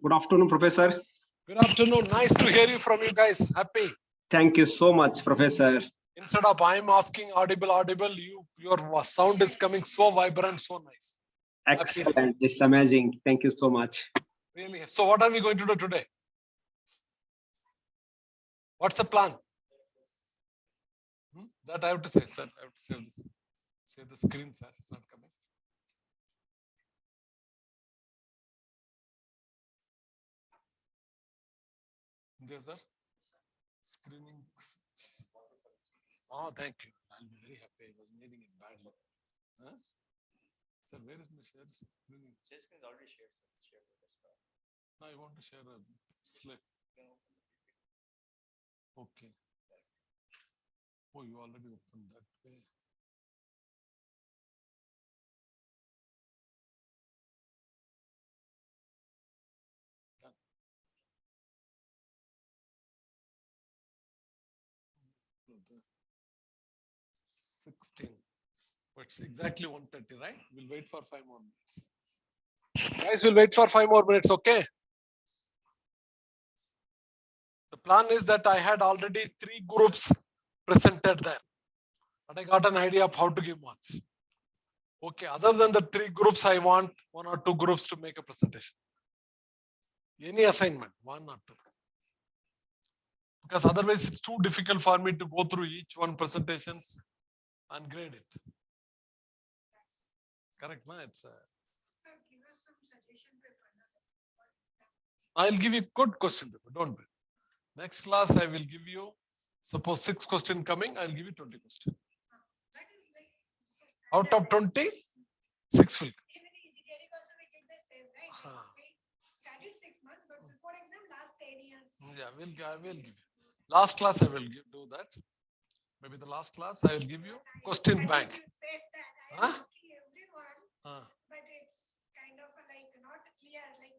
Good afternoon, Professor. Good afternoon. Nice to hear you from you guys. Happy. Thank you so much, Professor. Instead of I'm asking audible, your sound is coming so vibrant, so nice. Excellent. Happy. It's amazing. Thank you so much. Really. So what are we going to do today? What's the plan? That I have to say, sir. I have to save this. Save the screen, sir. It's not coming. There's a screening. Oh, thank you. I'll be very happy. I was needing it badly. Huh? Sir, where is my share screening? Share screen is already shared. No, I want to share a slip. Okay. Oh, you already opened that way. Done. Okay. 16. It's exactly 1:30, right? We'll wait for 5 more minutes. Guys, we'll wait for 5 more minutes, okay? The plan is that I had already 3 groups presented there. But I got an idea of how to give marks. Okay, other than the 3 groups, I want 1 or 2 groups to make a presentation. Any assignment, 1 or 2. Because otherwise it's too difficult for me to go through each one presentations and grade it. Correct, no? It's I'll give you good question paper, don't worry. Next class I will give you, suppose 6 questions coming, I'll give you 20 questions. Out of 20, 6 will come. Yeah, I will give you. Last class I will do that. Maybe the last class I will give you question bank. Huh? But it's kind of like not clear. Like,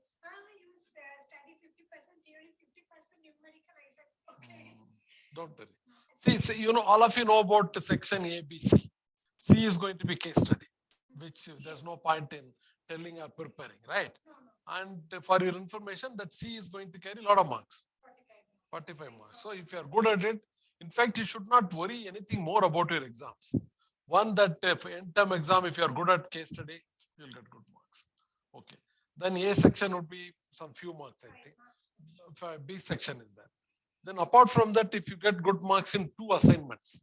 you study 50% theory, 50% numerical. I said, okay. Don't worry. See, you know, all of you know about section A, B, C. C is going to be case study, which there's no point in telling or preparing, right? And for your information, that C is going to carry a lot of marks. 45 marks. So if you are good at it, in fact, you should not worry anything more about your exams. One that end term exam, if you are good at case study, you'll get good marks. Okay. Then A section would be some few marks, I think. B section is that. Then apart from that, if you get good marks in 2 assignments,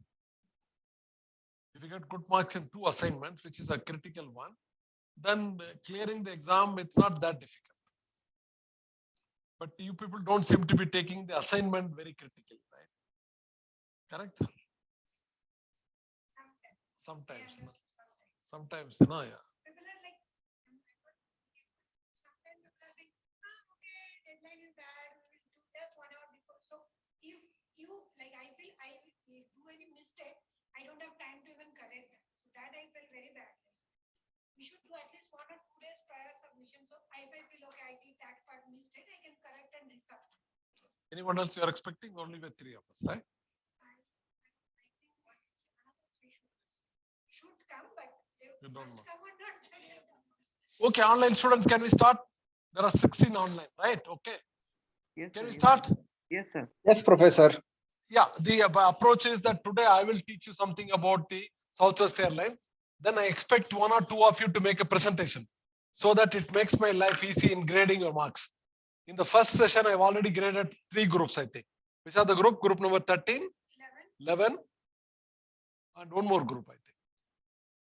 if you get good marks in 2 assignments, which is a critical one, then clearing the exam, it's not that difficult. But you people don't seem to be taking the assignment very critically, right? Correct? Sometimes, you know. Sometimes, you know, yeah. People are like, sometimes people are like, okay, deadline is that, we will do just 1 hour before. So if you, like, I feel I do any mistake, I don't have time to even correct that. So that I feel very bad. We should do at least 1 or 2 days prior submission. So if I feel okay, I did that part mistake, I can correct and resubmit. Anyone else you are expecting? Only with 3 of us, right? I think should come, but you don't know. Okay, online students, can we start? There are 16 online, right? Okay. Yes, can sir, we start? Yes, sir. Yes, Professor. Yeah, the approach is that today I will teach you something about the Southwest Airlines. Then I expect 1 or 2 of you to make a presentation so that it makes my life easy in grading your marks. In the first session, I've already graded 3 groups, I think. Which are the group? Group number 13, 11, and 1 more group, I think.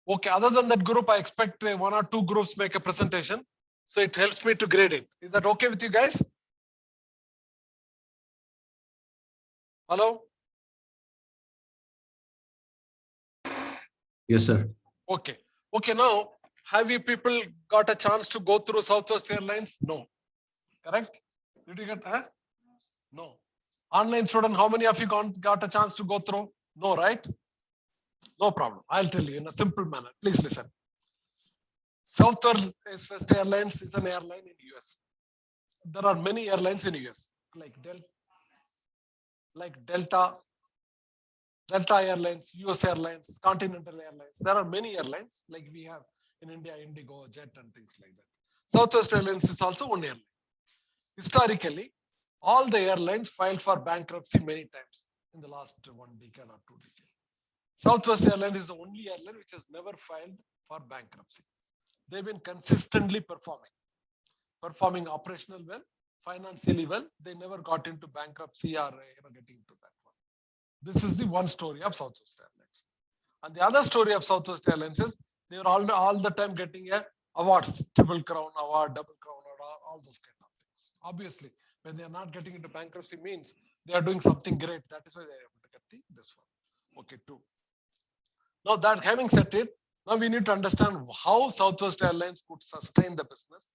Okay, other than that group, I expect 1 or 2 groups make a presentation. So it helps me to grade it. Is that okay with you guys? Hello? Yes, sir. Okay. Okay, now, have you people got a chance to go through Southwest Airlines? No. Correct? Did you get, huh? No. Online student, how many of you got a chance to go through? No, right? No problem. I'll tell you in a simple manner. Please listen. Southwest Airlines is an airline in US. There are many airlines in US, like Delta, Delta Airlines, US Airlines, Continental Airlines. There are many airlines like we have in India, Indigo, Jet and things like that. Southwest Airlines is also one airline. Historically, all the airlines filed for bankruptcy many times in the last 1 decade or 2 decades. Southwest Airlines is the only airline which has never filed for bankruptcy. They've been consistently performing operational well, financially well. They never got into bankruptcy or getting into that one. This is the one story of Southwest Airlines. And the other story of Southwest Airlines is they are all the time getting awards, Triple Crown Award, Double Crown Award, all those kind of things. Obviously, when they are not getting into bankruptcy means they are doing something great. That is why they are able to get this one. Okay, 2. Now that having said it, now we need to understand how Southwest Airlines could sustain the business,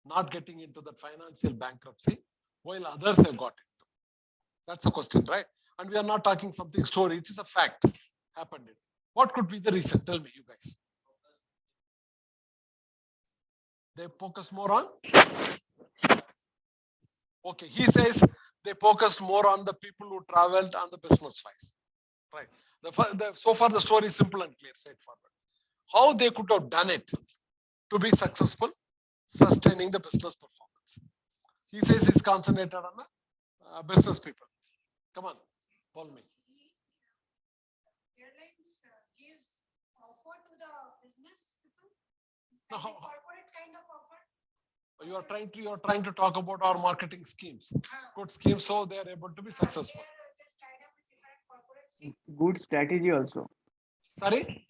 not getting into that financial bankruptcy, while others have got into. That's a question, right? And we are not talking something story. It is a fact happened. What could be the reason? Tell me, you guys. They focus more on. Okay, he says they focused more on the people who traveled on the business wise. Right. So far the story is simple and clear, straightforward. How they could have done it to be successful, sustaining the business performance. He says he's concentrated on the business people. Come on, follow me. Airlines gives offer to the business people. No, Corporate kind of offer. You are trying to talk about our marketing schemes, good schemes, so they are able to be successful. Just tied up with different corporate. Good strategy also. Sorry.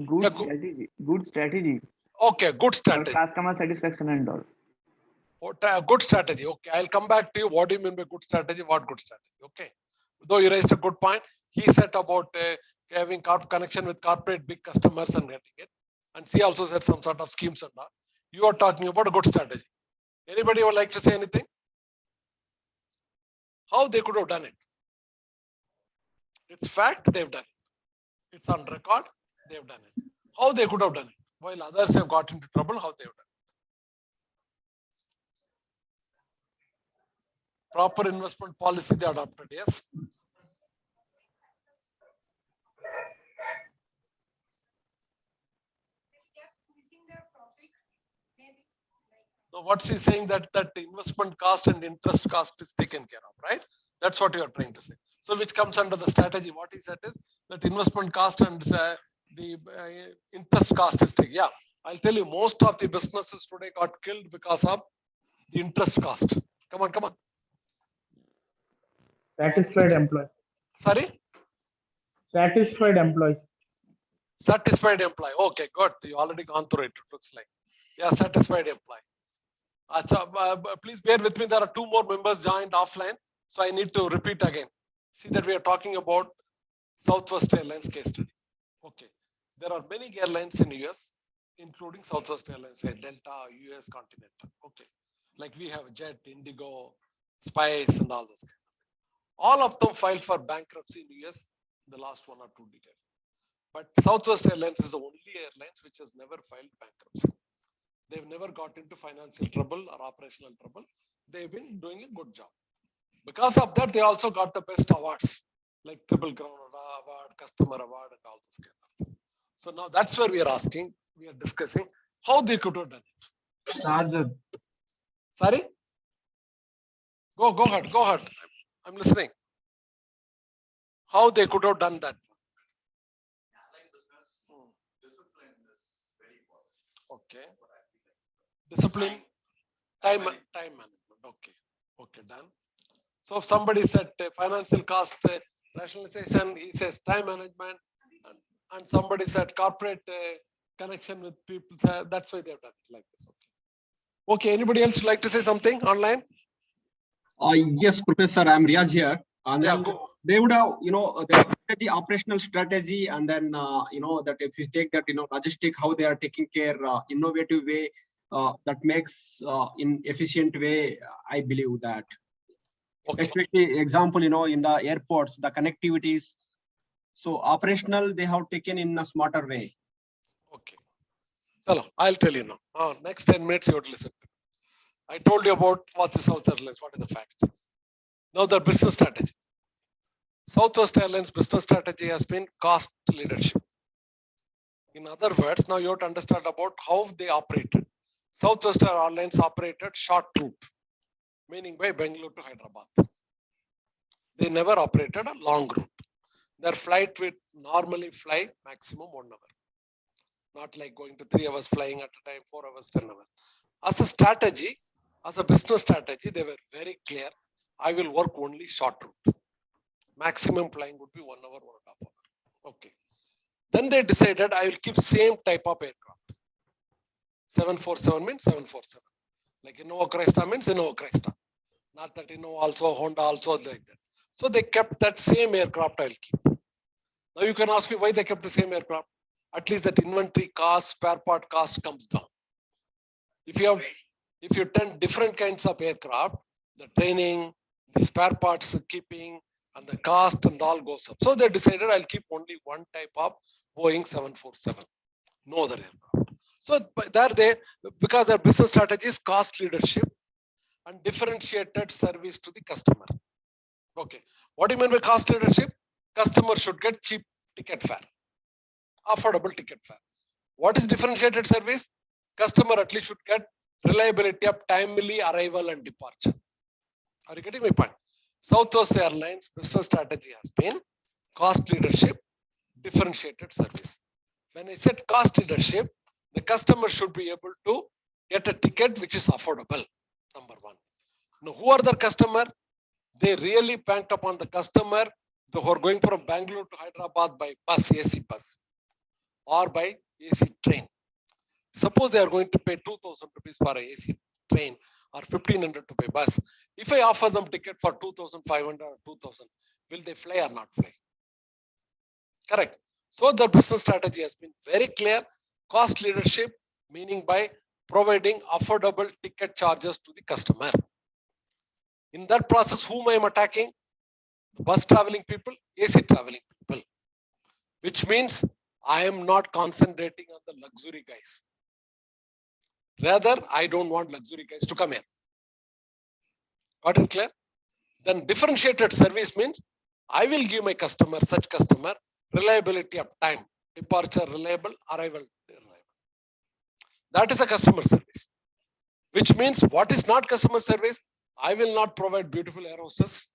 Good strategy. Good strategy. Okay, good For strategy. customer satisfaction and all. Good strategy. Okay, I'll come back to you. What do you mean by good strategy? What good strategy? Okay. Though you raised a good point, he said about having connection with corporate big customers and getting it. And she also said some sort of schemes and all. You are talking about a good strategy. Anybody would like to say anything? How they could have done it? It's fact they've done it. It's on record they've done it. How they could have done it? While others have got into trouble, how they've done it? Proper investment policy they adopted, yes. So what she's saying that investment cost and interest cost is taken care of, right? That's what you are trying to say. So which comes under the strategy. What he said is that investment cost and the interest cost is taken. Yeah, I'll tell you, most of the businesses today got killed because of the interest cost. Come on, come on. Satisfied employees. Sorry? Satisfied employees. Satisfied employee. Okay, good. You already gone through it, it looks like. Yeah, satisfied employee. Please bear with me. There are 2 more members joined offline. So I need to repeat again. See that we are talking about Southwest Airlines case study. Okay. There are many airlines in US, including Southwest Airlines, Delta, US Continental. Okay. Like we have Jet, Indigo, Spice, and all those. All of them filed for bankruptcy in US in the last 1 or 2 decades. But Southwest Airlines is the only airlines which has never filed bankruptcy. They've never got into financial trouble or operational trouble. They've been doing a good job. Because of that, they also got the best awards, like Triple Crown Award, Customer Award, and all those kind of things. So now that's where we are asking, we are discussing how they could have done it. Sorry? Go ahead. I'm listening. How they could have done that. Okay. Discipline, time management. Okay, done. So if somebody said financial cost rationalization, he says time management, and somebody said corporate connection with people. That's why they've done it like this. Okay. Anybody else like to say something online? Yes, Professor, I'm Riaz here. And Yeah, then go. they would have, the strategy, operational strategy, and then, that if you take that, logistic, how they are taking care, innovative way, that makes in efficient way, I believe that. Okay. Especially example, in the airports, the connectivities. So operational, they have taken in a smarter way. Okay. Hello, I'll tell you now. Next 10 minutes, you would listen. I told you about what is South Airlines, what is the facts. Now the business strategy. Southwest Airlines business strategy has been cost leadership. In other words, now you have to understand about how they operated. Southwest Airlines operated short route, meaning by Bangalore to Hyderabad. They never operated a long route. Their flight would normally fly maximum 1 hour. Not like going to 3 hours flying at a time, 4 hours, 10 hours. As a strategy, as a business strategy, they were very clear. I will work only short route. Maximum flying would be 1 hour, 1.5 hour. Okay. Then they decided I will keep same type of aircraft. 747 means 747. Like Innova Cresta means Innova Cresta. Not that Innova also, Honda also like that. So they kept that same aircraft I will keep. Now you can ask me why they kept the same aircraft. At least that inventory cost, spare part cost comes down. If you 10 different kinds of aircraft, the training, the spare parts keeping, and the cost and all goes up. So they decided I'll keep only one type of Boeing 747, no other aircraft. So because their business strategy is cost leadership and differentiated service to the customer. Okay, what do you mean by cost leadership? Customer should get cheap ticket fare, affordable ticket fare. What is differentiated service? Customer at least should get reliability of timely arrival and departure. Are you getting my point? Southwest Airlines business strategy has been cost leadership, differentiated service. When I said cost leadership, the customer should be able to get a ticket which is affordable. Number one. Now, who are the customer? They really banked upon the customer who are going from Bangalore to Hyderabad by bus, AC bus, or by AC train. Suppose they are going to pay 2,000 rupees for a AC train or 1,500 to pay bus. If I offer them ticket for 2,500 or 2,000, will they fly or not fly? Correct. So the business strategy has been very clear. Cost leadership, meaning by providing affordable ticket charges to the customer. In that process, whom I am attacking? The bus traveling people, AC traveling people. Which means I am not concentrating on the luxury guys. Rather, I don't want luxury guys to come here. Got it clear? Then differentiated service means I will give my customer, such customer, reliability of time, departure reliable, arrival reliable. That is a customer service. Which means what is not customer service? I will not provide beautiful air hostess.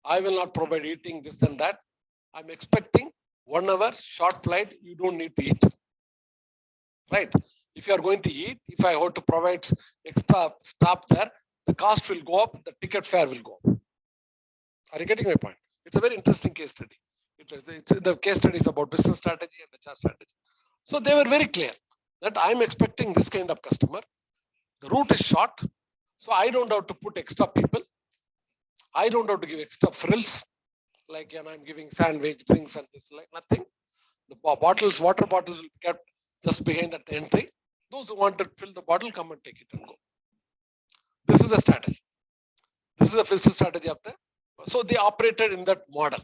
I will not provide eating this and that. I'm expecting 1 hour short flight, you don't need to eat. Right? If you are going to eat, if I have to provide extra stop there, the cost will go up, the ticket fare will go up. Are you getting my point? It's a very interesting case study. The case study is about business strategy and HR strategy. So they were very clear that I'm expecting this kind of customer. The route is short, so I don't have to put extra people. I don't have to give extra frills, like I'm giving sandwich, drinks, and this, like nothing. The bottles, water bottles will be kept just behind at the entry. Those who want to fill the bottle, come and take it and go. This is the strategy. This is a business strategy up there. So they operated in that model.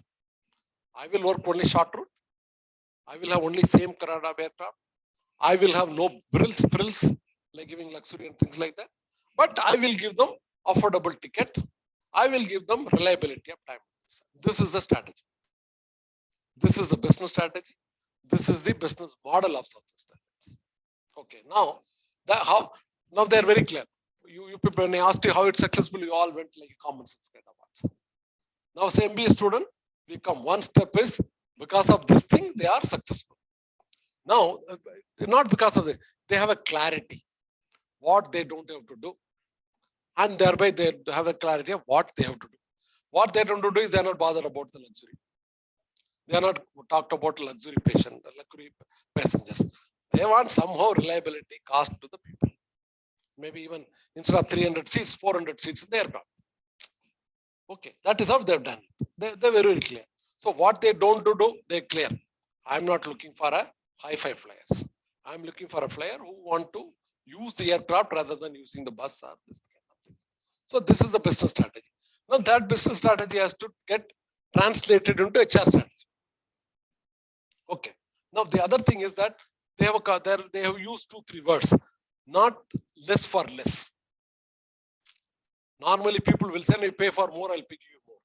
I will work only short route. I will have only same Canada aircraft. I will have no frills, like giving luxury and things like that. But I will give them affordable ticket. I will give them reliability of time. This is the strategy. This is the business strategy. This is the business model of Southwest Airlines. Okay, now now they're very clear. You people, when I asked you how it's successful, you all went like a common sense kind of answer. Now, as an MBA student, we come one step is because of this thing, they are successful. Now, not because of they have a clarity what they don't have to do, and thereby they have a clarity of what they have to do. What they don't do is they are not bothered about the luxury. They are not talked about luxury passengers. They want somehow reliability cost to the people. Maybe even instead of 300 seats, 400 seats in the aircraft. Okay, that is how they've done it. They're very, very clear. So what they don't do, they're clear. I'm not looking for a high-fi flyers. I'm looking for a flyer who want to use the aircraft rather than using the bus or this kind of thing. So this is the business strategy. Now that business strategy has to get translated into HR strategy. Okay. Now the other thing is that they have used 2-3 words, not less for less. Normally people will say, you pay for more, I'll pick you more.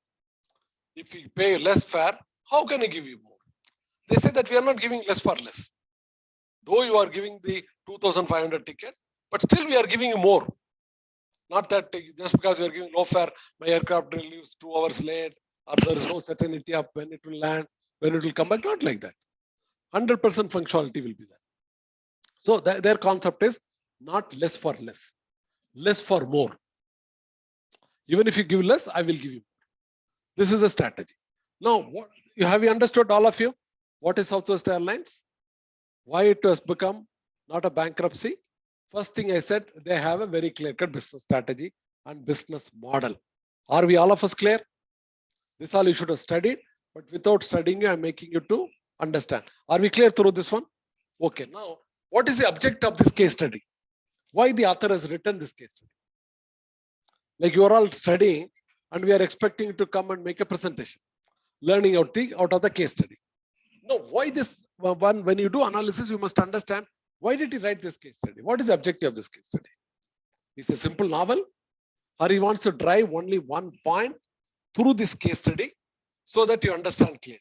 If we pay less fare, how can I give you more? They say that we are not giving less for less. Though you are giving the 2,500 ticket, but still we are giving you more. Not that just because we are giving low fare, my aircraft leaves 2 hours late, or there is no certainty of when it will land, when it will come back. Not like that. 100% functionality will be there. So their concept is not less for less, less for more. Even if you give less, I will give you more. This is a strategy. Now, have you understood, all of you, what is Southwest Airlines? Why it has become not a bankruptcy? First thing I said, they have a very clear-cut business strategy and business model. Are we all of us clear? This all you should have studied, but without studying, I'm making you to understand. Are we clear through this one? Okay, now, what is the objective of this case study? Why the author has written this case study? Like you are all studying, and we are expecting to come and make a presentation, learning out of the case study. No, why this one? When you do analysis, you must understand why did he write this case study? What is the objective of this case study? It's a simple novel, or he wants to drive only one point through this case study so that you understand clearly.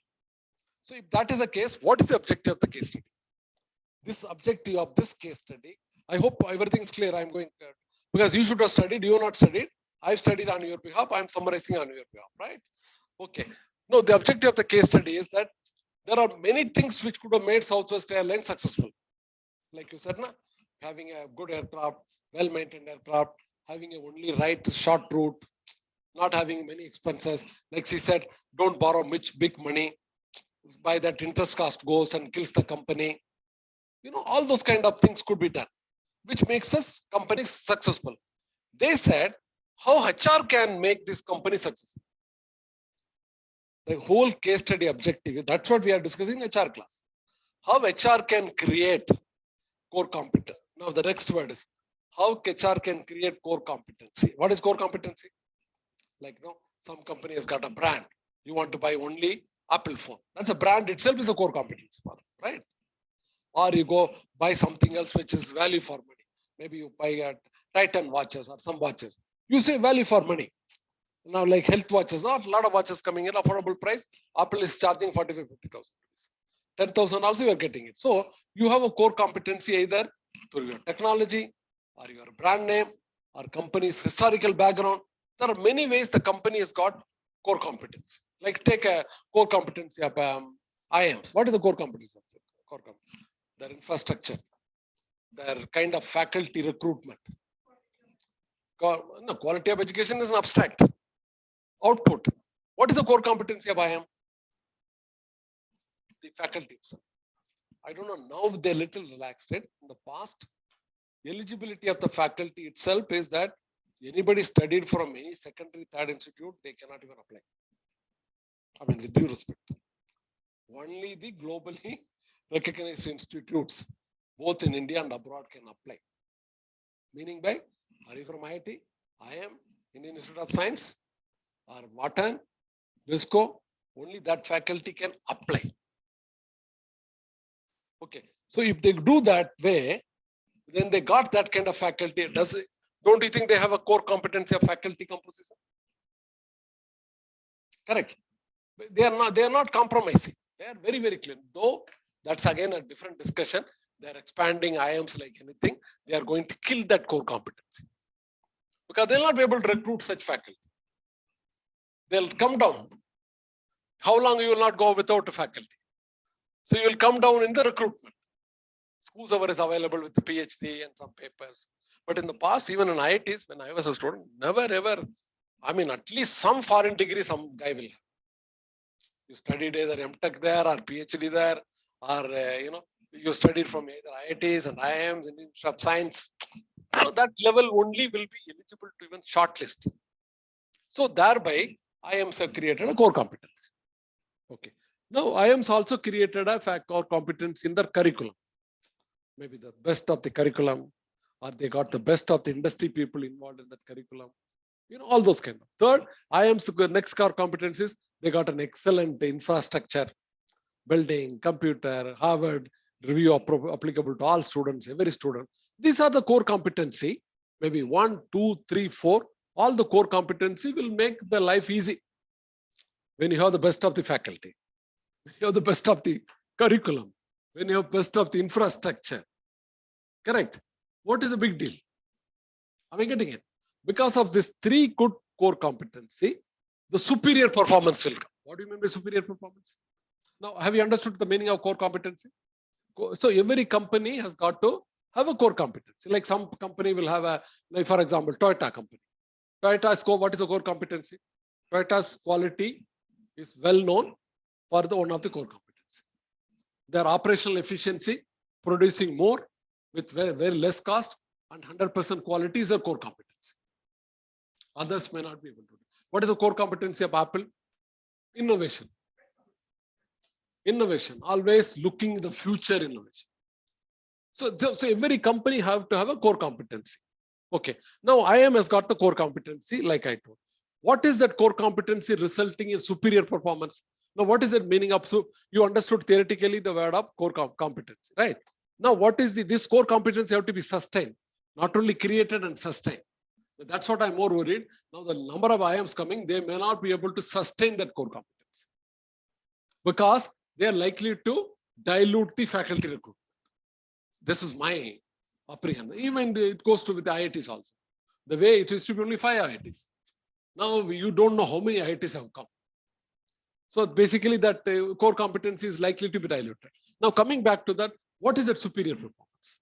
So if that is the case, what is the objective of the case study? This objective of this case study, I hope everything is clear. I'm going because you should have studied, you have not studied. I've studied on your behalf. I'm summarizing on your behalf, right? Okay. No, the objective of the case study is that there are many things which could have made Southwest Airlines successful. Like you said, having a good aircraft, well-maintained aircraft, having a only right short route, not having many expenses. Like she said, don't borrow much big money. By that interest cost goes and kills the company. All those kind of things could be done, which makes us companies successful. They said, how HR can make this company successful? The whole case study objective, that's what we are discussing in HR class. How HR can create core competence. Now the next word is how HR can create core competency. What is core competency? Like some company has got a brand. You want to buy only Apple phone. That's a brand itself is a core competency, right? Or you go buy something else which is value for money. Maybe you buy a Titan watches or some watches. You say value for money. Now, like health watches, not a lot of watches coming in affordable price. Apple is charging 45,000, 50,000 rupees. 10,000 also you are getting it. So you have a core competency either through your technology or your brand name or company's historical background. There are many ways the company has got core competency. Like take a core competency of IMs. What is the core competency of core competency? Their infrastructure, their kind of faculty recruitment. No, quality of education is an abstract. Output. What is the core competency of IM? The faculty itself. I don't know, now they're little relaxed it. In the past, eligibility of the faculty itself is that anybody studied from any secondary, third institute, they cannot even apply. I mean, with due respect. Only the globally recognized institutes, both in India and abroad, can apply. Meaning by, are you from IIT, IM, Indian Institute of Science, or Wharton, Visco, only that faculty can apply. Okay, so if they do that way, then they got that kind of faculty. Don't you think they have a core competency of faculty composition? Correct. They are not compromising. They are very, very clear. Though that's again a different discussion. They are expanding IMs like anything. They are going to kill that core competency because they'll not be able to recruit such faculty. They'll come down. How long you will not go without a faculty? So you will come down in the recruitment. Whosoever is available with the PhD and some papers. But in the past, even in IITs, when I was a student, never ever, I mean, at least some foreign degree, some guy will have. You studied either MTech there or PhD there, or you studied from either IITs and IIMs and Institute of Science. That level only will be eligible to even shortlist. So thereby, IIMs have created a core competence. Okay. Now, IIMs also created a core competence in their curriculum. Maybe the best of the curriculum, or they got the best of the industry people involved in that curriculum. All those kind of. Third, IIMs next core competencies, they got an excellent infrastructure, building, computer, Harvard, review applicable to all students, every student. These are the core competency. Maybe 1, 2, 3, 4. All the core competency will make the life easy. when you have the best of the faculty, when you have the best of the curriculum, when you have best of the infrastructure. Correct? What is the big deal? Are we getting it? Because of this three good core competency, the superior performance will come. What do you mean by superior performance? Now, have you understood the meaning of core competency? So every company has got to have a core competency. Like some company will have a, like for example, Toyota company. Toyota's core, what is the core competency? Toyota's quality is well known for the one of the core competency. Their operational efficiency, producing more with very, very less cost and 100% quality is a core competency. Others may not be able to do. What is the core competency of Apple? Innovation. Innovation, always looking the future innovation. So every company have to have a core competency. Okay. Now IIM has got the core competency, like I told. What is that core competency resulting in superior performance? Now, what is the meaning of, so you understood theoretically the word of core competency, right? Now, what is this core competency have to be sustained, not only created and sustained. That's what I'm more worried. Now, the number of IIMs coming, they may not be able to sustain that core competency because they are likely to dilute the faculty recruitment. This is my apprehension. Even it goes to with the IITs also. The way it used to be only 5 IITs. Now you don't know how many IITs have come. So basically that core competency is likely to be diluted. Now coming back to that, what is that superior performance?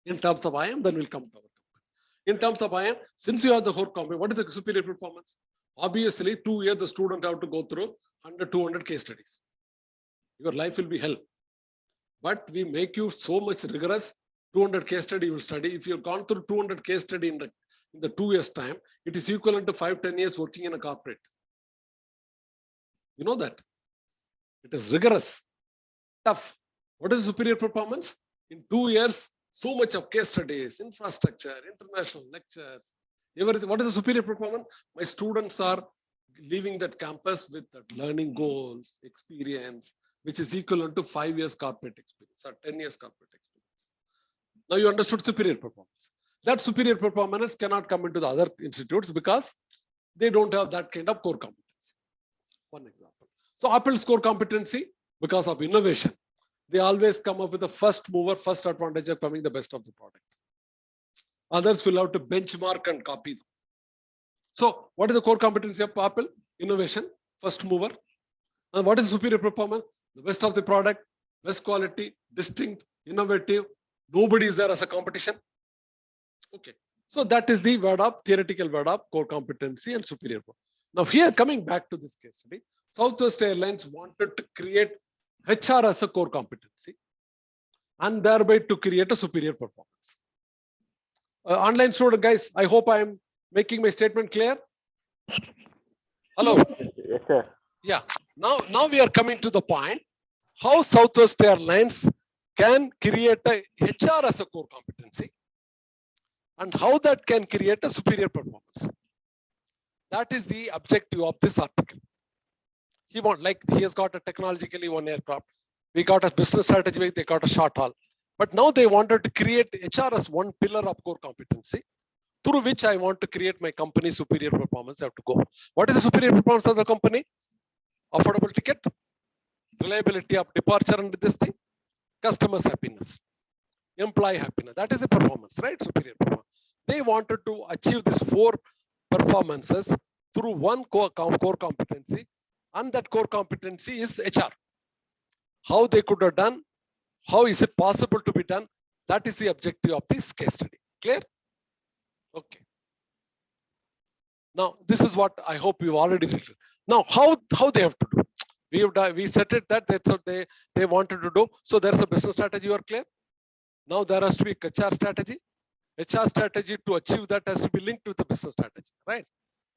In terms of IIM, then we'll come to our company. In terms of IIM, since you have the core competence, what is the superior performance? Obviously, 2 years the student have to go through 100, 200 case studies. Your life will be hell. But we make you so much rigorous. 200 case study you will study. If you've gone through 200 case study in the 2 years time, it is equivalent to 5-10 years working in a corporate. You know that it is rigorous, tough. What is superior performance? In 2 years, so much of case studies, infrastructure, international lectures, everything. What is the superior performance? My students are leaving that campus with that learning goals, experience, which is equivalent to 5 years corporate experience or 10 years corporate experience. Now you understood superior performance. That superior performance cannot come into the other institutes because they don't have that kind of core competency. One example. So Apple's core competency, because of innovation, they always come up with the first mover, first advantage of coming the best of the product. Others will have to benchmark and copy them. So what is the core competency of Apple? Innovation, first mover. And what is superior performance? The best of the product, best quality, distinct, innovative. Nobody is there as a competition. Okay. So that is the word of theoretical word of core competency and superior performance. Now here, coming back to this case study, Southwest Airlines wanted to create HR as a core competency and thereby to create a superior performance. Online student guys, I hope I am making my statement clear. Hello. Yes, sir. Yeah. Now we are coming to the point how Southwest Airlines can create a HR as a core competency and how that can create a superior performance. That is the objective of this article. He has got a technologically one aircraft. We got a business strategy, they got a short haul. But now they wanted to create HR as one pillar of core competency through which I want to create my company's superior performance. I have to go. What is the superior performance of the company? Affordable ticket, reliability of departure and this thing, customers' happiness, employee happiness. That is the performance, right? Superior performance. They wanted to achieve these 4 performances through one core competency, and that core competency is HR. How they could have done, how is it possible to be done? That is the objective of this case study. Clear? Okay. Now, this is what I hope you've already written. Now, how they have to do? We set it that that's what they wanted to do. So there is a business strategy. You are clear? Now there has to be HR strategy. HR strategy to achieve that has to be linked with the business strategy, right?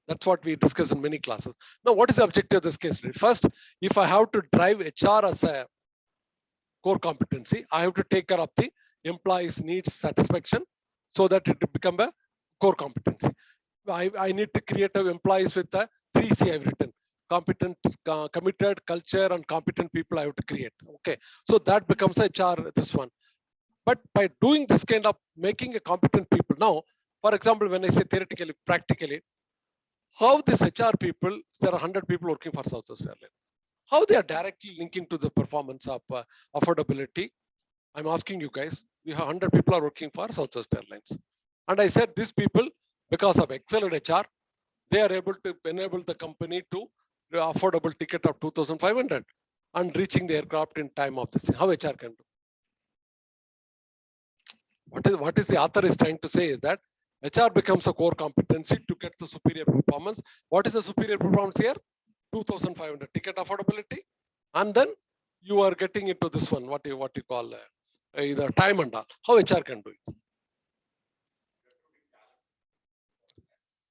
That's what we discuss in many classes. Now, what is the objective of this case study? First, if I have to drive HR as a core competency, I have to take care of the employees' needs satisfaction so that it become a core competency. I need to create employees with the 3C I've written. Competent, committed, culture, and competent people I have to create. Okay, so that becomes HR, this one. But by doing this kind of making a competent people now, for example, when I say theoretically, practically, how this HR people, there are 100 people working for Southwest Airlines, how they are directly linking to the performance of affordability. I'm asking you guys, we have 100 people are working for Southwest Airlines. And I said these people, because of excellent HR, they are able to enable the company to affordable ticket of 2,500 and reaching the aircraft in time of this. How HR can do? What is the author is trying to say is that HR becomes a core competency to get the superior performance. What is the superior performance here? 2,500 ticket affordability, and then you are getting into this one. What you call either time and all. How HR can do it?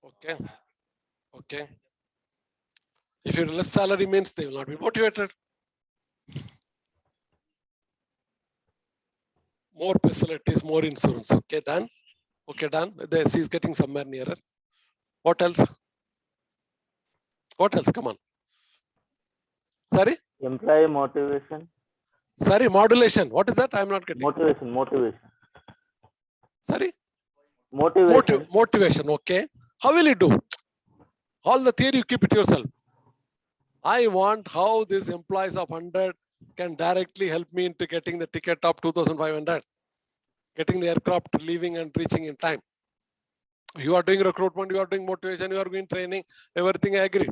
Okay, okay. If your less salary means they will not be motivated. More facilities, more insurance. Okay, done. Okay, done. She's getting somewhere nearer. What else? What else? Come on. Sorry? Employee motivation. Sorry, modulation. What is that? I'm not getting. Motivation. Sorry? Motivation. Motivation. Okay. How will you do? All the theory you keep it yourself. I want how these employees of 100 can directly help me into getting the ticket of 2,500, getting the aircraft leaving and reaching in time. You are doing recruitment, you are doing motivation, you are doing training, everything I agree.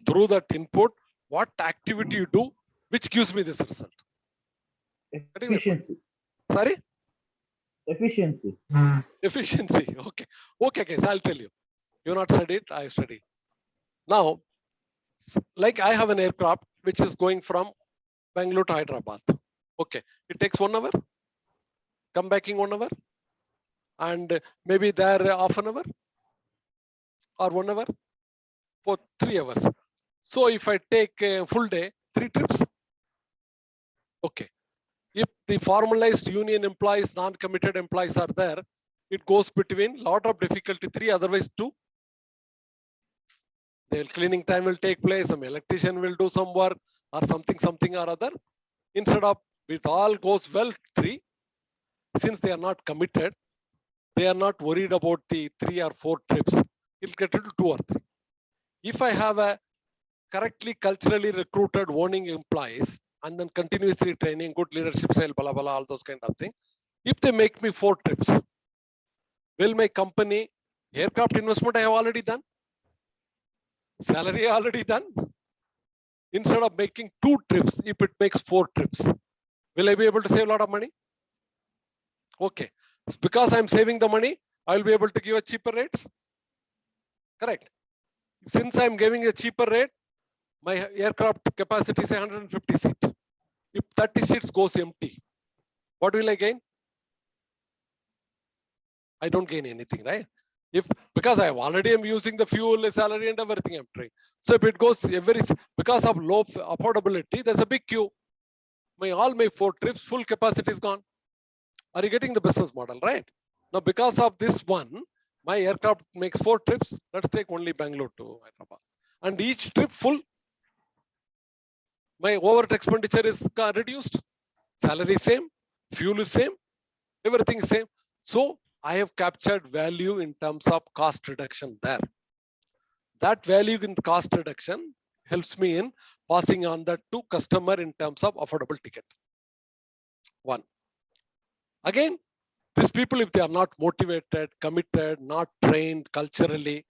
Through that input, what activity you do, which gives me this result? Efficiency. Sorry? Efficiency. Efficiency. Okay. Okay, guys, I'll tell you. You not studied, I studied. Now, like I have an aircraft which is going from Bangalore to Hyderabad. Okay. It takes 1 hour. Come back in 1 hour. And maybe there half an hour or 1 hour for 3 hours. So if I take a full day, 3 trips. Okay. If the formalized union employees, non-committed employees are there, it goes between lot of difficulty 3, otherwise 2. The cleaning time will take place, some electrician will do some work or something or other. Instead of it all goes well 3, since they are not committed, they are not worried about the 3 or 4 trips. It'll get into 2 or 3. If I have a correctly culturally recruited owning employees and then continuously training, good leadership style, blah, blah, all those kind of things. If they make me 4 trips, will my company aircraft investment I have already done? Salary already done? Instead of making 2 trips, if it makes 4 trips, will I be able to save a lot of money? Okay. Because I'm saving the money, I will be able to give a cheaper rates. Correct. Since I'm giving a cheaper rate, my aircraft capacity is 150 seats. If 30 seats goes empty, what will I gain? I don't gain anything, right? Because I already am using the fuel, salary, and everything I'm trying. So if it goes because of low affordability, there's a big queue. All my 4 trips, full capacity is gone. Are you getting the business model, right? Now, because of this one, my aircraft makes 4 trips. Let's take only Bangalore to Hyderabad. And each trip full, my overhead expenditure is reduced. Salary same, fuel is same, everything is same. So I have captured value in terms of cost reduction there. That value in cost reduction helps me in passing on that to customer in terms of affordable ticket. 1. Again, these people, if they are not motivated, committed, not trained culturally,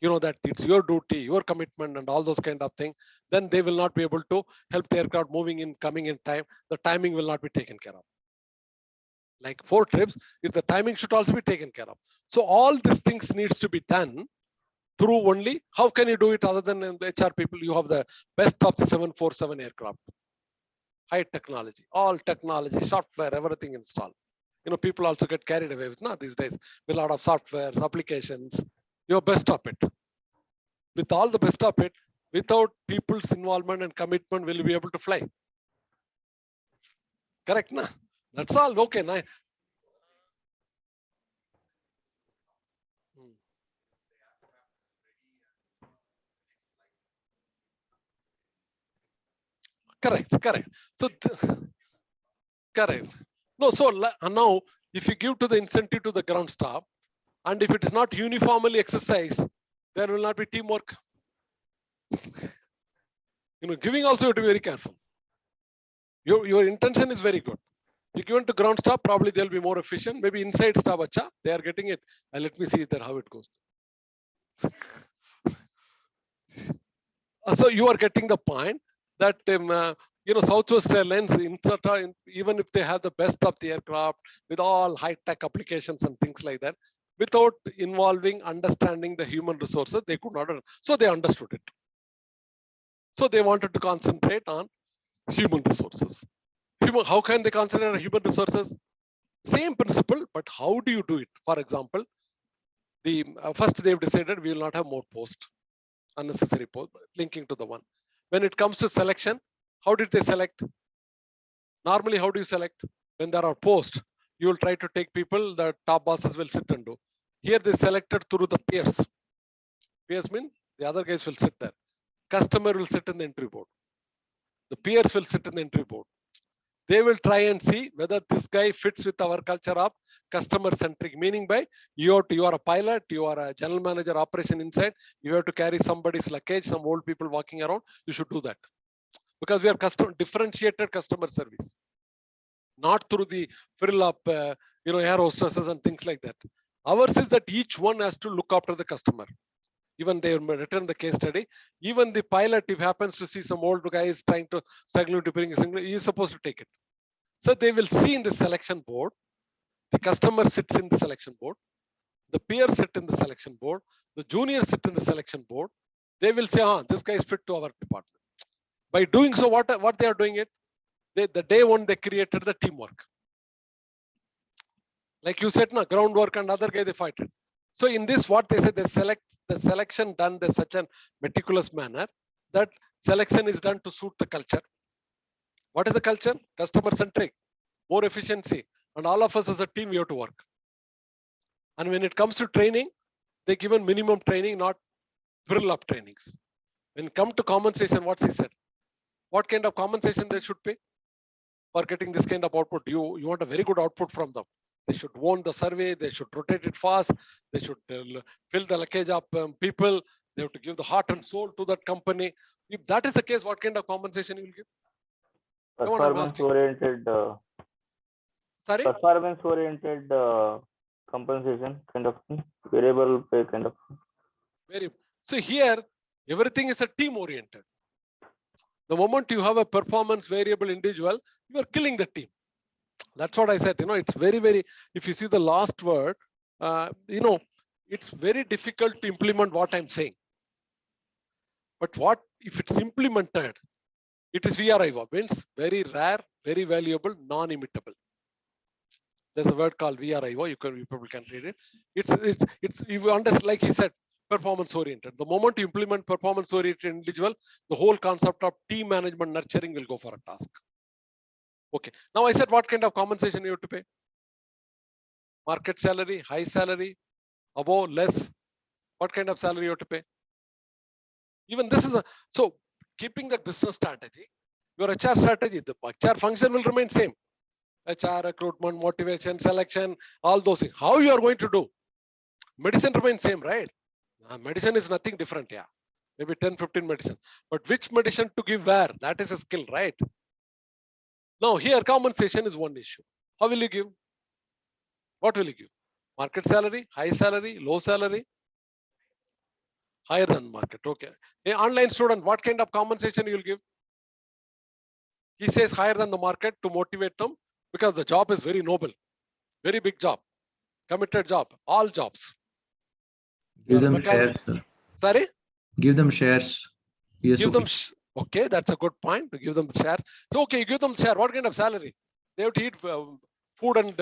you know that it's your duty, your commitment and all those kind of things, then they will not be able to help the aircraft moving in, coming in time. The timing will not be taken care of. Like 4 trips, if the timing should also be taken care of. So all these things needs to be done through only, how can you do it other than the HR people? You have the best of the 747 aircraft. High technology, all technology, software, everything installed. You know, people also get carried away with these days with a lot of softwares, applications. Your best of it. With all the best of it, without people's involvement and commitment, will you be able to fly? Correct, na? That's all. Okay, na? Correct. So, correct. No, so now if you give to the incentive to the ground staff, And if it is not uniformly exercised, there will not be teamwork. Giving also you have to be very careful. Your intention is very good. You given to ground staff, probably they'll be more efficient. Maybe inside staff, they are getting it. And let me see that how it goes. So you are getting the point that Southwest Airlines, even if they have the best of the aircraft with all high-tech applications and things like that, without involving understanding the human resources, they could not. So they understood it. So they wanted to concentrate on human resources. How can they concentrate on human resources? Same principle, but how do you do it? For example, first they've decided we will not have more posts, unnecessary post, linking to the one. When it comes to selection, how did they select? Normally, how do you select? When there are posts, you will try to take people that top bosses will sit and do. Here they selected through the peers. Peers mean the other guys will sit there. Customer will sit in the entry board. The peers will sit in the entry board. They will try and see whether this guy fits with our culture of customer centric, meaning by you are a pilot, you are a general manager operation inside, you have to carry somebody's luggage, some old people walking around, you should do that. Because we are differentiated customer service, not through the frill up, air hostesses and things like that. Ours is that each one has to look after the customer. Even they written the case study. Even the pilot, if happens to see some old guys struggling to bring a single, he is supposed to take it. So they will see in the selection board, the customer sits in the selection board, the peers sit in the selection board, the juniors sit in the selection board. They will say, this guy is fit to our department. By doing so, what they are doing it? The day one they created the teamwork. Like you said, groundwork and other guy they fight it. So in this, what they say, they select the selection done in such a meticulous manner that selection is done to suit the culture. What is the culture? Customer centric, more efficiency, and all of us as a team we have to work. And when it comes to training, they given minimum training, not frill up trainings. When it comes to compensation, what's he said? What kind of compensation they should pay for getting this kind of output? You want a very good output from them. They should own the survey. They should rotate it fast. They should fill the luggage up people. They have to give the heart and soul to that company. If that is the case, what kind of compensation you will give? Performance-oriented. Sorry? Performance-oriented compensation kind of thing. Variable pay kind of thing. So here, everything is a team-oriented. The moment you have a performance variable individual, you are killing the team. That's what I said. It's very, very, if you see the last word, it's very difficult to implement what I'm saying. But what if it's implemented? It is VRIO, means very rare, very valuable, non-imitable. There's a word called VRIO. You people can read it. It's you understand, like he said, performance oriented. The moment you implement performance oriented individual, the whole concept of team management nurturing will go for a task. Okay. Now I said, what kind of compensation you have to pay? Market salary, high salary, above, less. What kind of salary you have to pay? Even this is so keeping the business strategy, your HR strategy, the HR function will remain same. HR, recruitment, motivation, selection, all those things. How you are going to do? Medicine remains same, right? Medicine is nothing different, yeah. Maybe 10, 15 medicine. But which medicine to give where? That is a skill, right? Now here compensation is one issue. How will you give? What will you give? Market salary, high salary, low salary? Higher than market, okay. An online student, what kind of compensation you will give? He says higher than the market to motivate them because the job is very noble, very big job, committed job, all jobs. Give them shares, sir. Sorry? Give them shares. Yes, give them, okay, that's a good point, to give them the shares. So, okay, you give them share, what kind of salary? They have to eat food and,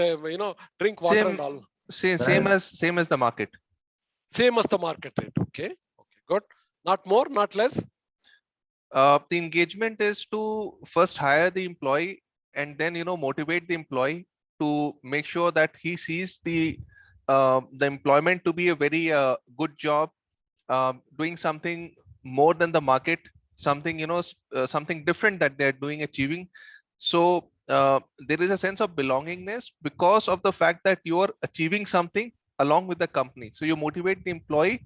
drink water and all. Same as the market. Same as the market rate, okay. Okay, good. Not more, not less. The engagement is to first hire the employee and then, motivate the employee to make sure that he sees the employment to be a very good job, doing something more than the market, something, something different that they're doing, achieving. So there is a sense of belongingness because of the fact that you are achieving something along with the company. So you motivate the employee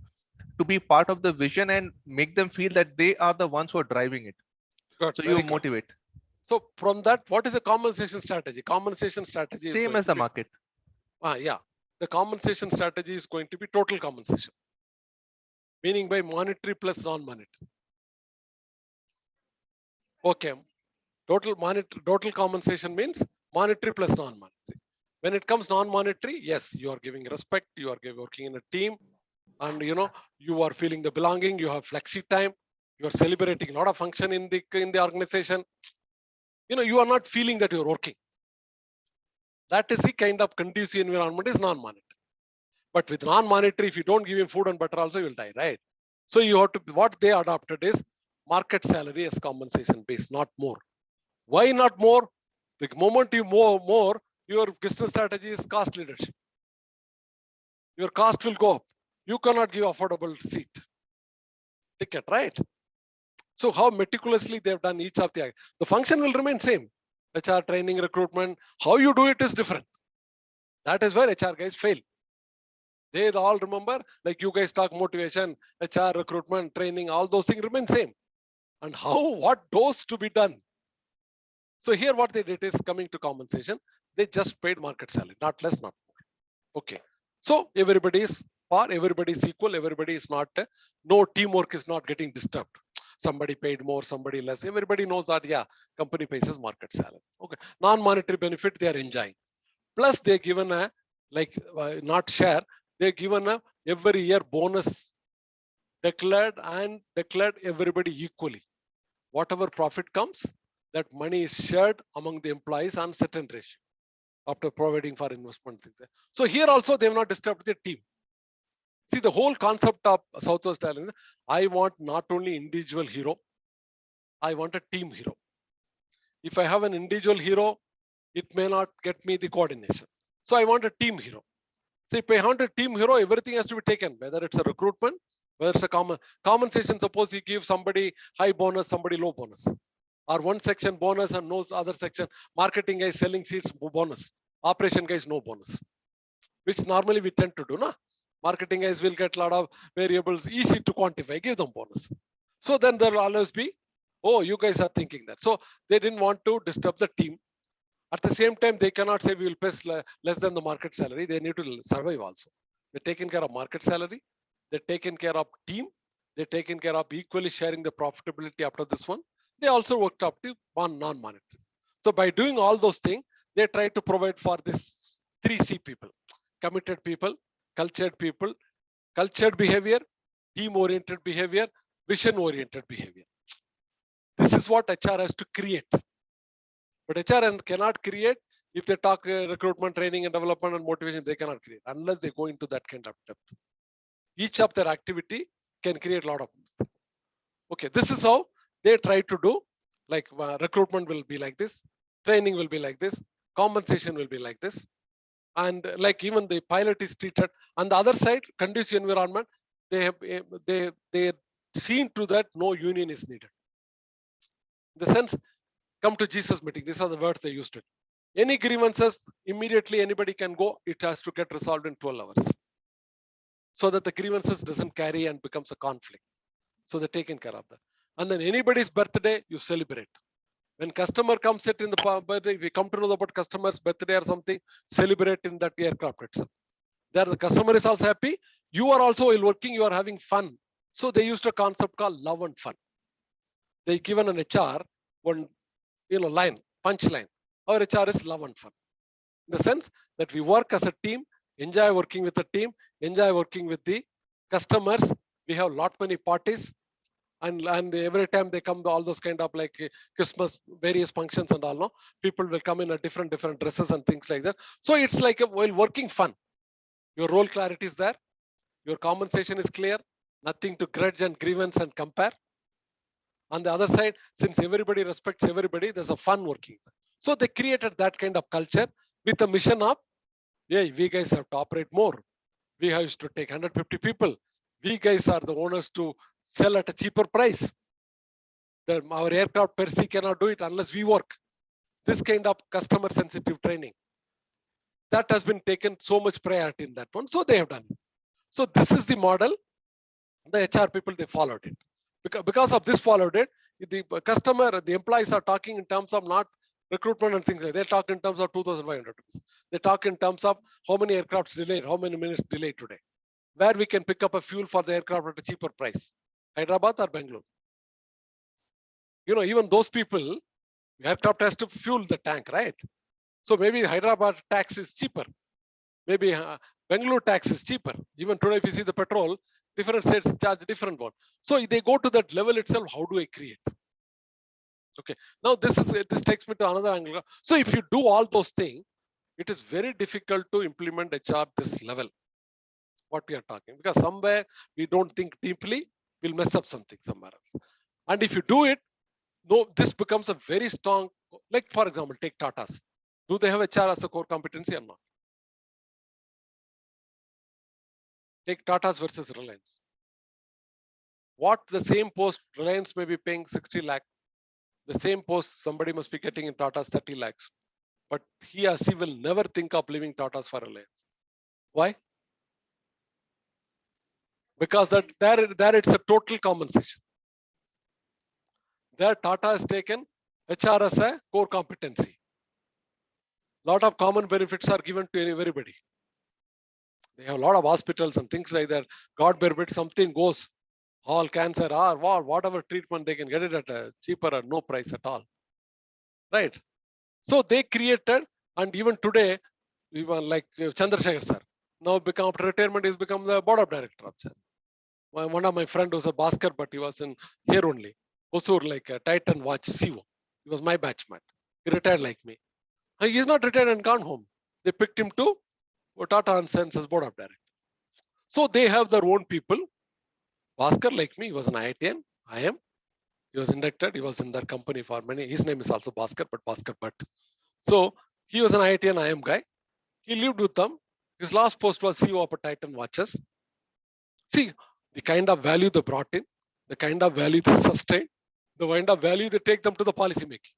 to be part of the vision and make them feel that they are the ones who are driving it. Good, So very you good. motivate. So from that, what is the compensation strategy? Compensation strategy is Same going as to the be, market. yeah, the compensation strategy is going to be total compensation, meaning by monetary plus non-monetary. Okay, total compensation means monetary plus non-monetary. When it comes non-monetary, yes, you are giving respect, you are working in a team, and you are feeling the belonging, you have flexi time, you are celebrating a lot of function in the organization. You are not feeling that you're working. That is the kind of conducive environment is non-monetary. But with non-monetary, if you don't give him food and butter also, you will die, right? So you have to, what they adopted is market salary as compensation base, not more. Why not more? The moment you more, your business strategy is cost leadership. Your cost will go up. You cannot give affordable seat ticket, right? So how meticulously they've done each of the function will remain same. HR training, recruitment, how you do it is different. That is where HR guys fail. They all remember, like you guys talk motivation, HR, recruitment, training, all those things remain same. And what those to be done? So here what they did is coming to compensation. They just paid market salary, not less, not more. Okay. So everybody is equal. Everybody is not, no teamwork is not getting disturbed. Somebody paid more, somebody less. Everybody knows that, yeah, company pays us market salary. Okay. Non-monetary benefit they are enjoying. Plus they're given a, like not share, they're given a every year bonus declared everybody equally. Whatever profit comes, that money is shared among the employees on certain ratio after providing for investment things. So here also they have not disturbed their team. See, the whole concept of Southwest Airlines, I want not only individual hero, I want a team hero. If I have an individual hero, it may not get me the coordination. So I want a team hero. See, if I want a team hero, everything has to be taken, whether it's a recruitment, whether it's a compensation. Suppose you give somebody high bonus, somebody low bonus, or one section bonus and no other section. Marketing guy selling seats bonus, operation guys no bonus, which normally we tend to do, na? Marketing guys will get a lot of variables, easy to quantify, give them bonus. So then there will always be, oh, you guys are thinking that. So they didn't want to disturb the team. At the same time, they cannot say we will pay less than the market salary. They need to survive also. They're taking care of market salary. They're taking care of team. They're taking care of equally sharing the profitability after this one. They also worked up to non-monetary. So by doing all those things, they try to provide for this 3C people: committed people, cultured behavior, team-oriented behavior, vision-oriented behavior. This is what HR has to create. But HR cannot create if they talk recruitment, training, and development and motivation. They cannot create unless they go into that kind of depth. Each of their activity can create a lot of. Okay, this is how they try to do. Like recruitment will be like this, training will be like this, compensation will be like this, and like even the pilot is treated. On the other side, conducive environment, they seen to that no union is needed. In the sense, come to Jesus meeting. These are the words they used it. Any grievances, immediately anybody can go. It has to get resolved in 12 hours. So that the grievances doesn't carry and becomes a conflict. So they're taken care of that. And then anybody's birthday, you celebrate. When customer comes in the birthday, we come to know about customer's birthday or something, celebrate in that aircraft itself. There the customer is also happy. You are also while working, you are having fun. So they used a concept called love and fun. They given an HR one line, punchline. Our HR is love and fun. In the sense that we work as a team, enjoy working with the team, enjoy working with the customers. We have lot many parties, and every time they come, all those kind of like Christmas, various functions and all. No, people will come in a different dresses and things like that. So it's like while working fun. Your role clarity is there. Your compensation is clear. Nothing to grudge and grievance and compare. On the other side, since everybody respects everybody, there's a fun working. So they created that kind of culture with a mission of, yeah, we guys have to operate more. We have to take 150 people. We guys are the owners to sell at a cheaper price. Our aircraft per se cannot do it unless we work. This kind of customer sensitive training. That has been taken so much priority in that one. So they have done it. So this is the model. The HR people, they followed it. Because of this followed it, the customer, the employees are talking in terms of not recruitment and things like that. They talk in terms of 2,500 rupees. They talk in terms of how many aircrafts delayed, how many minutes delayed today, where we can pick up a fuel for the aircraft at a cheaper price, Hyderabad or Bangalore. Even those people, aircraft has to fuel the tank, right? So maybe Hyderabad tax is cheaper. Maybe Bangalore tax is cheaper. Even today, if you see the petrol, different states charge different one. So they go to that level itself. How do I create? Okay. Now this takes me to another angle. So if you do all those things, it is very difficult to implement HR this level. What we are talking, because somewhere we don't think deeply, we'll mess up something somewhere else. And if you do it, no, this becomes a very strong. Like for example, take Tata's. Do they have HR as a core competency or not? Take Tata's versus Reliance. What the same post Reliance may be paying 60 lakh. The same post somebody must be getting in Tata's 30 lakhs. But he or she will never think of leaving Tata's for Reliance. Why? Because there it's a total compensation. There Tata has taken HR as a core competency. Lot of common benefits are given to everybody. They have a lot of hospitals and things like that. God forbid something goes, all cancer or whatever treatment, they can get it at a cheaper or no price at all. Right? So they created, and even today, even like Chandrasekhar sir, now become after retirement, he's become the board of director of Chan. One of my friend was a Bhaskar, but he was in here only. Hosur, like a Titan watch CEO. He was my batchmate. He retired like me. He's not retired and gone home. They picked him to Tata and Sons as board of director. So they have their own people. Bhaskar, like me, he was an IITian. I am. He was inducted. He was in their company for many. His name is also Bhaskar, but Bhaskar Bhatt. So he was an IITian IM guy. He lived with them. His last post was CEO of a Titan watches. See the kind of value they brought in, the kind of value they sustained, the kind of value they take them to the policy making.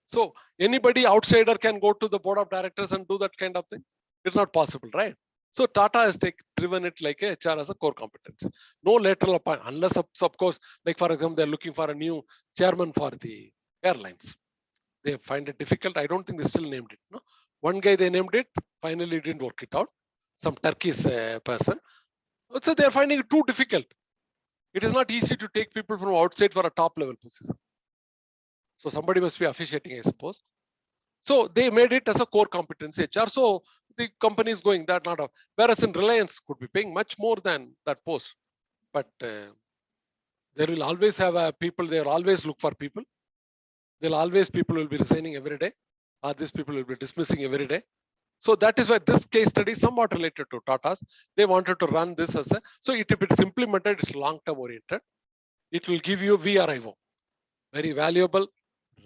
So anybody outsider can go to the board of directors and do that kind of thing. It's not possible, right? So Tata has driven it like a HR as a core competence. No lateral appointment, unless of course, like for example, they're looking for a new chairman for the airlines. They find it difficult. I don't think they still named it. No, one guy they named it. Finally, it didn't work it out. Some Turkish person. So they're finding it too difficult. It is not easy to take people from outside for a top level position. So somebody must be officiating, I suppose. So they made it as a core competency HR. So the company is going that not of. Whereas in Reliance could be paying much more than that post. But there will always have people. They will always look for people. There will always people will be resigning every day, or these people will be dismissing every day. So that is why this case study is somewhat related to Tata's. They wanted to run this as a. So if it's implemented, it's long-term oriented. It will give you VRIO, very valuable,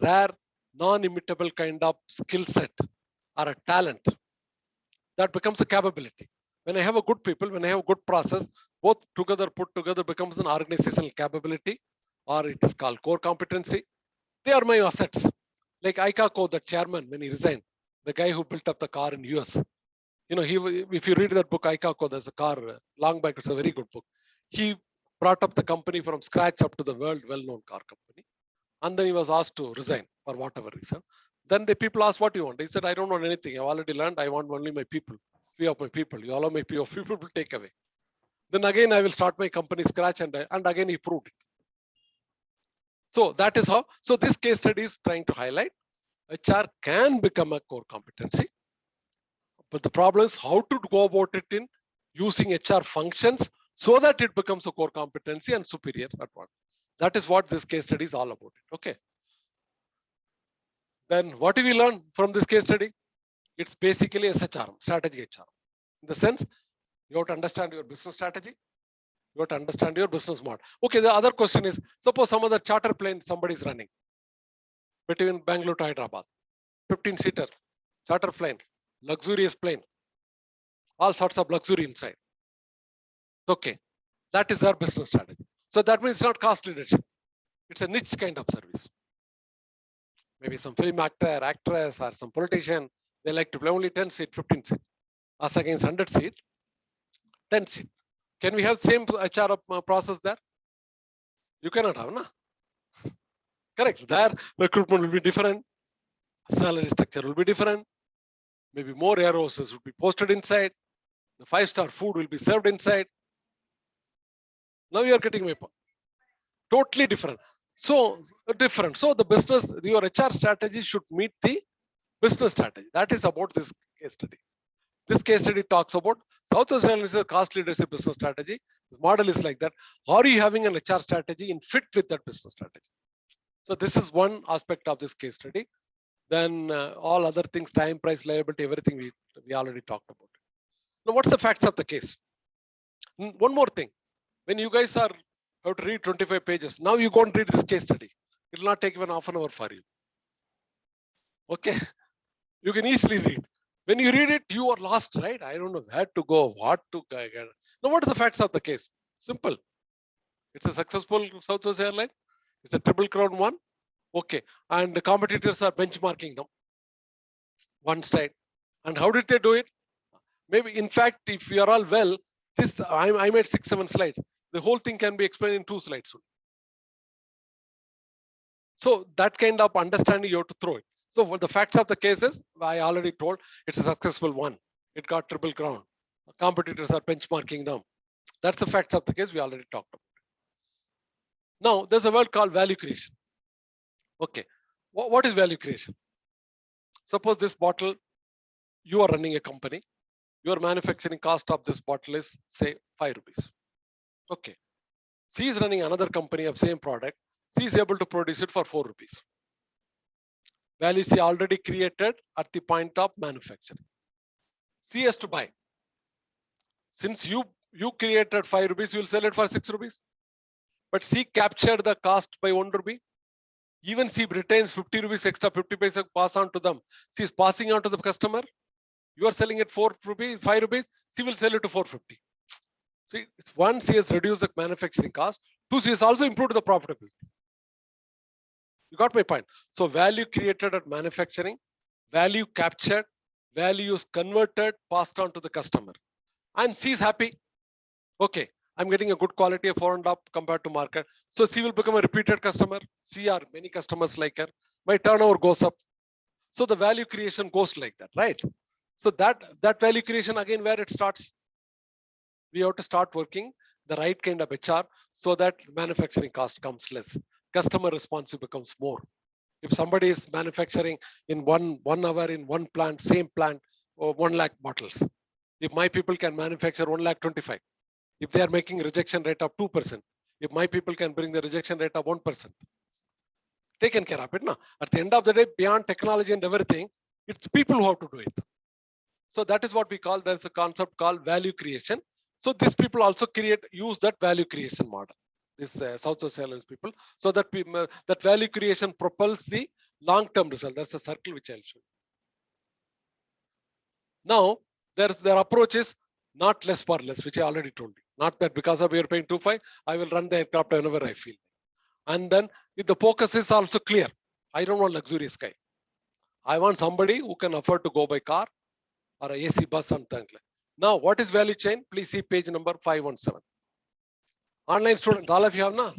rare, non-imitable kind of skill set or a talent that becomes a capability. When I have a good people, when I have a good process, both together put together becomes an organizational capability, or it is called core competency. They are my assets. Like Aikako, the chairman, when he resigned, the guy who built up the car in US. If you read that book, Aikako, there's a car, long back, it's a very good book. He brought up the company from scratch up to the world well-known car company. And then he was asked to resign for whatever reason. Then the people asked, what do you want? He said, I don't want anything. I've already learned. I want only my people. Few of my people. You allow my few people will take away. Then again, I will start my company scratch and again he proved it. So that is how. So this case study is trying to highlight HR can become a core competency. But the problem is how to go about it in using HR functions so that it becomes a core competency and superior at what. That is what this case study is all about. Okay. Then what do we learn from this case study? It's basically a SHRM, strategy HR. In the sense, you have to understand your business strategy. You have to understand your business model. Okay, the other question is, suppose some other charter plane somebody is running between Bangalore to Hyderabad, 15-seater charter plane, luxurious plane, all sorts of luxury inside. Okay, that is our business strategy. So that means it's not cost leadership. It's a niche kind of service. Maybe some film actor, actress, or some politician They like to play only 10 seat, 15 seat. As against 100 seat, 10 seat. Can we have same HR process there? You cannot have, na? Correct. Their recruitment will be different. Salary structure will be different. Maybe more air hostesses will be posted inside. The 5-star food will be served inside. Now you are getting my point. Totally different. So different. So the business, your HR strategy should meet the business strategy. That is about this case study. This case study talks about South Australia is a cost leadership business strategy. This model is like that. Are you having an HR strategy in fit with that business strategy? So this is one aspect of this case study. Then all other things, time, price, liability, everything we already talked about. Now, what's the facts of the case? One more thing. When you guys have to read 25 pages, now you go and read this case study. It will not take even half an hour for you. Okay, you can easily read. When you read it, you are lost, right? I don't know where to go, what to get. Now, what are the facts of the case? Simple. It's a successful South Coast airline. It's a triple crown one. Okay, and the competitors are benchmarking them one side. And how did they do it? Maybe, in fact, if you are all well, this I made 6-7 slides. The whole thing can be explained in 2 slides. So that kind of understanding you have to throw it. So the facts of the cases, I already told, it's a successful one. It got triple crown. Competitors are benchmarking them. That's the facts of the case we already talked about. Now, there's a word called value creation. Okay, what is value creation? Suppose this bottle, you are running a company. Your manufacturing cost of this bottle is, say, 5 rupees. Okay. C is running another company of same product. C is able to produce it for 4 rupees. Value C already created at the point of manufacturing. C has to buy. Since you created 5 rupees, you will sell it for 6 rupees. But C captured the cost by 1 rupee. Even C retains 50 rupees extra, 50 paisa pass on to them. C is passing on to the customer. You are selling it 4 rupees, 5 rupees. C will sell it to 450. So it's one, C has reduced the manufacturing cost. 2, C has also improved the profitability. You got my point. So value created at manufacturing, value captured, value is converted, passed on to the customer. And C is happy. Okay, I'm getting a good quality of 4.5 compared to market. So C will become a repeated customer. C are many customers like her. My turnover goes up. So the value creation goes like that, right? So that value creation, again, where it starts, we have to start working the right kind of HR so that manufacturing cost comes less. Customer responsive becomes more. If somebody is manufacturing in one hour in one plant, same plant, or 1 lakh bottles. If my people can manufacture 1,25,000, if they are making rejection rate of 2%, if my people can bring the rejection rate of 1%, taken care of it. No? At the end of the day, beyond technology and everything, it's people who have to do it. So that is what we call, there's a concept called value creation. So these people also use that value creation model, this South Australian people, so that that value creation propels the long-term result. That's a circle which I'll show you. Now, their approach is not less for less, which I already told you. Not that because of you're paying 2.5, I will run the aircraft whenever I feel. And then if the focus is also clear, I don't want luxurious guy. I want somebody who can afford to go by car or a AC bus, something like. Now, what is value chain? Please see page number 517. Online students, all of you have now.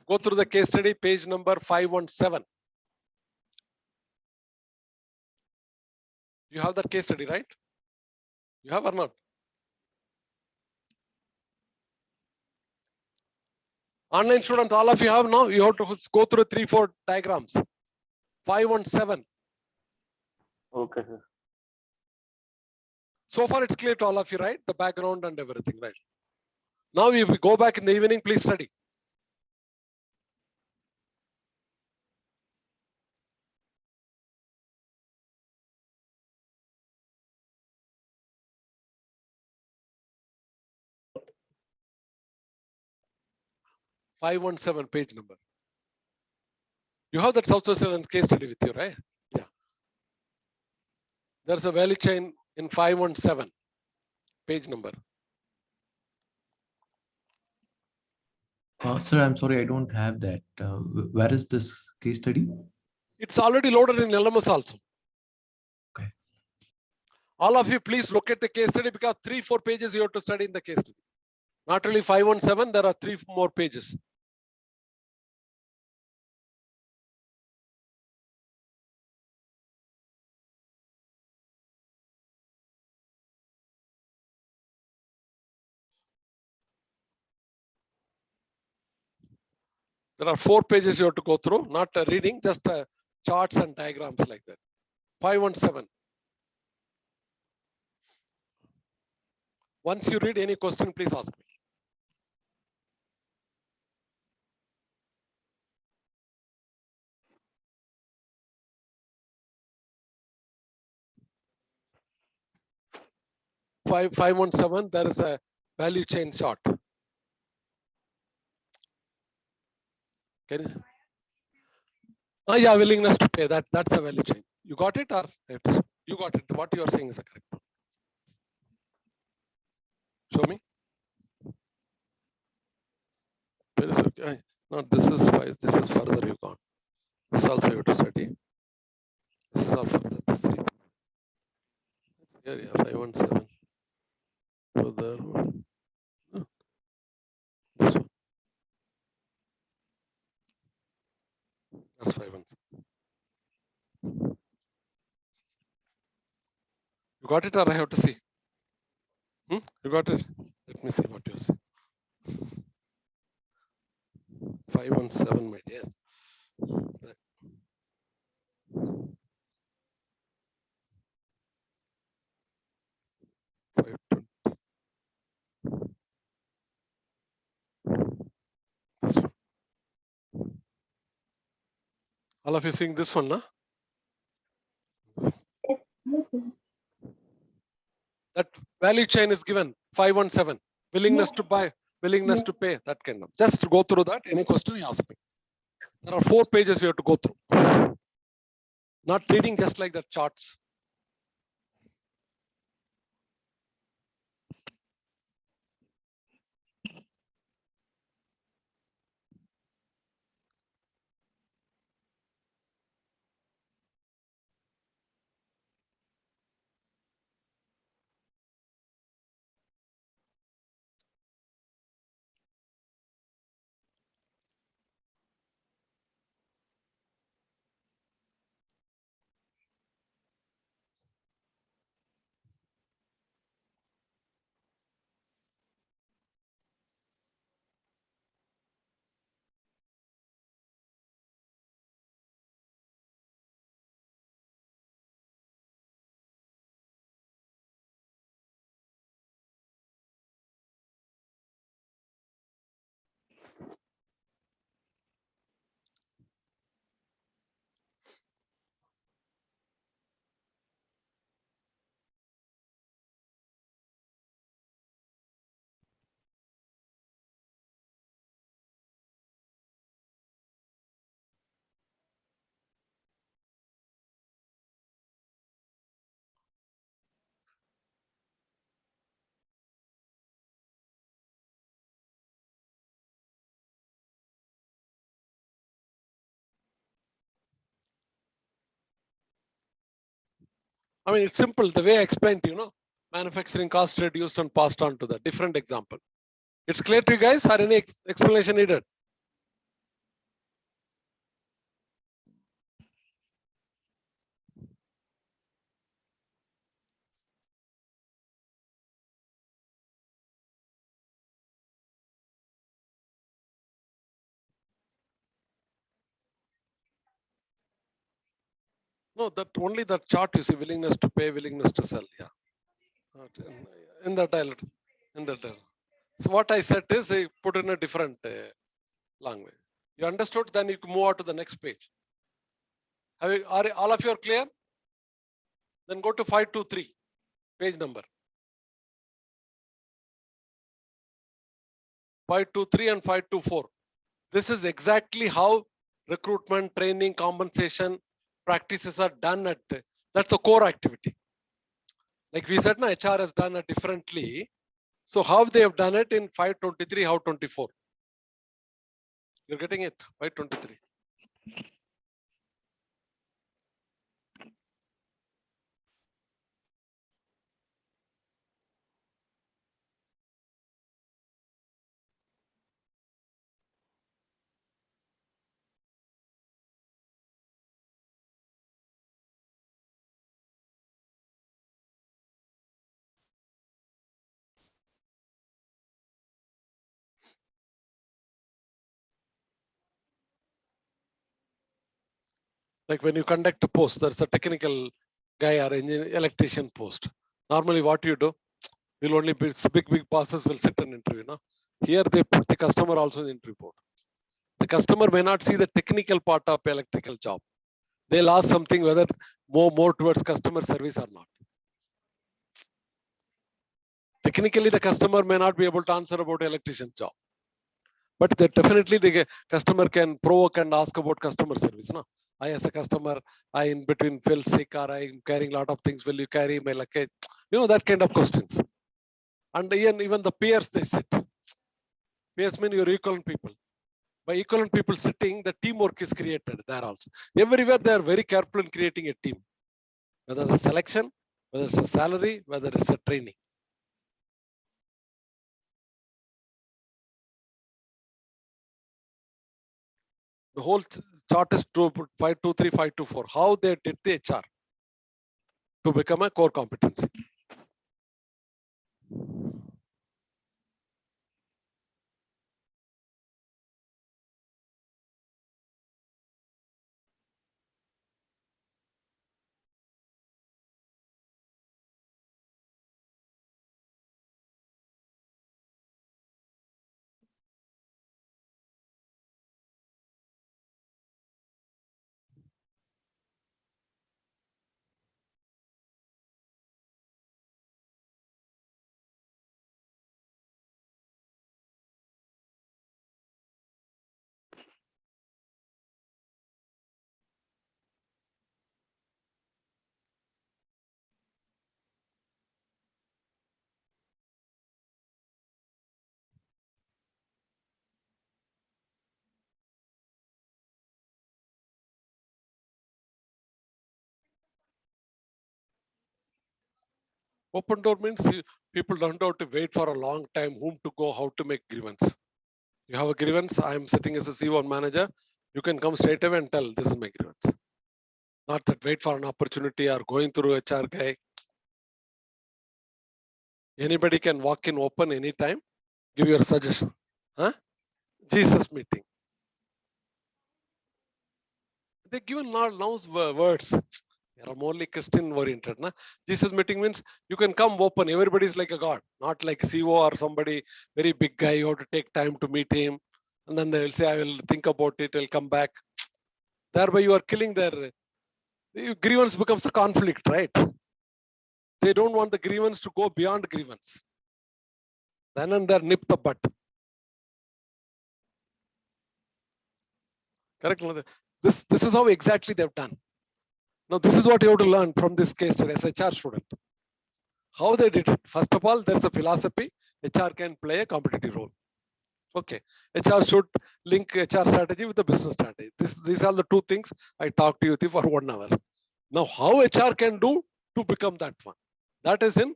Go through the case study, page number 517. You have that case study, right? You have or not? Online students, all of you have now. You have to go through 3-4 diagrams. 517. Okay, sir. So far, it's clear to all of you, right? The background and everything, right? Now, if we go back in the evening, please study. .517 page number. You have that South Australian case study with you, right? Yeah. There's a value chain in 517 page number. Sir, I'm sorry, I don't have that. Where is this case study? It's already loaded in LMS also. Okay. All of you, please look at the case study because 3-4 pages you have to study in the case study. Not really 517, there are 3 more pages. There are 4 pages you have to go through, not reading, just charts and diagrams like that. 517. Once you read any question, please ask me. Five 517, there is a value chain chart. Can you? Oh yeah, willingness to pay. That's a value chain. You got it, or you got it? What you are saying is correct. Show me. Where is it? No, this is 5. This is further you gone. This also you have to study. This is all further. This 3. Here, yeah, 517. So there. This one. That's 517. You got it, or I have to see? You got it? Let me see what you see. 517, my dear. This one. All of you seeing this one, no? That value chain is given 517. Willingness to buy, willingness to pay, that kind of. Just go through that. Any question you ask me. There are 4 pages you have to go through. Not reading just like the charts. I mean, it's simple. The way I explained to you, manufacturing cost reduced and passed on to the different example. It's clear to you guys, or any explanation needed? No, that only that chart you see, willingness to pay, willingness to sell. Yeah. In the dialog. In the dialog. So what I said is I put in a different language. You understood? Then you can move on to the next page. Are all of you are clear? Then go to 523, page number. 523 and 524. This is exactly how recruitment, training, compensation practices are done at, that's the core activity. Like we said, HR has done it differently. So how they have done it in 523, how 24? You're getting it, 523. Like when you conduct a post, there's a technical guy or electrician post. Normally what you do, will only be big bosses will sit and interview. No? Here they put the customer also in the interview board. The customer may not see the technical part of electrical job. They'll ask something whether more towards customer service or not. Technically, the customer may not be able to answer about electrician job, but definitely the customer can provoke and ask about customer service. No, I as a customer, I in between feel sick or I'm carrying a lot of things. Will you carry my luggage? You know that kind of questions. And even the peers they sit. Peers mean your equivalent people. By equivalent people sitting, the teamwork is created there also. Everywhere they are very careful in creating a team, whether it's a selection, whether it's a salary, whether it's a training. The whole chart is 523, 524. How they did the HR to become a core competency. Open door means people don't have to wait for a long time, whom to go, how to make grievance. You have a grievance, I'm sitting as a C1 manager, you can come straight away and tell, this is my grievance. Not that wait for an opportunity or going through HR guy. Anybody can walk in open anytime, give your suggestion. Huh? Jesus meeting. They given now words. They are morely Christian oriented. Na? Jesus meeting means you can come open. Everybody is like a God, not like CEO or somebody very big guy. You have to take time to meet him. And then they will say, I will think about it, I'll come back. Thereby you are killing their grievance becomes a conflict, right? They don't want the grievance to go beyond grievance. Then and there nip the butt. Correct? This is how exactly they've done. Now this is what you have to learn from this case study as a HR student. How they did it. First of all, there's a philosophy. HR can play a competitive role. Okay. HR should link HR strategy with the business strategy. These are the two things I talked to you for 1 hour. Now, how HR can do to become that one? That is in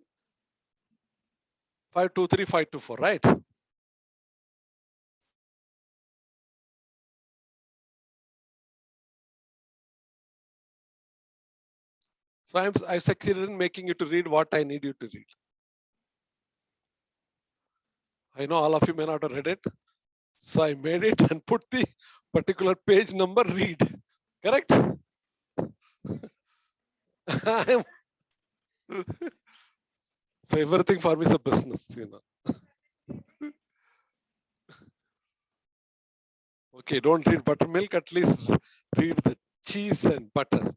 523, 524, right? So I've succeeded in making you to read what I need you to read. I know all of you may not have read it. So I made it and put the particular page number read. Correct? So everything for me is a business, you know. Okay, don't read buttermilk, at least read the cheese and butter.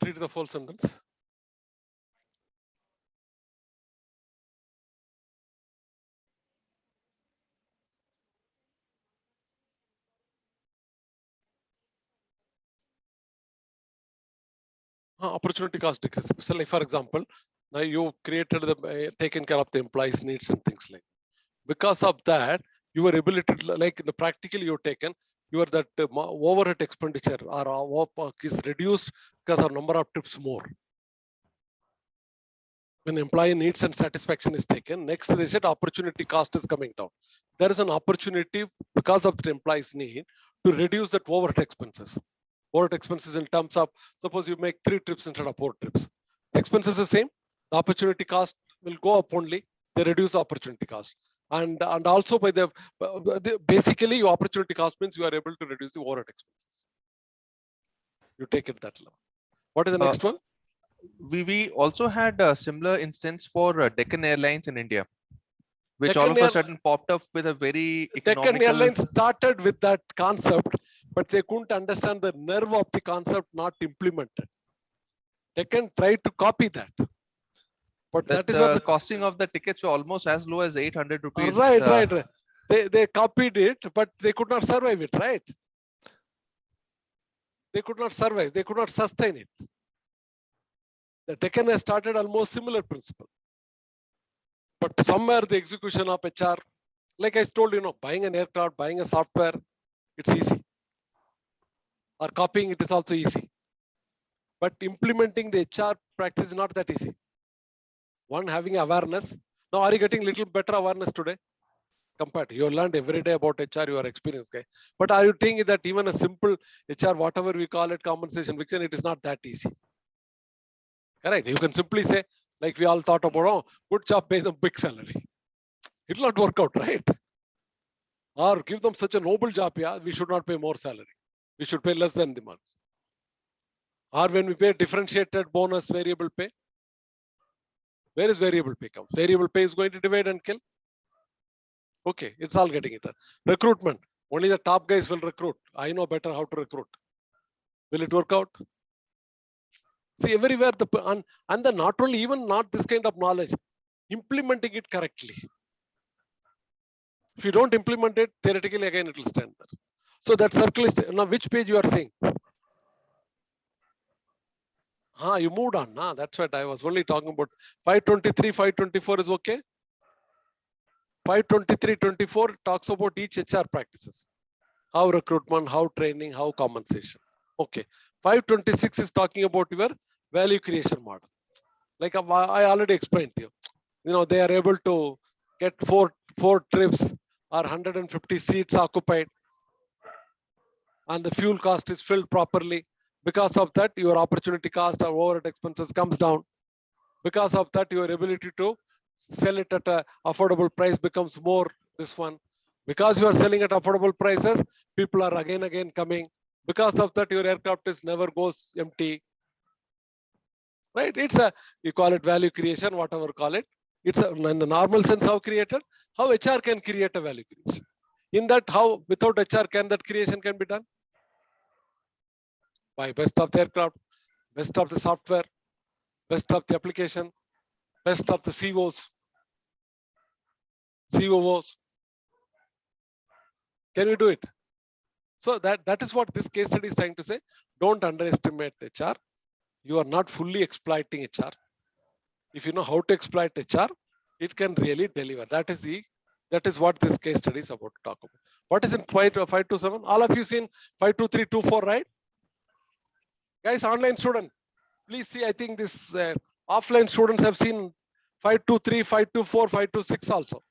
read the full sentence. Opportunity cost decrease. So like for example, now you created the taken care of the employees' needs and things like. Because of that, your ability to, like in the practical you've taken, your that overhead expenditure or is reduced because of number of trips more. When employee needs and satisfaction is taken, next they said opportunity cost is coming down. There is an opportunity because of the employee's need to reduce that overhead expenses. Overhead expenses in terms of, suppose you make 3 trips instead of 4 trips. The expenses is the same. The opportunity cost will go up only. They reduce the opportunity cost. And also by the basically your opportunity cost means you are able to reduce the overhead expenses. You take it that level. What is the next one? We also had a similar instance for Deccan Airlines in India, which Deccan all of a sudden popped up with a very Deccan economical. Airlines started with that concept, but they couldn't understand the nerve of the concept, not implemented. Deccan tried to copy that. But that is what the costing of the tickets were almost as low as 800 rupees. right. They copied it, but they could not survive it, right? They could not survive. They could not sustain it. The Deccan has started almost similar principle. But somewhere the execution of HR, like I told you, buying an aircraft, buying a software, it's easy. Or copying it is also easy. But implementing the HR practice is not that easy. One, having awareness. Now, are you getting little better awareness today? Compared, you learned every day about HR, you are experienced guy. But are you thinking that even a simple HR, whatever we call it, compensation, fiction, it is not that easy? Correct. You can simply say, like we all thought about, oh, good job, pay them big salary. It will not work out, right? Or give them such a noble job, yeah, we should not pay more salary. We should pay less than the marks. Or when we pay differentiated bonus variable pay, where is variable pay comes? Variable pay is going to divide and kill. Okay, it's all getting it. Recruitment, only the top guys will recruit. I know better how to recruit. Will it work out? See, everywhere and then not only even not this kind of knowledge, implementing it correctly. If you don't implement it, theoretically again it will stand there. So that circle is now which page you are seeing? You moved on. That's what I was only talking about. 523, 524 is okay. 523, 24 talks about each HR practices. How recruitment, how training, how compensation. Okay. 526 is talking about your value creation model. Like I already explained to you. They are able to get four trips or 150 seats occupied, and the fuel cost is filled properly. Because of that, your opportunity cost or overhead expenses comes down. Because of that, your ability to sell it at an affordable price becomes more this one. Because you are selling at affordable prices, people are again coming. Because of that, your aircraft is never goes empty. Right? It's you call it value creation, whatever call it. It's in the normal sense how created, how HR can create a value creation. In that, how without HR can that creation can be done? By best of the aircraft, best of the software, best of the application, best of the COs, COOs. Can we do it? So that is what this case study is trying to say. Don't underestimate HR. You are not fully exploiting HR. If you know how to exploit HR, it can really deliver. That is what this case study is about to talk about. What is in 527? All of you seen 52324, right? Guys, online student, please see. I think this offline students have seen 523, 524, 526 also.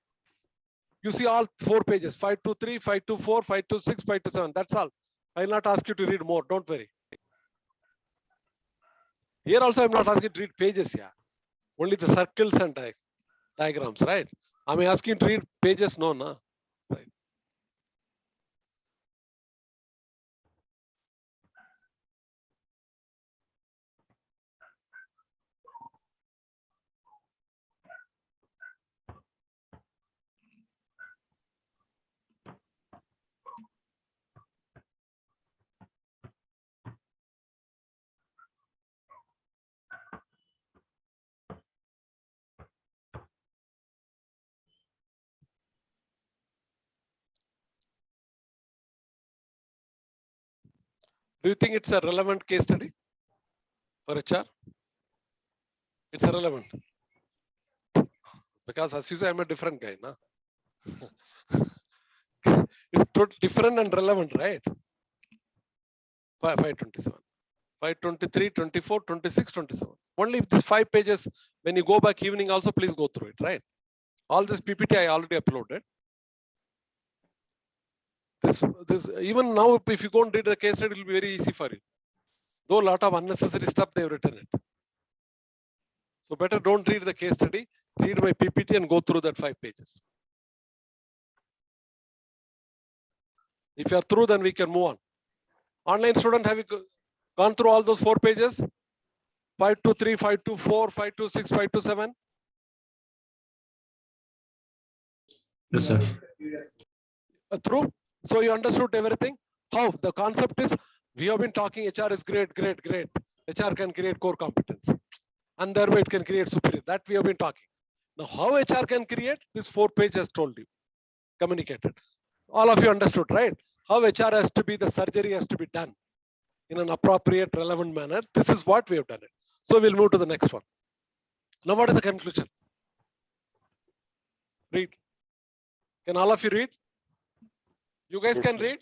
You see all 4 pages, 523, 524, 526, 527. That's all. I will not ask you to read more. Don't worry. Here also, I'm not asking you to read pages here. Only the circles and diagrams, right? I'm asking you to read pages. No. Right. Do you think it's a relevant case study for HR? It's irrelevant. Because as you say, I'm a different guy. No? It's different and relevant, right? 527. 523, 24, 26, 27. Only if these 5 pages, when you go back evening also, please go through it, right? All this PPT I already uploaded. This even now, if you go and read the case study, it will be very easy for you. Though a lot of unnecessary stuff they've written it. So better don't read the case study, read my PPT and go through that 5 pages. If you are through, then we can move on. Online student, have you gone through all those 4 pages? 523, 524, 526, 527. Yes, sir. Through. So you understood everything. How the concept is, we have been talking HR is great. HR can create core competency. And thereby it can create superior. That we have been talking. Now, how HR can create? This 4 pages told you, communicated. All of you understood, right? How HR has to be, the surgery has to be done in an appropriate, relevant manner. This is what we have done it. So we'll move to the next one. Now, what is the conclusion? Read. Can all of you read? You guys Yes, can sir. read?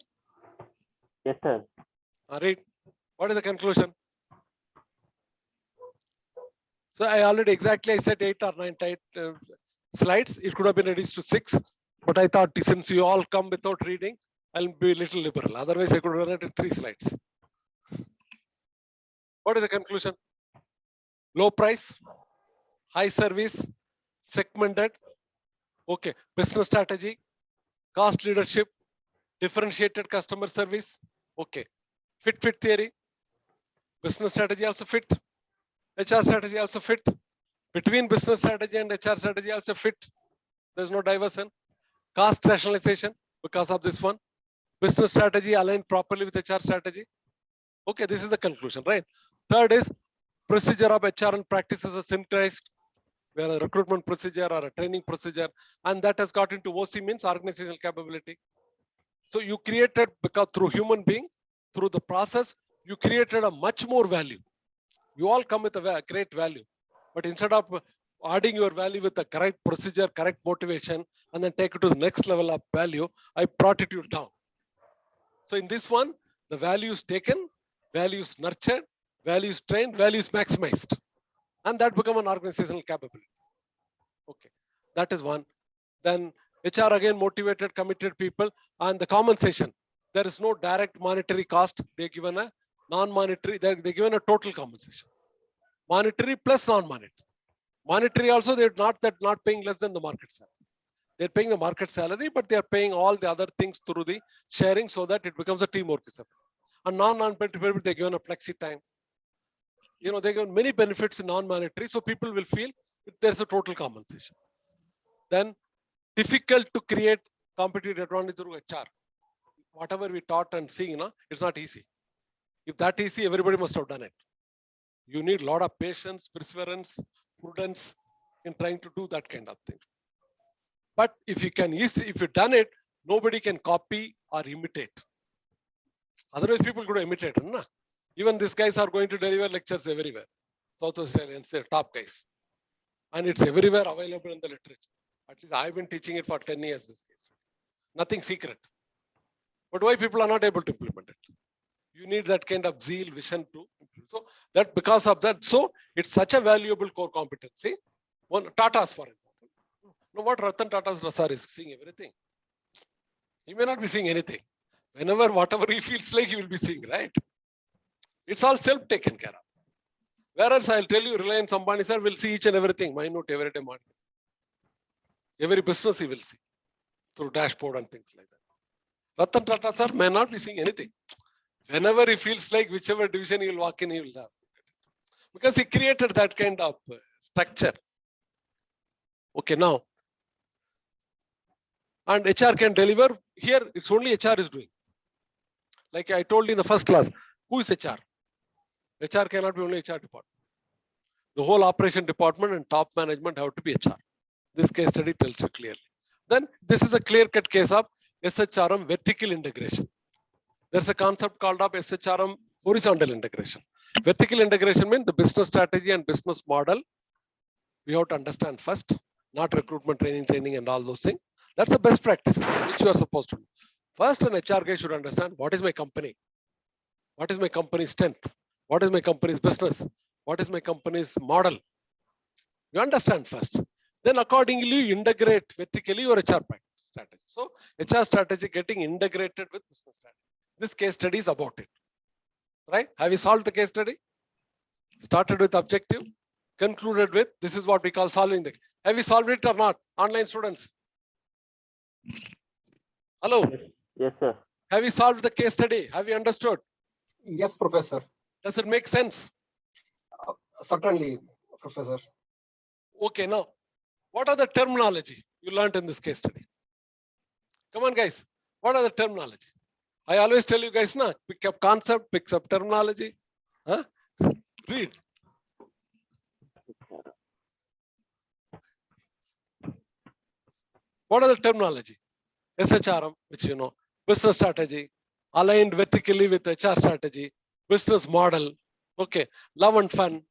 Yes, sir. Read. What is the conclusion? So I already I said 8 or 9 slides. It could have been reduced to 6, but I thought since you all come without reading, I'll be a little liberal. Otherwise, I could run it in 3 slides. What is the conclusion? Low price, high service, segmented, okay, business strategy, cost leadership, differentiated customer service, okay, fit theory, business strategy also fit, HR strategy also fit, between business strategy and HR strategy also fit. There's no diversion. Cost rationalization because of this one. Business strategy aligned properly with HR strategy. Okay, this is the conclusion, right? Third is procedure of HR and practices are synchronized, where a recruitment procedure or a training procedure, and that has got into OC means organizational capability. So you created, because through human being, through the process, you created a much more value. You all come with a great value, but instead of adding your value with the correct procedure, correct motivation, and then take it to the next level of value, I brought it you down. So in this one, the value is taken, value is nurtured, value is trained, value is maximized, and that become an organizational capability. Okay, that is one. Then HR again motivated, committed people, and the compensation. There is no direct monetary cost. They given a non-monetary. They given a total compensation. Monetary plus non-monetary. Monetary also they're not paying less than the market salary. They're paying the market salary, but they are paying all the other things through the sharing so that it becomes a teamwork. And non-monetary, they're given a flexi time. You know, they give many benefits in non-monetary, so people will feel there's a total compensation. Then difficult to create competitive advantage through HR. Whatever we taught and seeing, it's not easy. If that easy, everybody must have done it. You need a lot of patience, perseverance, prudence in trying to do that kind of thing. But if you can easily, if you've done it, nobody can copy or imitate. Otherwise, people could imitate. Even these guys are going to deliver lectures everywhere. South Australians, they're top guys. And it's everywhere available in the literature. At least I've been teaching it for 10 years, this case. Nothing secret. But why people are not able to implement it? You need that kind of zeal, vision to implement. So that because of that, so it's such a valuable core competency. One Tata's, for example. Now what Ratan Tata's Rasar is seeing everything. He may not be seeing anything. Whenever, whatever he feels like, he will be seeing, right? It's all self-taken care of. Whereas I'll tell you, Reliance Ambani sir will see each and everything, minute every day morning. Every business he will see through dashboard and things like that. Ratan Tata sir may not be seeing anything. Whenever he feels like whichever division he will walk in, he will have. Because he created that kind of structure. Okay, now. And HR can deliver. Here, it's only HR is doing. Like I told you in the first class, who is HR? HR cannot be only HR department. The whole operation department and top management have to be HR. This case study tells you clearly. Then this is a clear-cut case of SHRM vertical integration. There's a concept called of SHRM Horizontal integration. Vertical integration means the business strategy and business model. We have to understand first, not recruitment, training, and all those things. That's the best practices which you are supposed to do. First, an HR guy should understand what is my company, what is my company's strength, what is my company's business, what is my company's model. You understand first. Then accordingly, you integrate vertically your HR strategy. So HR strategy getting integrated with business strategy. This case study is about it. Right? Have you solved the case study? Started with objective, concluded with this is what we call solving the. Have you solved it or not? Online students. Hello. Yes, sir. Have you solved the case study? Have you understood? Yes, Professor. Does it make sense? Certainly, Professor. Okay, now, what are the terminology you learned in this case study? Come on, guys. What are the terminology? I always tell you guys, na, pick up concept, pick up terminology. Huh? Read. What are the terminology? SHRM, which you know, business strategy, aligned vertically with HR strategy, business model, okay, love and fun,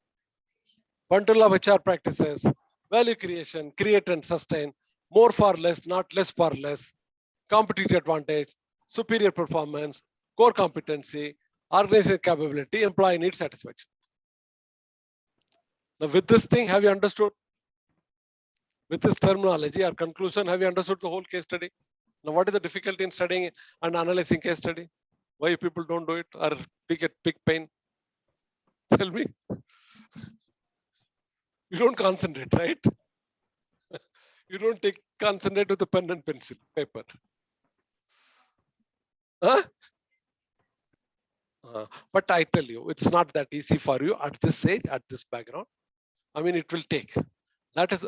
bundle of HR practices, value creation, create and sustain, more for less, not less for less, competitive advantage, superior performance, core competency, organizational capability, employee need satisfaction. Now with this thing, have you understood? With this terminology or conclusion, have you understood the whole case study? Now, what is the difficulty in studying and analyzing case study? Why people don't do it or get big pain? Tell me. You don't concentrate, right? You don't concentrate with a pen and pencil, paper. Huh? But I tell you, it's not that easy for you at this age, at this background. I mean, it will take. That is,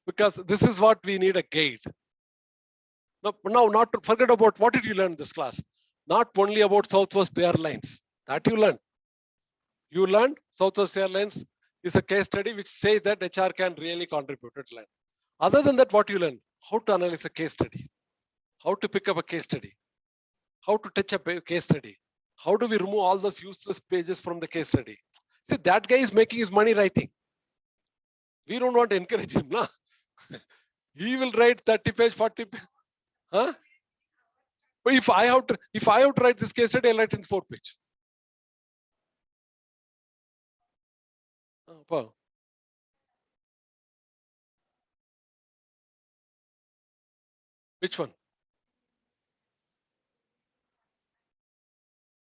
because this is what we need a guide. No, not to forget about what did you learn in this class? Not only about Southwest Airlines. That you learned. You learned Southwest Airlines is a case study which says that HR can really contribute to land. Other than that, what you learn? How to analyze a case study, how to pick up a case study, how to touch up a case study, how do we remove all those useless pages from the case study. See, that guy is making his money writing. We don't want to encourage him. Nah? He will write 30 page, 40 page. Huh? But if I have to write this case study, I'll write in 4 page. Wow. Which one?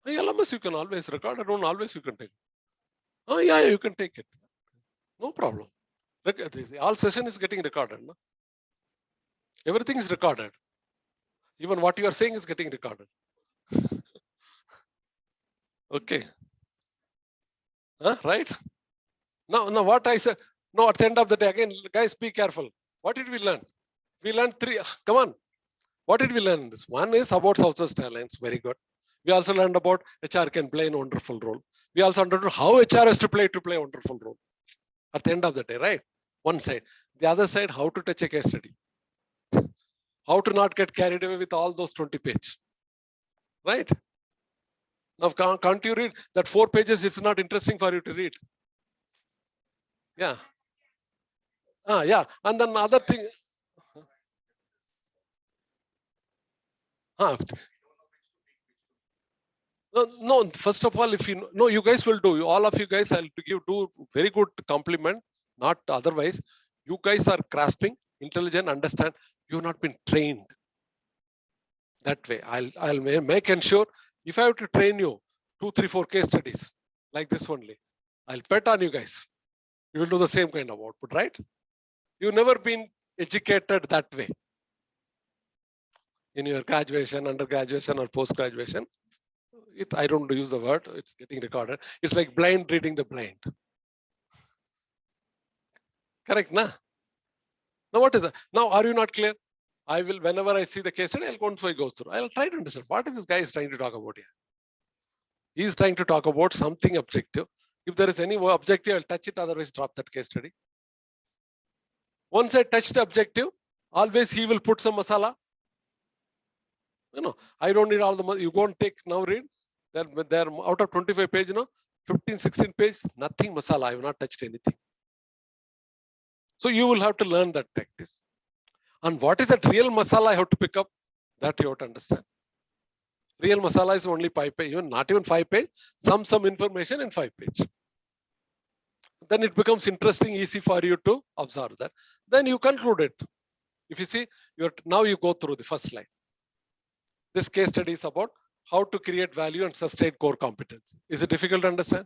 LMS you can always record. I don't always you can take. Oh yeah, you can take it. No problem. All session is getting recorded. No? Everything is recorded. Even what you are saying is getting recorded. Okay. Right? Now, what I said. No, at the end of the day, again, guys, be careful. What did we learn? We learned 3. Come on. What did we learn in this? One is about Southwest Airlines. Very good. We also learned about HR can play a wonderful role. We also understood how HR has to play a wonderful role. At the end of the day, right? One side. The other side, how to touch a case study. How to not get carried away with all those 20 pages. Right? Now, can't you read that 4 pages? It's not interesting for you to read. Yeah. Yeah. And then other thing. No, first of all, if you know, you guys will do. All of you guys, I'll do very good compliment. Not otherwise. You guys are grasping, intelligent, understand. You've not been trained that way. I'll make ensure if I have to train you 2, 3, 4 case studies like this only, I'll bet on you guys. You will do the same kind of output, right? You've never been educated that way in your graduation, undergraduation, or post-graduation. I don't use the word, it's getting recorded. It's like blind reading the blind. Correct, na? Now what is that? Now, are you not clear? I will, whenever I see the case study, I'll go through. I'll try to understand what is this guy is trying to talk about here. He is trying to talk about something objective. If there is any objective, I'll touch it, otherwise drop that case study. Once I touch the objective, always he will put some masala. I don't need all the money. You go and take now read. They're out of 25 page, 15, 16 page, nothing masala. I have not touched anything. So you will have to learn that practice. And what is that real masala I have to pick up? That you have to understand. Real masala is only 5 page, not even 5 page, some information in 5 page. Then it becomes interesting, easy for you to observe that. Then you conclude it. If you see, now you go through the first slide. This case study is about how to create value and sustain core competence. Is it difficult to understand?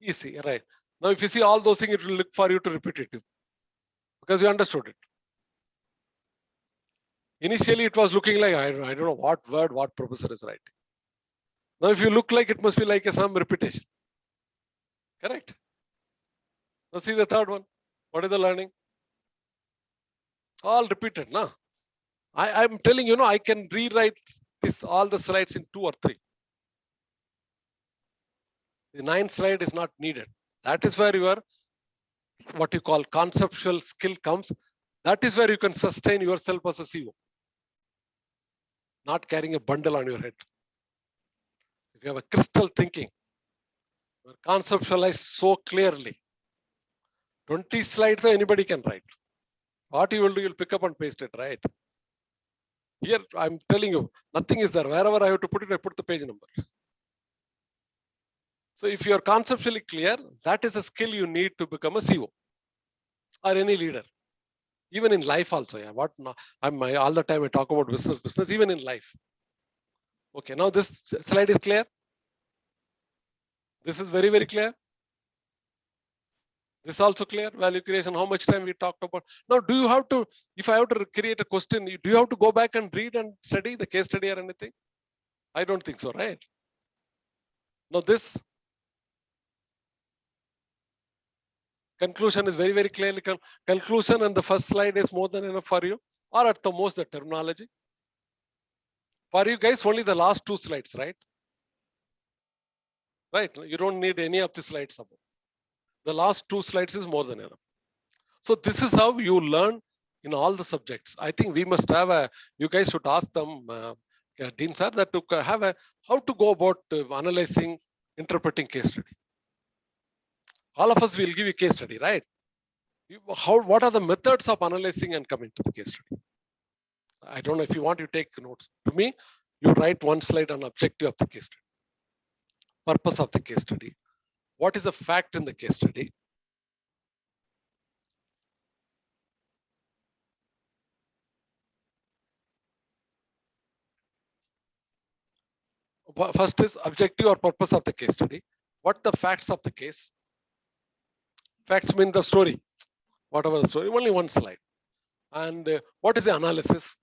Easy, right? Now, if you see all those things, it will look for you to repeat it because you understood it. Initially, it was looking like, I don't know what word, what professor is writing. Now, if you look like, it must be like some repetition. Correct? Now, see the third one. What is the learning? All repeated, no? I'm telling you, I can rewrite all the slides in 2 or 3. The 9th slide is not needed. That is where your what you call conceptual skill comes. That is where you can sustain yourself as a CEO. Not carrying a bundle on your head. If you have a crystal thinking, conceptualize so clearly. 20 slides anybody can write. What you will do, you'll pick up and paste it, right? Here, I'm telling you, nothing is there. Wherever I have to put it, I put the page number. So if you're conceptually clear, that is a skill you need to become a CEO or any leader. Even in life also, yeah. All the time I talk about business, even in life. Okay, now this slide is clear. This is very, very clear. This is also clear. Value creation, how much time we talked about. Now, do you have to, if I have to create a question, do you have to go back and read and study the case study or anything? I don't think so, right? Now this conclusion is very, very clearly conclusion, and the first slide is more than enough for you, or at the most the terminology. For you guys, only the last 2 slides, right? Right, you don't need any of the slides above. The last 2 slides is more than enough. So this is how you learn in all the subjects. I think we must have you guys should ask them, Dean sir, that to have how to go about analyzing, interpreting case study. All of us will give you case study, right? What are the methods of analyzing and coming to the case study? I don't know if you want to take notes. To me, you write 1 slide on objective of the case study, purpose of the case study. What is the fact in the case study? First is objective or purpose of the case study. What the facts of the case? Facts mean the story. Whatever the story, only 1 slide. And what is the analysis?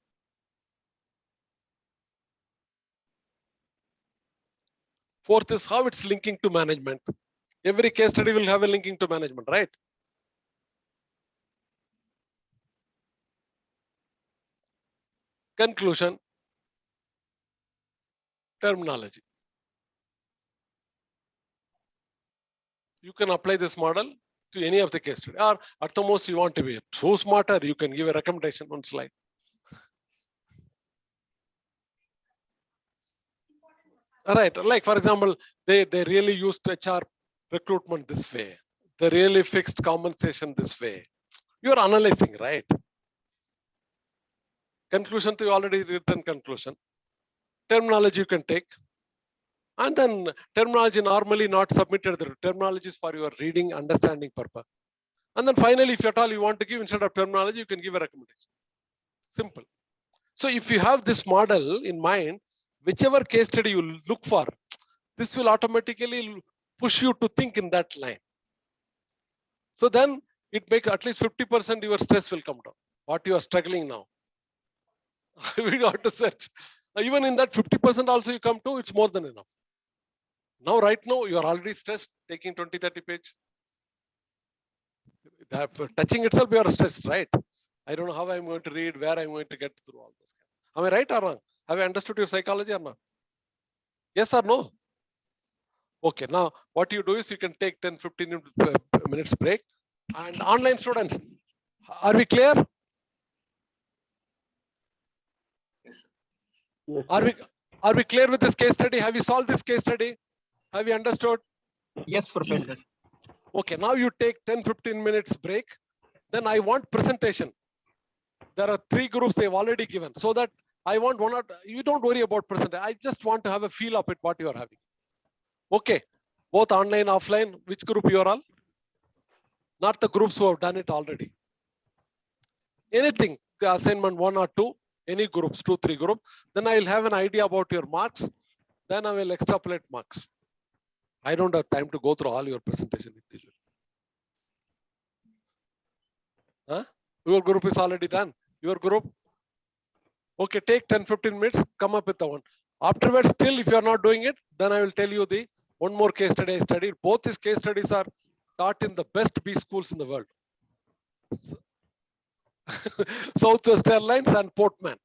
Fourth is how it's linking to management. Every case study will have a linking to management, right? Conclusion, terminology. You can apply this model to any of the case study, or at the most you want to be so smarter, you can give a recommendation on slide. All right, like for example, they really used HR recruitment this way. They really fixed compensation this way. You're analyzing, right? Conclusion to already written conclusion. Terminology you can take. And then terminology normally not submitted. The terminology is for your reading, understanding purpose. And then finally, if at all you want to give instead of terminology, you can give a recommendation. Simple. So if you have this model in mind, whichever case study you look for, this will automatically push you to think in that line. So then it makes at least 50% your stress will come down. What you are struggling now. We got to search. Even in that 50% also you come to, it's more than enough. Now, right now, you are already stressed taking 20, 30 page. Touching itself, you are stressed, right? I don't know how I'm going to read, where I'm going to get through all this. Am I right or wrong? Have I understood your psychology or not? Yes or no? Okay, now what you do is you can take 10, 15 minutes break. And online students, are we clear? Yes, sir. Yes, Are sir. we clear with this case study? Have you solved this case study? Have you understood? Yes, Professor. Okay, now you take 10-15 minutes break. Then I want presentation. There are 3 groups they've already given. So that I want one or you don't worry about presentation. I just want to have a feel of it, what you are having. Okay, both online, offline, which group you are all? Not the groups who have done it already. Anything, the assignment 1 or 2, any groups, 2, 3 group. Then I will have an idea about your marks. Then I will extrapolate marks. I don't have time to go through all your presentation individually. Huh? Your group is already done. Your group. Okay, take 10-15 minutes, come up with the one. Afterwards, still, if you are not doing it, then I will tell you the one more case study I studied. Both these case studies are taught in the best B schools in the world. Southwest Airlines and Portman.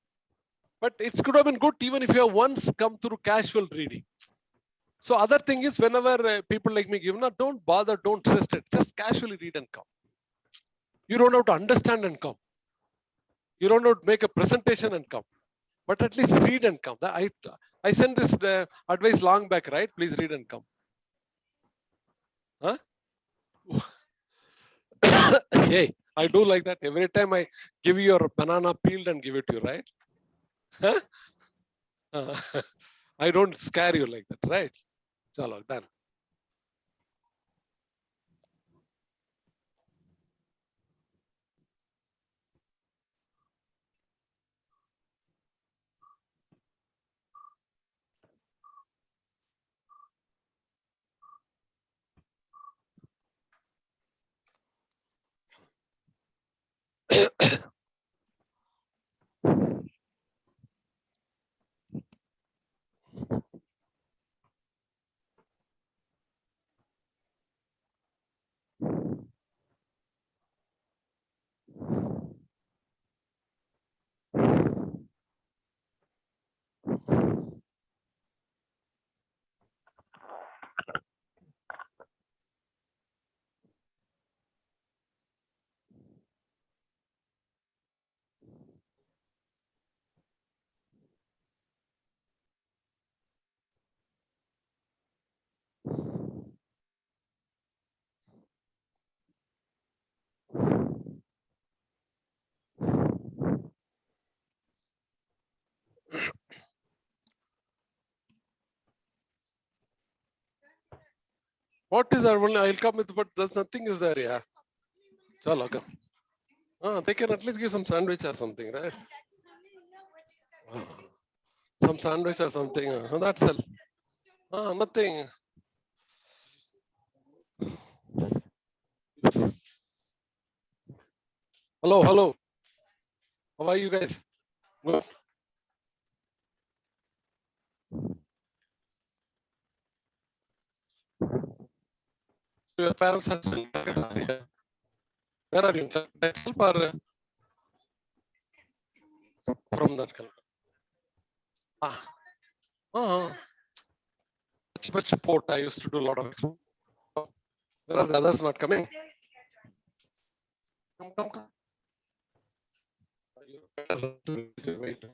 But it could have been good even if you have once come through casual reading. So other thing is, whenever people like me give, no, don't bother, don't stress it. Just casually read and come. You don't have to understand and come. You don't have to make a presentation and come. But at least read and come. I sent this advice long back, right? Please read and come. Huh? Hey, I do like that. Every time I give you your banana peeled and give it to you, right? Huh? I don't scare you like that, right? Chalo, done. What is our only? I'll come with, but there's nothing is there, yeah. Chalo, come. They can at least give some sandwich or something, right? Some sandwich or something. That's all. Nothing. Hello, hello. How are you guys? Good. So your parents are still here. Where are you? Itself or from that country? Oh, much support. I used to do a lot of export. Where are the others not coming? Come, come. Wait.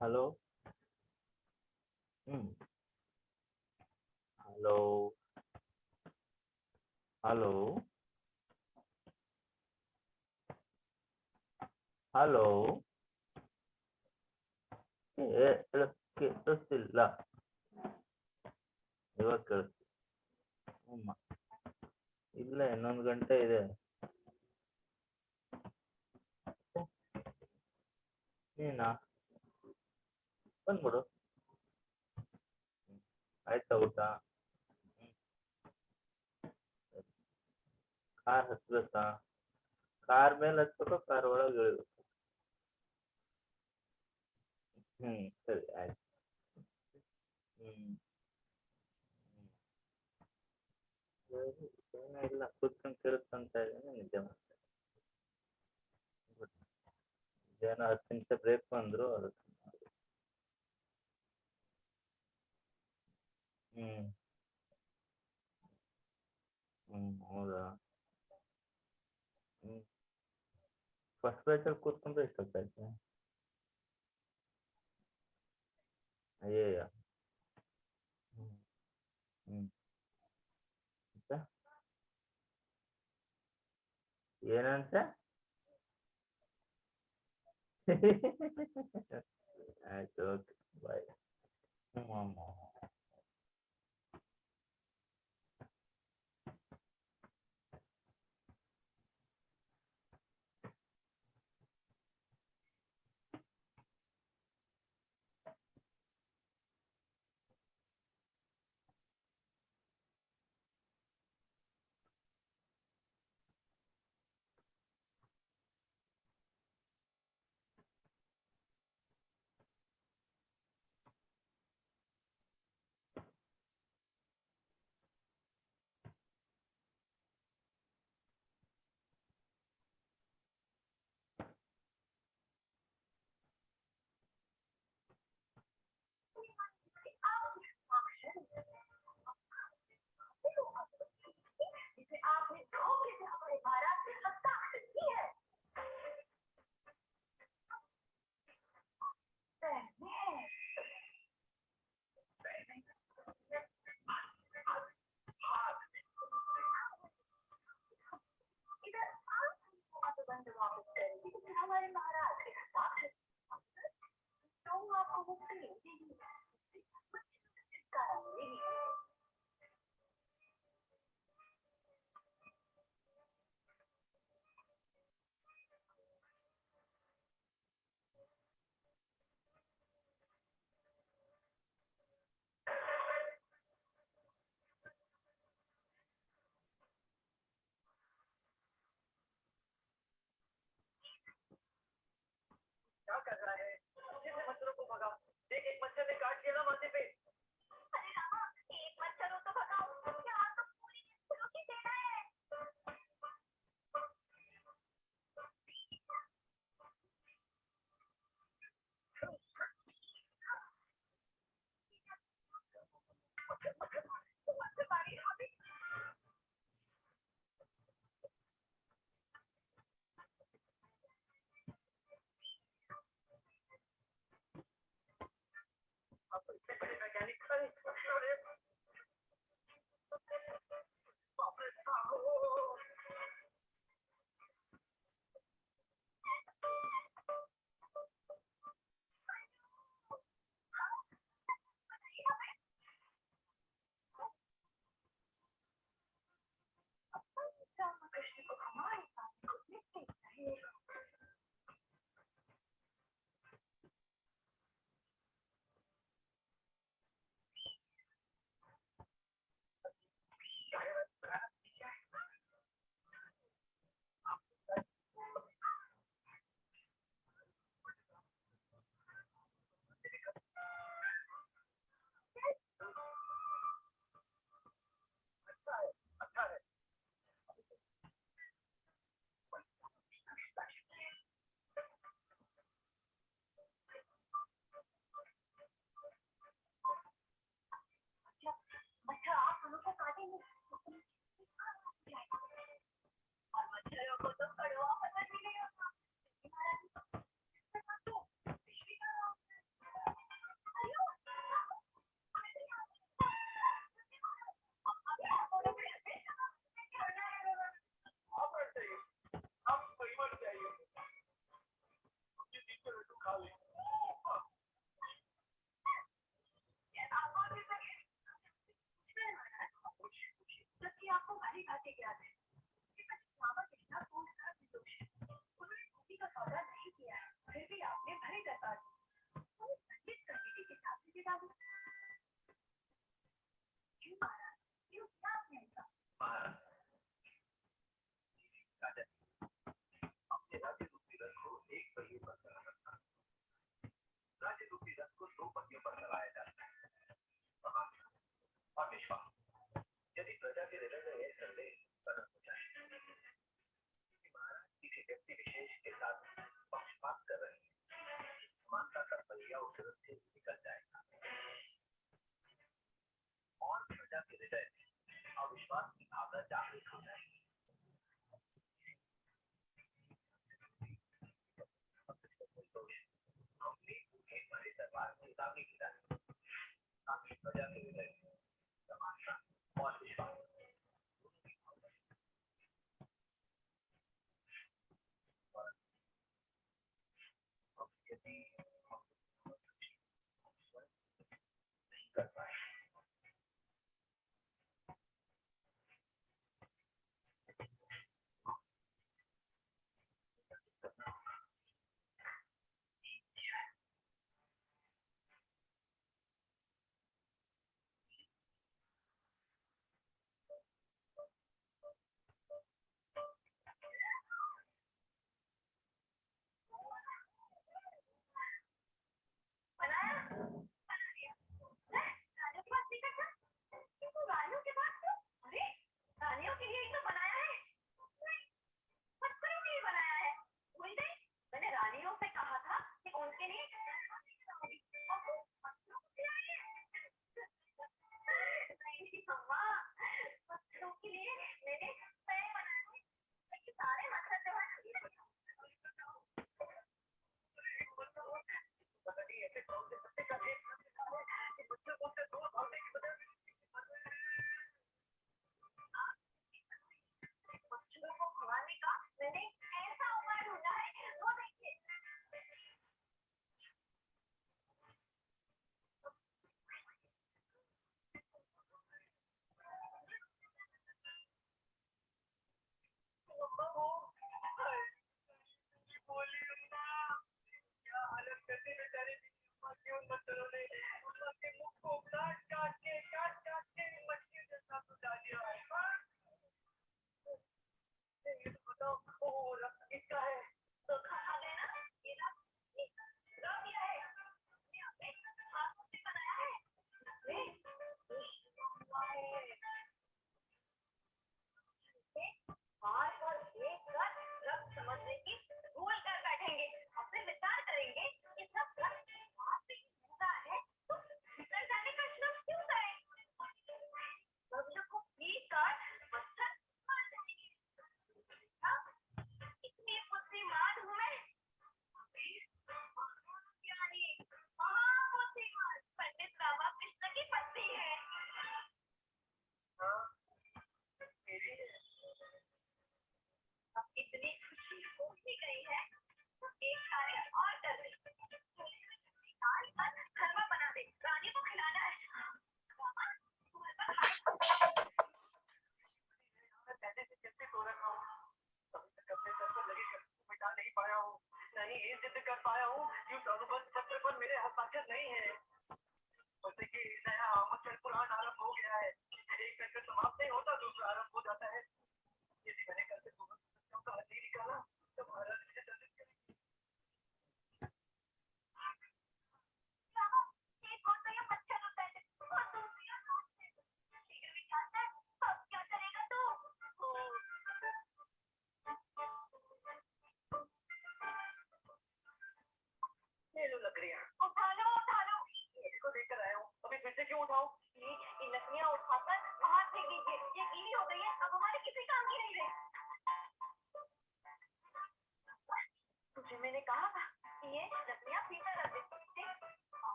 Hello. Hello. Hello. Hello. ಕೇಳಿಸ್ತಿಲ್ಲ ಇವಾಗ ಕೇಳಿಸ್ತು. ಅಮ್ಮ ಇಲ್ಲ, ಇನ್ನೊಂದು ಗಂಟೆ ಇದೆ. ನೀನಾ ಬಂದ್ಬಿಡು. ಆಯ್ತಾ ಊಟ? ಕಾರ್ ಹತ್ಬೇಕಾ? ಕಾರ್ ಮೇಲೆ ಹತ್ಬೇಕು, ಕಾರ್ ಒಳಗೆ ಇಳಿಬೇಕು. ಸರಿ ಆಯ್ತು. ಏನೂ ಇಲ್ಲ, ಕೂತ್ಕೊಂಡು ಕೇಳಿಸ್ಕೊಂತ ಇದ್ದೀನಿ, ನಿದ್ದೆ ಮಾಡ್ತಾ ಇದ್ದೀನಿ. ಏನೋ 10 ನಿಮಿಷ ಬ್ರೇಕ್ ಬಂದ್ರು, ಅದಕ್ಕೆ ಹೌದಾ. ಫಸ್ಟ್ ಬ್ಯಾಚಲ್ಲಿ ಕೂತ್ಕೊಂಡ್ರೆ ಎಷ್ಟೊತ್ತಾಯ್ತು? ಅಯ್ಯಯ್ಯ. ಮತ್ತೆ ಏನಂತೆ? ಆಯ್ತು, okay, bye.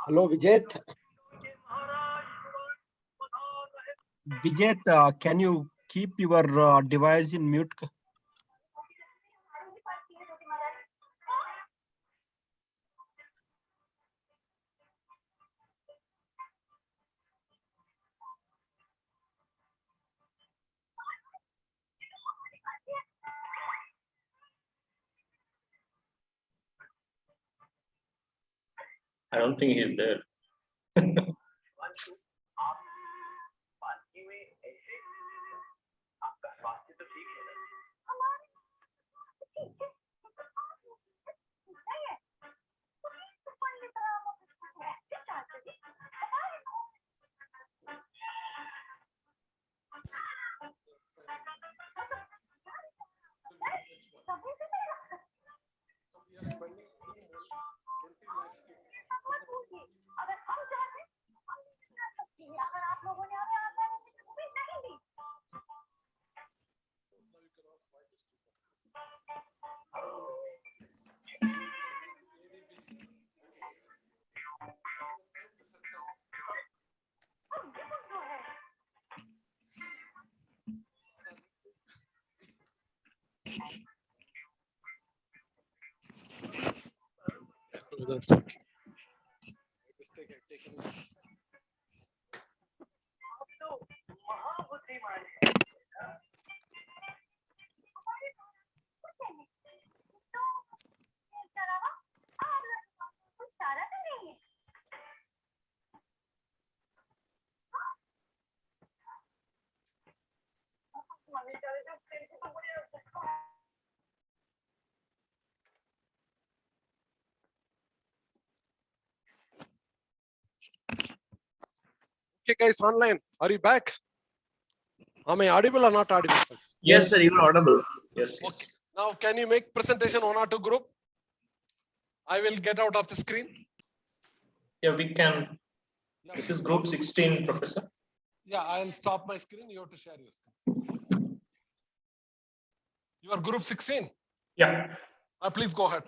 Hello, Vijay. Vijay, can you keep your device in mute? I don't think he's there. That's okay. Mistake I've taken. Okay, guys, online. Are you back? Am I audible or not audible? Yes, sir, you are audible. Yes. Okay. Now, can you make presentation 1 or 2 group? I will get out of the screen. Yeah, we can. This is group 16, Professor. Yeah, I'll stop my screen. You have to share your screen. You are group 16. Yeah. Please go ahead.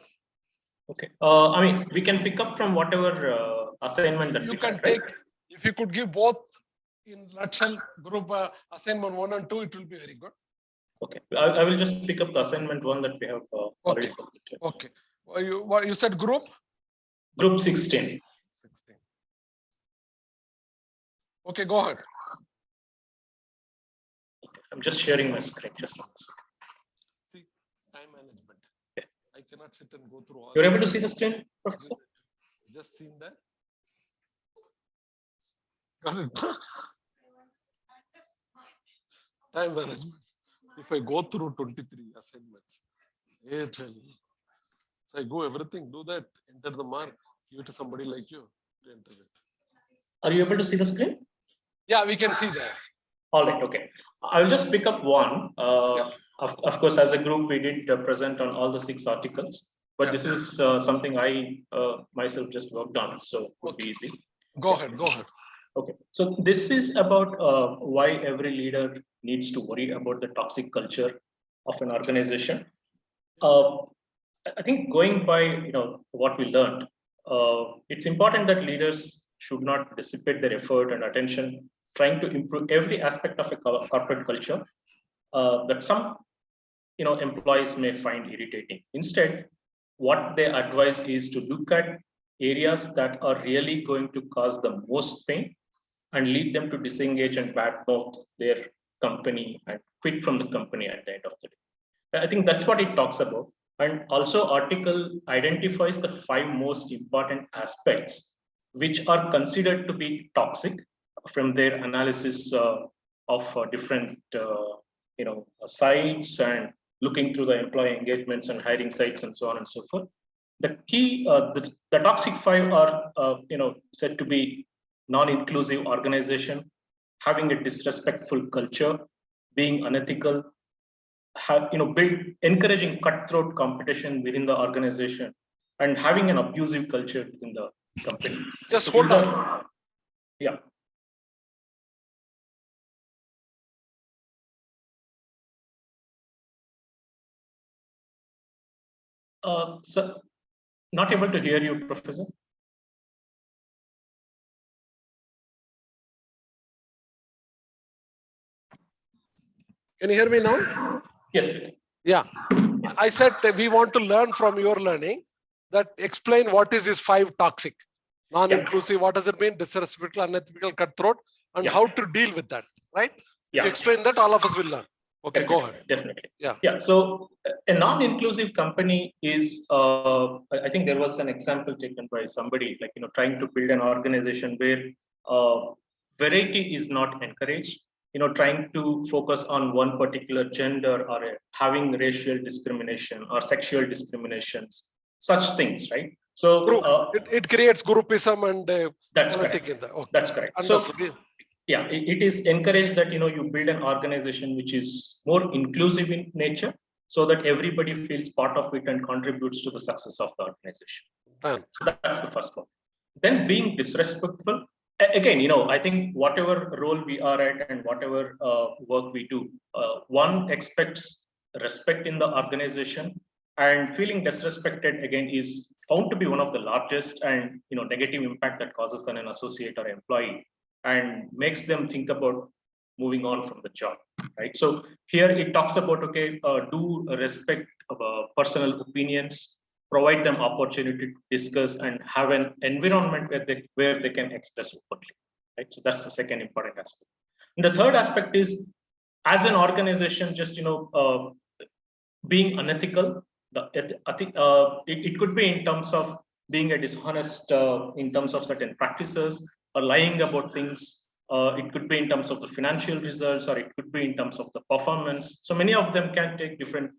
Okay. I mean, we can pick up from whatever assignment that You we can had, take, right? if you could give both in nutshell group assignment 1 and 2, it will be very good. Okay. I will just pick up the assignment 1 that we have already submitted. Okay. What you said group? Group 16. 16. Okay, go ahead. I'm just sharing my screen. Just one second. See, time management. Yeah. I cannot sit and go through all. You're able to see the screen, Professor? Just seen that. Got it. Time management. If I go through 23 assignments, it will. So I go everything, do that, enter the mark, give it to somebody like you to enter it. Are you able to see the screen? Yeah, we can see that. All right. Okay. I'll just pick up one. Of course, as a group, we did present on all the 6 articles, but this is something I myself just worked on, so it would be easy. Go ahead. Go ahead. Okay. So this is about why every leader needs to worry about the toxic culture of an organization. I think going by what we learned, it's important that leaders should not dissipate their effort and attention trying to improve every aspect of a corporate culture that some employees may find irritating. Instead, what they advise is to look at areas that are really going to cause the most pain and lead them to disengage and badmouth their company and quit from the company at the end of the day. I think that's what it talks about. And also article identifies the 5 most important aspects which are considered to be toxic from their analysis of different sites and looking through the employee engagements and hiring sites and so on and so forth. The key, the toxic 5 are said to be non-inclusive organization, having a disrespectful culture, being unethical, encouraging cutthroat competition within the organization, and having an abusive culture within the company. Just hold on. Yeah. So, not able to hear you, Professor. Can you hear me now? Yes. Yeah. I said we want to learn from your learning that explain what is this 5 toxic, non-inclusive, what does it mean? Disrespectful, unethical, cutthroat, and how to deal with that, right? If you explain that, all of us will learn. Okay, definitely, go ahead. Definitely. Yeah. Yeah. So a non-inclusive company is, I think there was an example taken by somebody, like, trying to build an organization where variety is not encouraged, trying to focus on one particular gender or having racial discrimination or sexual discriminations, such things, right? So it creates groupism and that's correct. Okay. That's correct. Understood. So, yeah, it is encouraged that you build an organization which is more inclusive in nature, so that everybody feels part of it and contributes to the success of the organization. So that's the first one. Then being disrespectful. Again, I think whatever role we are at and whatever work we do, one expects respect in the organization, and feeling disrespected again is found to be one of the largest and negative impact that causes on an associate or employee, and makes them think about moving on from the job, right? So here it talks about, okay, do respect personal opinions, provide them opportunity to discuss, and have an environment where they can express openly, right? So that's the second important aspect. And the third aspect is, as an organization, just being unethical. It could be in terms of being a dishonest in terms of certain practices, or lying about things. It could be in terms of the financial results, or it could be in terms of the performance. So many of them can take different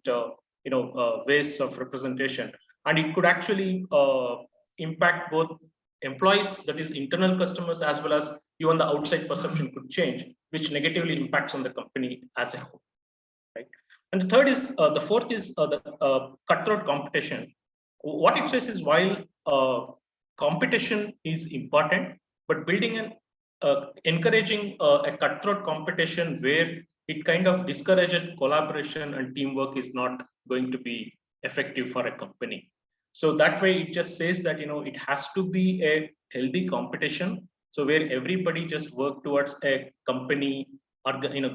ways of representation, and it could actually impact both employees, that is internal customers, as well as even the outside perception could change, which negatively impacts on the company as a whole, right? And the fourth is the cutthroat competition. What it says is while competition is important, but building and encouraging a cutthroat competition where it kind of discourages collaboration and teamwork is not going to be effective for a company. So that way it just says that, it has to be a healthy competition. So where everybody just work towards a company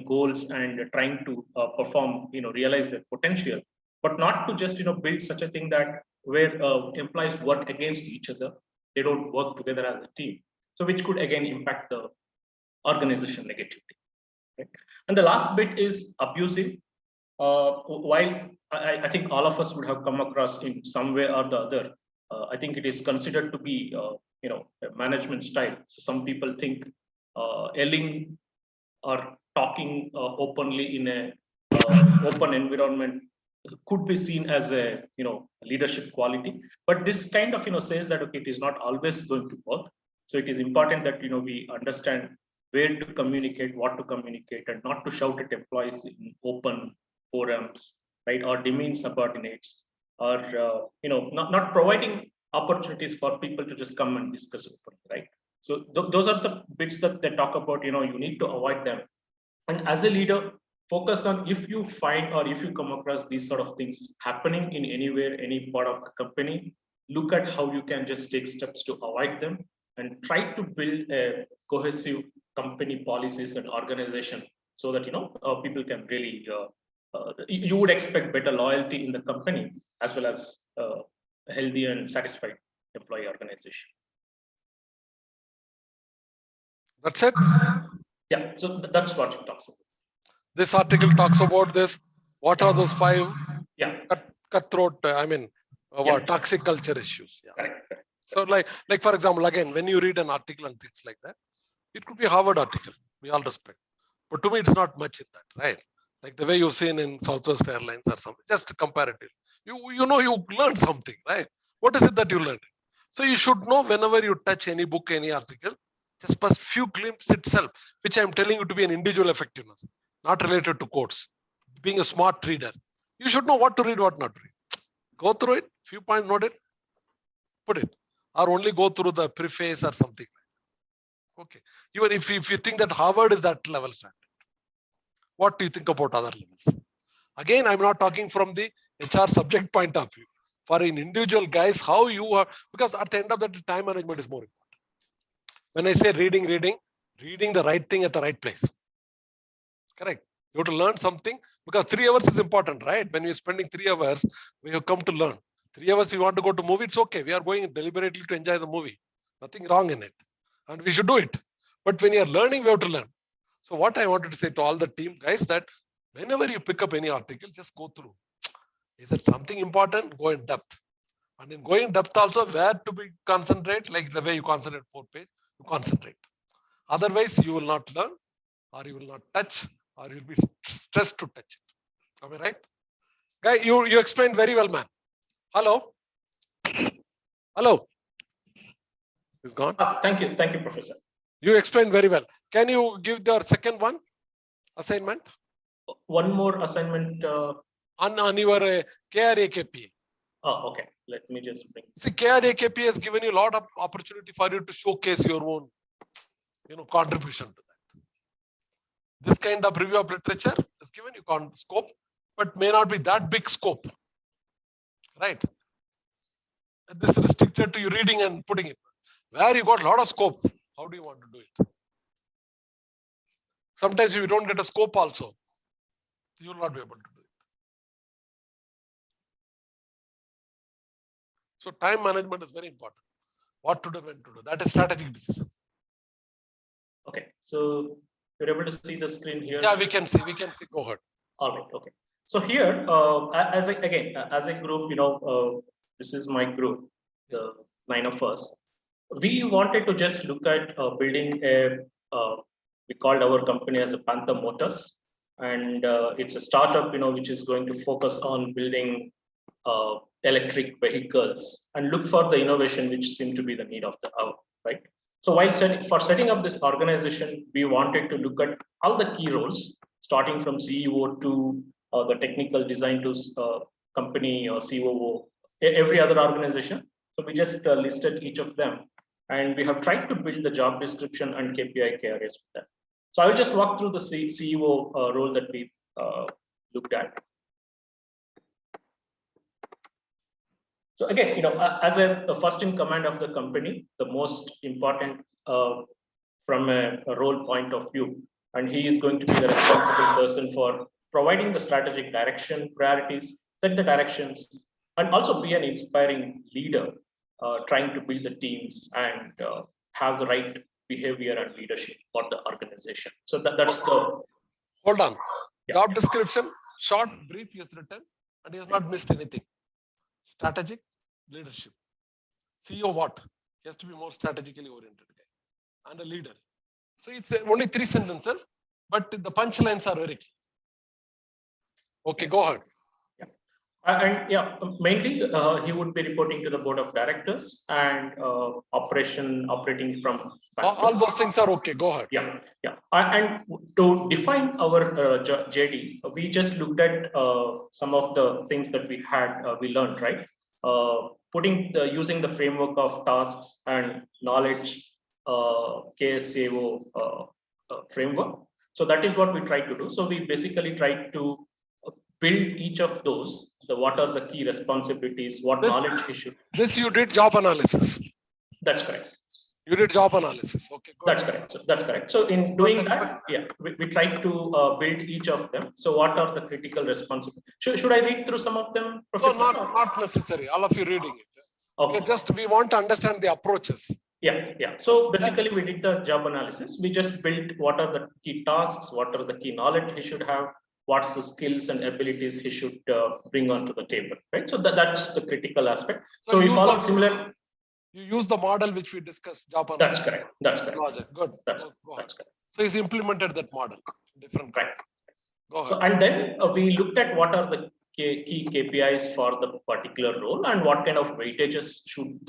goals and trying to perform, realize their potential, but not to just, build such a thing that where employees work against each other. They don't work together as a team. So which could again impact the organization negatively. Right? And the last bit is abusive. While I think all of us would have come across in some way or the other, I think it is considered to be, a management style. So some people think yelling or talking openly in a open environment could be seen as a, leadership quality. But this kind of, says that, okay, it is not always going to work. So it is important that, we understand where to communicate, what to communicate, and not to shout at employees in open forums, right? Or demean subordinates, or, not providing opportunities for people to just come and discuss openly, right? So those are the bits that they talk about, you need to avoid them. And as a leader, focus on if you find or if you come across these sort of things happening in anywhere, any part of the company, look at how you can just take steps to avoid them and try to build a cohesive company policies and organization so that, people can really, you would expect better loyalty in the company as well as a healthy and satisfied employee organization. That's it. Yeah, so that's what it talks about. This article talks about this. What are those 5 cutthroat, toxic culture issues? Yeah. Correct. So like for example, again, when you read an article and things like that, it could be a Harvard article, we all respect. But to me, it's not much in that, right? Like the way you've seen in Southwest Airlines or something, just comparative. You learned something, right? What is it that you learned? So you should know whenever you touch any book, any article, just first few glimpses itself, which I'm telling you to be an individual effectiveness, not related to quotes. Being a smart reader, you should know what to read, what not to read. Go through it, few points, note it, put it, or only go through the preface or something like that. Okay. Even if you think that Harvard is that level standard, what do you think about other levels? Again, I'm not talking from the HR subject point of view. For an individual guys, how you are, because at the end of the day, time management is more important. When I say reading the right thing at the right place. Correct. You have to learn something because 3 hours is important, right? When you're spending 3 hours, we have come to learn. 3 hours, you want to go to movie, it's okay. We are going deliberately to enjoy the movie. Nothing wrong in it. And we should do it. But when you're learning, we have to learn. So what I wanted to say to all the team guys that whenever you pick up any article, just go through. Is it something important? Go in depth. And in going in depth also, where to be concentrate, like the way you concentrate 4 page, you concentrate. Otherwise, you will not learn, or you will not touch, or you'll be stressed to touch it. Am I right? Guy, you explained very well, man. Hello? Hello? He's gone. Thank you, Professor. You explained very well. Can you give the second one assignment? One more assignment. On your KRAKPA. Oh, okay. Let me just bring. See, KRAKPA has given you a lot of opportunity for you to showcase your own, contribution to that. This kind of review of literature has given you scope, but may not be that big scope, right? This is restricted to you reading and putting it. Where you got a lot of scope, how do you want to do it? Sometimes if you don't get a scope also, you will not be able to do it. So time management is very important. What to do, when to do. That is strategic decision. Okay, so you're able to see the screen here. Yeah, we can see. Go ahead. All right. Okay. So here, as a group, this is my group, the 9 of us. We wanted to just look at building we called our company as a Panther Motors, and it's a startup, which is going to focus on building electric vehicles and look for the innovation which seemed to be the need of the hour, right? So while setting up this organization, we wanted to look at all the key roles, starting from CEO to the technical design tools company or COO, every other organization. So we just listed each of them, and we have tried to build the job description and KPI KRAs for them. So I will just walk through the CEO role that we looked at. So again, as a first in command of the company, the most important from a role point of view, and he is going to be the responsible person for providing the strategic direction, priorities, set the directions, and also be an inspiring leader, trying to build the teams and have the right behavior and leadership for the organization. So that's the. Hold on. Yeah. Job description, short, brief, he has written, and he has not missed anything. Strategic leadership. CEO what? He has to be more strategically oriented guy and a leader. So it's only 3 sentences, but the punchlines are very clear. Okay, go ahead. And yeah, mainly he would be reporting to the board of directors and operating from. All those things are okay. Go ahead. Yeah. And to define our JD, we just looked at some of the things that we learned, right? Using the framework of tasks and knowledge KSAO framework. So that is what we tried to do. So we basically tried to build each of those. What are the key responsibilities? What knowledge we should. This you did job analysis. That's correct. You did job analysis. Okay. That's correct. That's correct. So in doing that, yeah, we tried to build each of them. So what are the critical responsibilities? Should I read through some of them, Professor? No, not necessary. All of you reading it. Okay. We want to understand the approaches. Yeah. So basically, we did the job analysis. We just built what are the key tasks, what are the key knowledge he should have, what's the skills and abilities he should bring onto the table, right? So that's the critical aspect. So we followed similar. You use the model which we discussed, job analysis. That's correct. Project. Good. That's correct. So he's implemented that model. Different. Right. Go ahead. So and then we looked at what are the key KPIs for the particular role and what kind of weightages should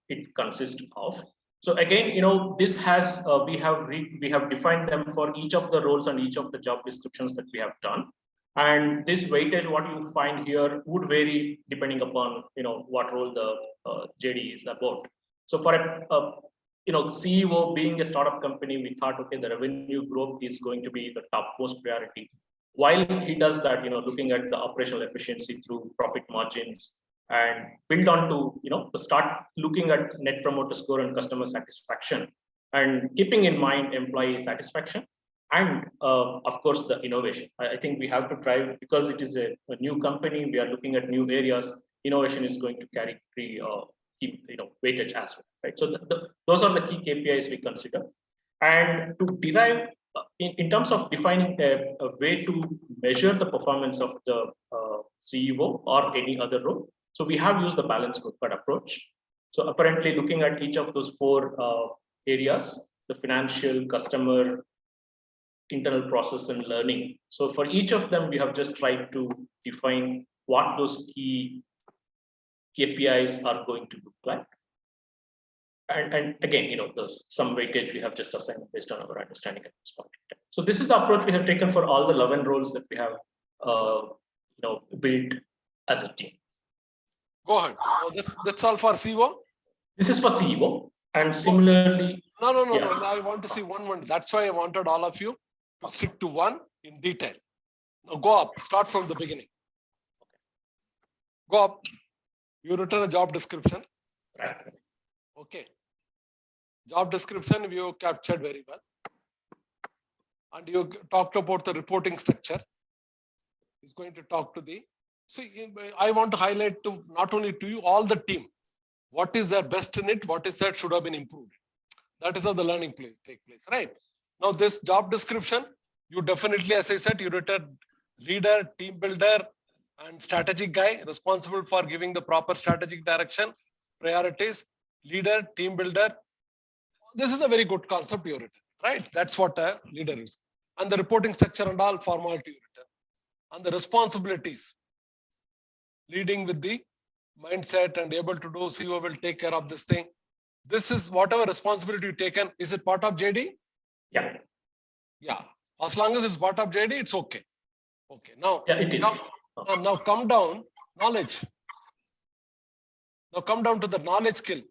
it consist of. So again, this has we have defined them for each of the roles and each of the job descriptions that we have done. And this weightage, what you find here, would vary depending upon what role the JD is about. So for a CEO being a startup company, we thought, okay, the revenue growth is going to be the topmost priority. While he does that, looking at the operational efficiency through profit margins and build on to start looking at net promoter score and customer satisfaction, and keeping in mind employee satisfaction. And of course, the innovation. I think we have to drive, because it is a new company, we are looking at new areas. Innovation is going to carry weightage as well, right? So those are the key KPIs we consider. And to derive, in terms of defining a way to measure the performance of the CEO or any other role, so we have used the balanced scorecard approach. So apparently, looking at each of those 4 areas, the financial, customer, internal process, and learning. So for each of them, we have just tried to define what those key KPIs are going to look like. And again, some weightage we have just assigned based on our understanding at this point. So this is the approach we have taken for all the 11 roles that we have built as a team. Go ahead. That's all for CEO? This is for CEO. And similarly. No. I want to see one. That's why I wanted all of you to stick to one in detail. Now go up. Start from the beginning. Go up. You written a job description. Right. Okay. Job description you captured very well. And you talked about the reporting structure. He's going to talk to the. See, I want to highlight to not only to you, all the team. What is their best in it? What is that should have been improved? That is how the learning take place, right? Now this job description, you definitely, as I said, you written leader, team builder, and strategic guy responsible for giving the proper strategic direction, priorities, leader, team builder. This is a very good concept you written, right? That's what a leader is. And the reporting structure and all formality you written. And the responsibilities, leading with the mindset and able to do, CEO will take care of this thing. This is whatever responsibility you taken. Is it part of JD? Yeah. Yeah. As long as it's part of JD, it's okay. Okay, now, Yeah, it is. now come down, knowledge. Now come down to the knowledge skill.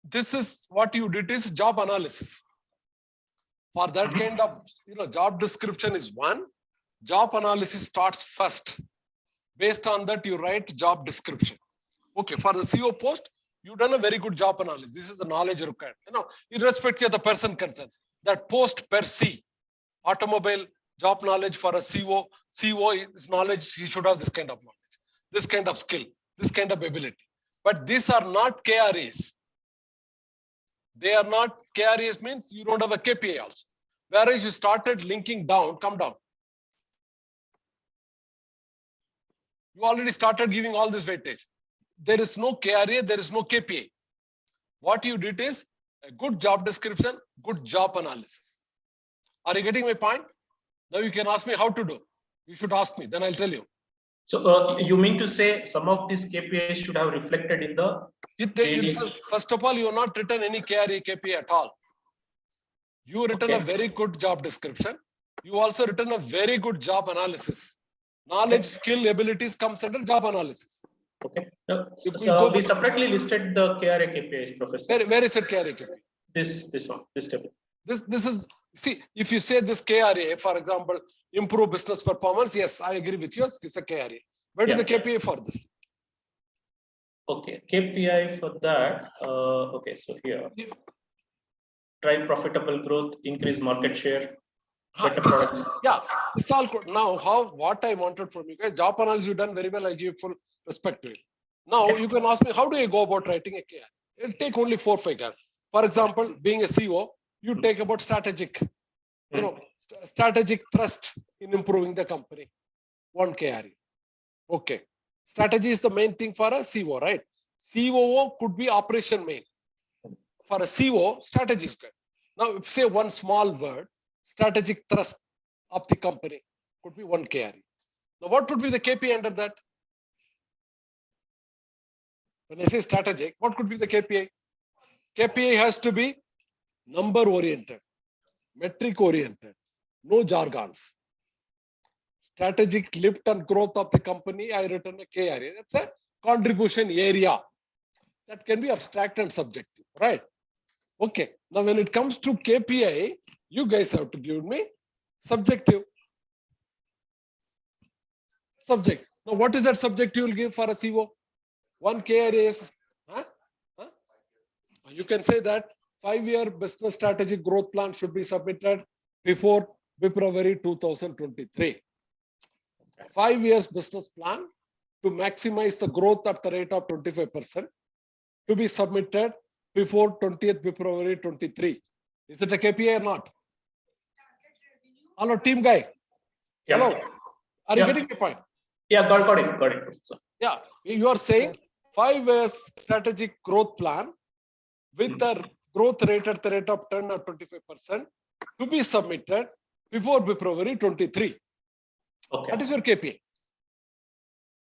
This is what you did is job analysis. For that kind of, job description is one. Job analysis starts first. Based on that, you write job description. Okay, for the CO post, you've done a very good job analysis. This is the knowledge required. Irrespective of the person concerned, that post per se, automobile job knowledge for a CO is knowledge. He should have this kind of knowledge, this kind of skill, this kind of ability. But these are not KRAs. They are not KRAs means you don't have a KPI also. Whereas you started linking down, come down. You already started giving all this weightage. There is no KRA, there is no KPI. What you did is a good job description, good job analysis. Are you getting my point? Now you can ask me how to do. You should ask me, then I'll tell you. So you mean to say some of these KPIs should have reflected in the First of all, you have not written any KRA, KPI at all. You written a very good job description. You also written a very good job analysis. Knowledge, skill, abilities comes under job analysis. Okay. So we separately listed the KRA KPIs, Professor. Where is it KRA KPI? This one, this table. This is, see, if you say this KRA, for example, improve business performance, yes, I agree with you, it's a KRA. Where is the KPI for this? Okay, KPI for that. Okay, so here. Drive profitable growth, increase market share, better products. Yeah, it's all good. Now, what I wanted from you guys, job analysis you've done very well. I give full respect to it. Now you can ask me, how do I go about writing a KR? It'll take only 4 or 5 KR. For example, being a CEO, you take about strategic, strategic thrust in improving the company. 1 KR. Okay. Strategy is the main thing for a CEO, right? COO could be operation main. For a CEO, strategy is good. Now, if say one small word, strategic thrust of the company could be 1 KR. Now, what would be the KPI under that? When I say strategic, what could be the KPI? KPI has to be number oriented, metric oriented, no jargons. Strategic lift and growth of the company, I written a KRA. That's a contribution area. That can be abstract and subjective, right? Okay. Now, when it comes to KPI, you guys have to give me subjective. Subject. Now, what is that subject you will give for a CO? 1 KRA is, you can say that 5-year business strategic growth plan should be submitted before February 2023. 5 years business plan to maximize the growth at the rate of 25% to be submitted before 20th February 23. Is it a KPI or not? Hello, team guy. Yeah. Hello. Are you getting the point? Yeah, got it. Yeah, you are saying 5 years strategic growth plan with the growth rate at the rate of 10 or 25% to be submitted before February 23. Okay. That is your KPI.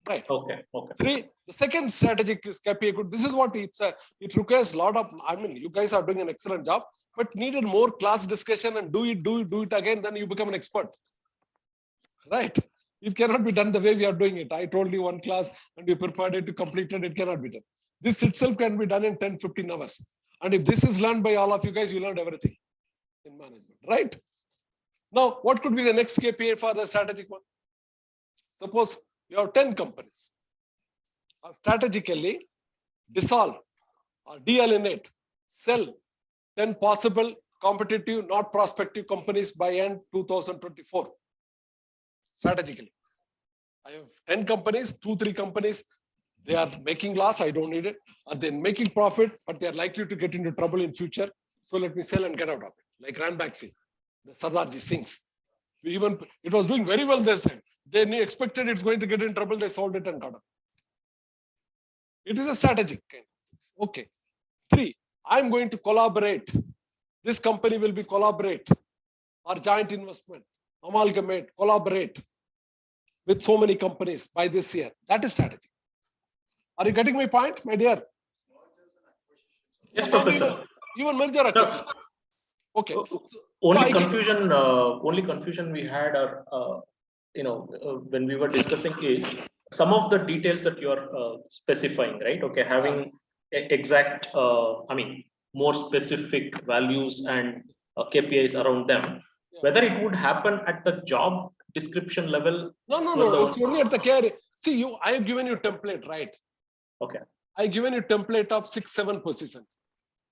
Right. Okay. 3. The second strategic is KPI. Good. This is what it requires a lot of. I mean, you guys are doing an excellent job, but needed more class discussion and do it again. Then you become an expert. Right. It cannot be done the way we are doing it. I told you 1 class and you prepared it to complete it. It cannot be done. This itself can be done in 10-15 hours. And if this is learned by all of you guys, you learned everything in management, right? Now, what could be the next KPI for the strategic one? Suppose you have 10 companies. Strategically dissolve or dealienate, sell 10 possible competitive, not prospective companies by end 2024. Strategically. I have 10 companies, 2-3 companies, they are making loss, I don't need it. Are they making profit, but they are likely to get into trouble in future. So let me sell and get out of it. Like Ranbaxy, the Sardarji Singhs. It was doing very well this time. They expected it's going to get in trouble, they sold it and got up. It is a strategic kind of thing. Okay. 3, I'm going to collaborate. This company will be collaborate or joint investment, amalgamate, collaborate with so many companies by this year. That is strategy. Are you getting my point, my dear? Yes, Professor. Even merger acquisition. Okay. Only confusion we had are when we were discussing is some of the details that you are specifying, right? Okay, having exact, more specific values and KPIs around them. Whether it would happen at the job description level? No. It's only at the care. See, I have given you template, right? Okay. I given you template of 6-7 positions.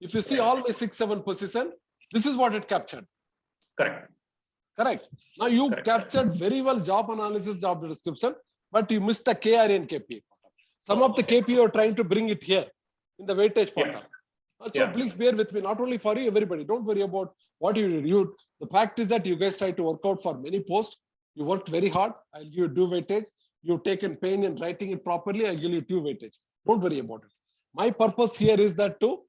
If you see all my 6-7 position, this is what it captured. Correct. Now you captured very well job analysis, job description, but you missed the KRA and KPI. Some of the KPI you are trying to bring it here in the weightage part. So please bear with me, not only for you, everybody. Don't worry about what you did. The fact is that you guys try to work out for many posts. You worked very hard. I'll give you due weightage. You've taken pain in writing it properly. I'll give you due weightage. Don't worry about it. My purpose here is that to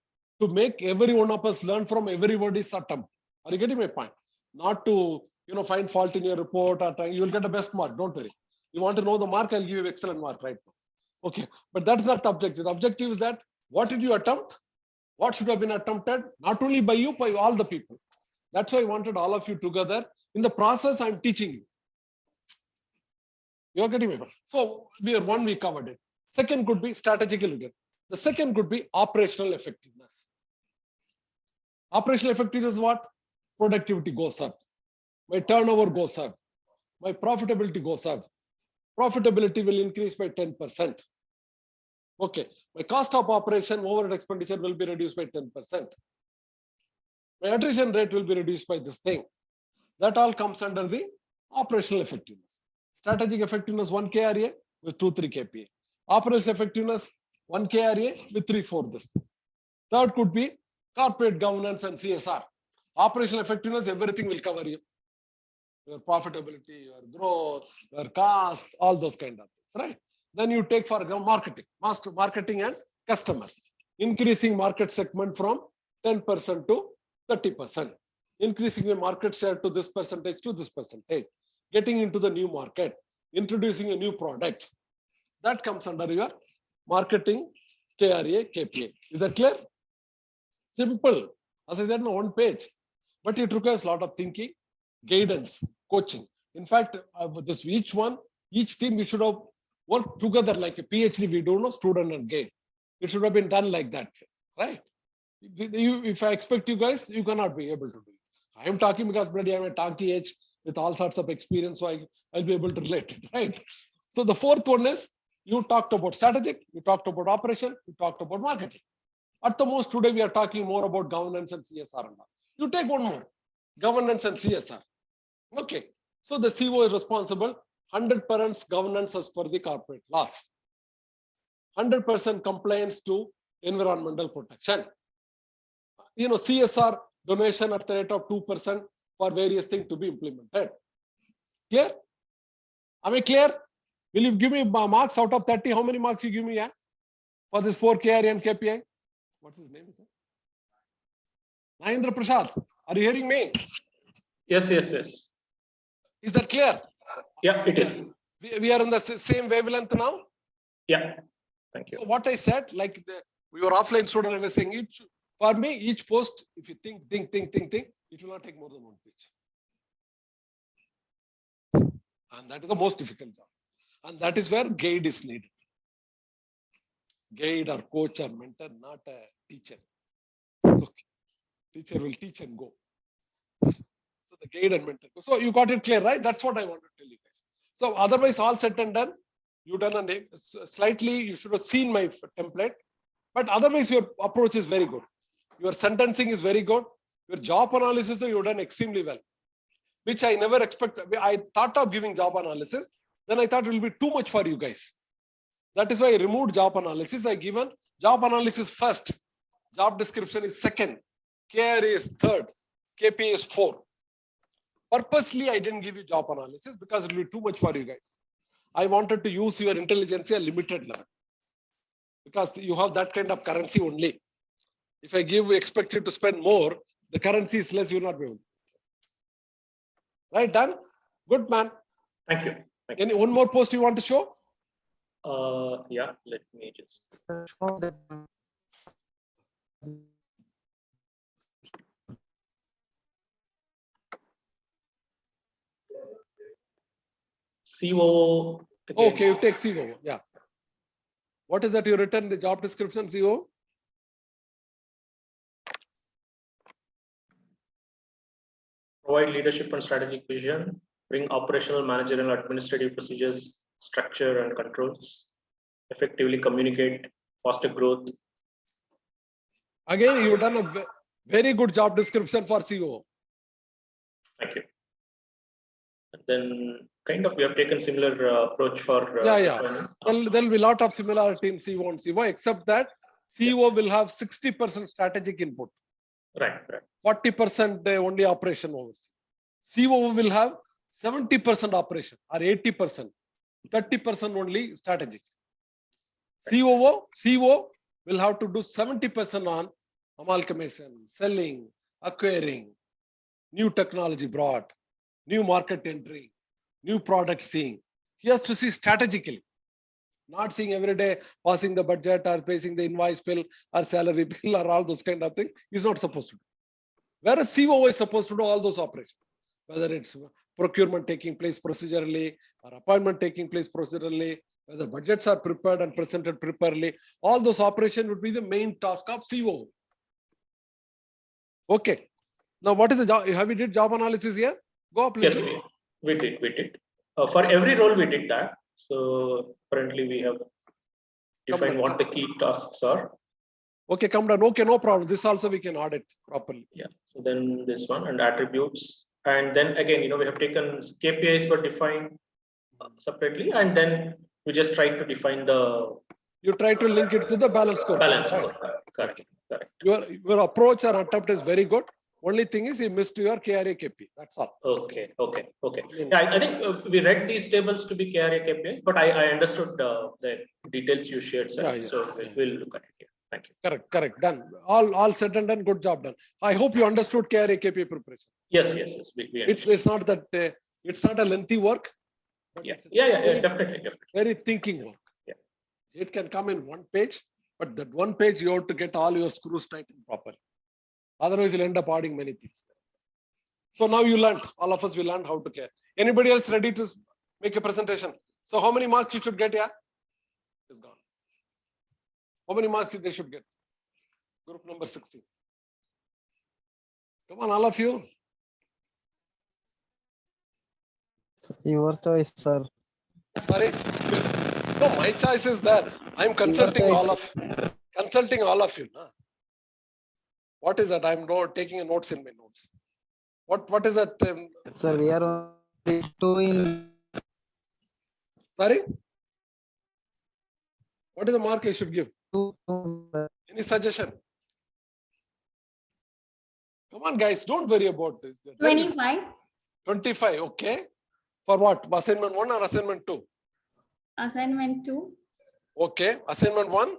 make every one of us learn from everybody's attempt. Are you getting my point? Not to find fault in your report or you will get the best mark. Don't worry. You want to know the mark? I'll give you excellent mark right now. Okay, but that's not the objective. The objective is that what did you attempt? What should have been attempted? Not only by you, by all the people. That's why I wanted all of you together. In the process, I'm teaching you. You're getting me? So we covered it. Second could be strategical leader. The second could be operational effectiveness. Operational effectiveness is what? Productivity goes up. My turnover goes up. My profitability goes up. Profitability will increase by 10%. Okay, my cost of operation, overhead expenditure will be reduced by 10%. My attrition rate will be reduced by this thing. That all comes under the operational effectiveness. Strategic effectiveness, 1 KRA with 2-3 KPA. Operational effectiveness, 1 KRA with 3-4 this thing. Third could be corporate governance and CSR. Operational effectiveness, everything will cover you. Your profitability, your growth, your cost, all those kind of things, right? Then you take, for example, marketing and customer. Increasing market segment from 10% to 30%. Increasing the market share to this percentage to this percentage. Getting into the new market. Introducing a new product. That comes under your marketing, KRA, KPA. Is that clear? Simple. As I said, on one page. But it requires a lot of thinking, guidance, coaching. In fact, each team, we should have worked together like a PhD. We don't know student and guide. It should have been done like that, right? If I expect you guys, you cannot be able to do it. I am talking because bloody I'm a talky age with all sorts of experience, so I'll be able to relate it, right? So the fourth one is you talked about strategic, you talked about operation, you talked about marketing. At the most today we are talking more about governance and CSR. You take one more, governance and CSR. Okay, so the CEO is responsible 100% governance as per the corporate laws, 100% compliance to environmental protection. CSR donation at the rate of 2% for various things to be implemented. Clear? Am I clear? Will you give me marks out of 30? How many marks you give me for this 4 KRA and KPI? What's his name? Nagendra Prasad. Are you hearing me? Yes. Is that clear? Yeah, it is. We are on the same wavelength now? Yeah. Thank you. So what I said, like we were offline student, I was saying, for me, each post, if you think, it will not take more than 1 page. And that is the most difficult job. And that is where guide is needed. Guide or coach or mentor, not a teacher. Okay. Teacher will teach and go. So the guide and mentor. So you got it clear, right? That's what I want to tell you guys. So otherwise, all said and done, you done slightly, you should have seen my template. But otherwise, your approach is very good. Your sentencing is very good. Your job analysis, you've done extremely well, which I never expected. I thought of giving job analysis. Then I thought it will be too much for you guys. That is why I removed job analysis. I given job analysis first. Job description is second. KRA is third. KPA is 4. Purposely, I didn't give you job analysis because it will be too much for you guys. I wanted to use your intelligence at a limited level because you have that kind of currency only. If I expect you to spend more, the currency is less, you will not be able to. Right, done? Good, man. Thank you. Any one more post you want to show? Yeah, let me just. COO. again. Okay, you take COO. Yeah. What is that you written the job description, COO? Provide leadership and strategic vision, bring operational, managerial, and administrative procedures, structure and controls, effectively communicate, foster growth. Again, you've done a very good job description for COO. Thank you. And then kind of we have taken similar approach for defining. There'll be a lot of similarity in CO and CO, except that CO will have 60% strategic input. Right. 40% only operation overseas. COO will have 70% operation or 80%, 30% only strategic. COO will have to do 70% on amalgamation, selling, acquiring, new technology brought, new market entry, new product seeing. He has to see strategically, not seeing every day passing the budget or facing the invoice bill or salary bill or all those kind of things. He's not supposed to do. Whereas COO is supposed to do all those operations, whether it's procurement taking place procedurally or appointment taking place procedurally, whether budgets are prepared and presented properly, all those operations would be the main task of COO. Okay. Now, what is the job? Have you did job analysis here? Go up. Yes, we did. For every role, we did that. So currently, we have defined what the key tasks are. Okay, come down. Okay, no problem. This also we can audit properly. Yeah. So then this one and attributes, and then again, we have taken KPIs were defined separately, and then we just try to define the. You try to link it to the balance score. Balance score. Correct. Your approach or attempt is very good. Only thing is you missed your KRA KP. That's all. Okay. Yeah, I think we read these tables to be KRA KPIs, but I understood the details you shared, sir. Yeah. So we'll look at it here. Thank you. Correct. Done. All said and done. Good job done. I hope you understood KRA KP preparation. Yes. It's not that it's not a lengthy work. But Yeah, definitely. Very thinking work. Yeah. It can come in one page, but that one page you have to get all your screws tightened properly. Otherwise, you'll end up adding many things. So now you learned. All of us will learn how to care. Anybody else ready to make a presentation? So how many marks you should get? Yeah, it's gone. How many marks they should get? Group number 16. Come on, all of you. Your choice, sir. Sorry. No, my choice is there. I'm consulting all of you. Nah. What is that? I'm taking a notes in my notes. What is that? Sir, we are only 2 in. Sorry. What is the mark I should give? 2. Any suggestion? Come on, guys. Don't worry about this. 25. 25. Okay. For what? Assignment 1 or assignment 2? Assignment 2. Okay. Assignment 1.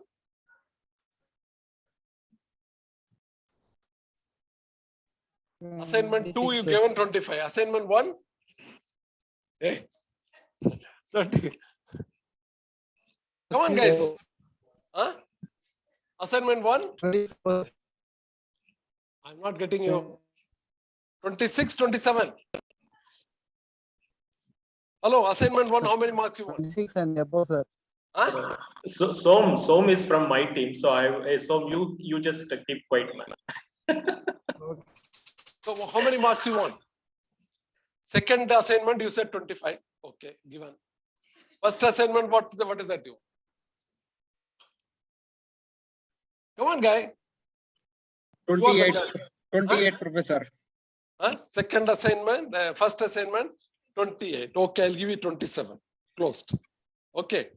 Assignment 2, you given 25. Assignment 1? Hey. 30. Come on, guys. Huh? Assignment 1? 24. I'm not getting you. 26, 27. Hello, assignment 1, how many marks you want? 26 and above, sir. Huh? So Som is from my team. So Som, you just keep quiet, man. Okay. So how many marks you want? Second assignment, you said 25. Okay, given. First assignment, what is that you? Come on, guy. 28, Professor. Second assignment, first assignment, 28. Okay, I'll give you 27. Closed. Okay,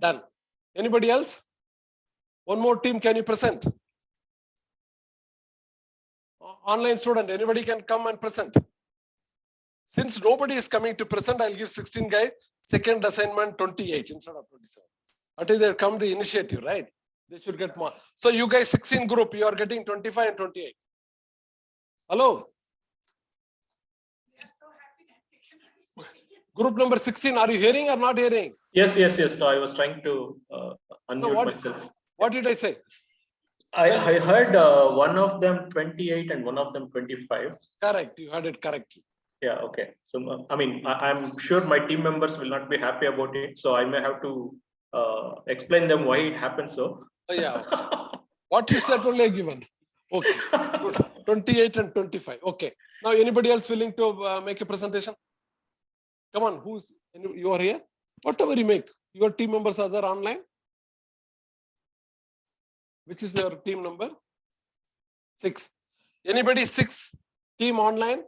done. Anybody else? One more team, can you present? Online student, anybody can come and present. Since nobody is coming to present, I'll give 16 guys. Second assignment, 28 instead of 27. That is, they come the initiative, right? They should get more. So you guys 16 group, you are getting 25 and 28. Hello? Group number 16, are you hearing or not hearing? Yes. No, I was trying to unmute myself. What did I say? I heard one of them 28 and one of them 25. Correct, you heard it correctly. Yeah, okay. So, I mean, I'm sure my team members will not be happy about it. So I may have to explain them why it happened so. Oh, yeah. Okay. What you said only given. Okay. Good. 28 and 25. Okay. Now, anybody else willing to make a presentation? Come on. You are here? Whatever you make. Your team members are there online? Which is your team number? 6. Anybody 6 team online?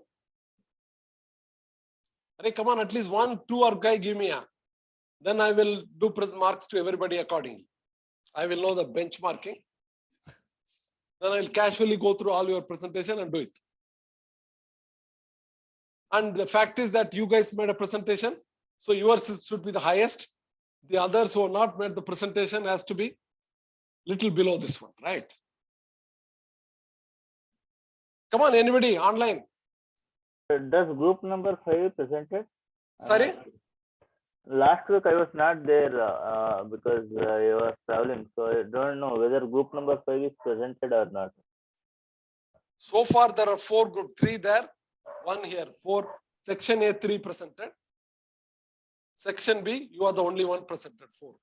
Hey, come on, at least 1, 2 or guy give me a. Then I will do marks to everybody accordingly. I will know the benchmarking. Then I'll casually go through all your presentation and do it. And the fact is that you guys made a presentation, so yours should be the highest. The others who have not made the presentation has to be little below this one, right? Come on, anybody online? Does group number 5 presented? Sorry? Last week I was not there because I was traveling, so I don't know whether group number 5 is presented or not. So far there are 4 group, 3 there, 1 here, 4. Section A 3 presented. Section B, you are the only one presented, 4.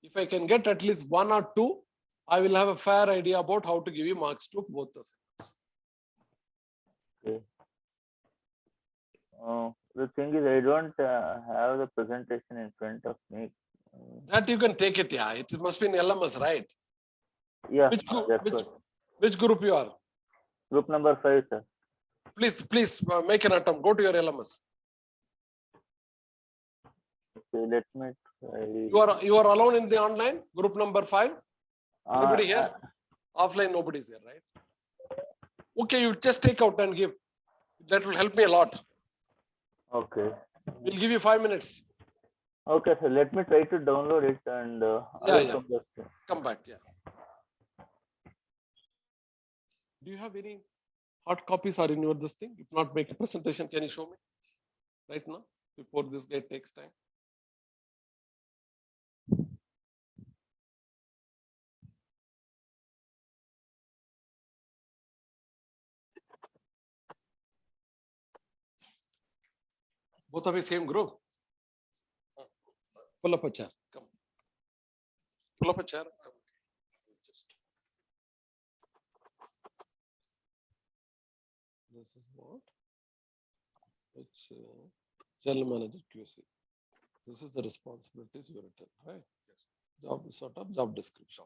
If I can get at least 1 or 2, I will have a fair idea about how to give you marks to both the segments. Okay. The thing is, I don't have the presentation in front of me. That you can take it, yeah. It must be in LMS, right? Yeah, Which group you are? Group number 5, sir. Please make an attempt. Go to your LMS. Okay, let me try. You are alone in the online group number 5. Anybody here? Offline, nobody's here, right? Okay, you just take out and give. That will help me a lot. Okay. We'll give you 5 minutes. Okay, so let me try to download it and Come back. Yeah. Do you have any hard copies or in your this thing? If not, make a presentation. Can you show me right now before this guy takes time? Both of you same group. Pull up a chair. Come. Pull up a chair. Come. This is what? It's general manager QC. This is the responsibilities you written, right? Yes. Job description.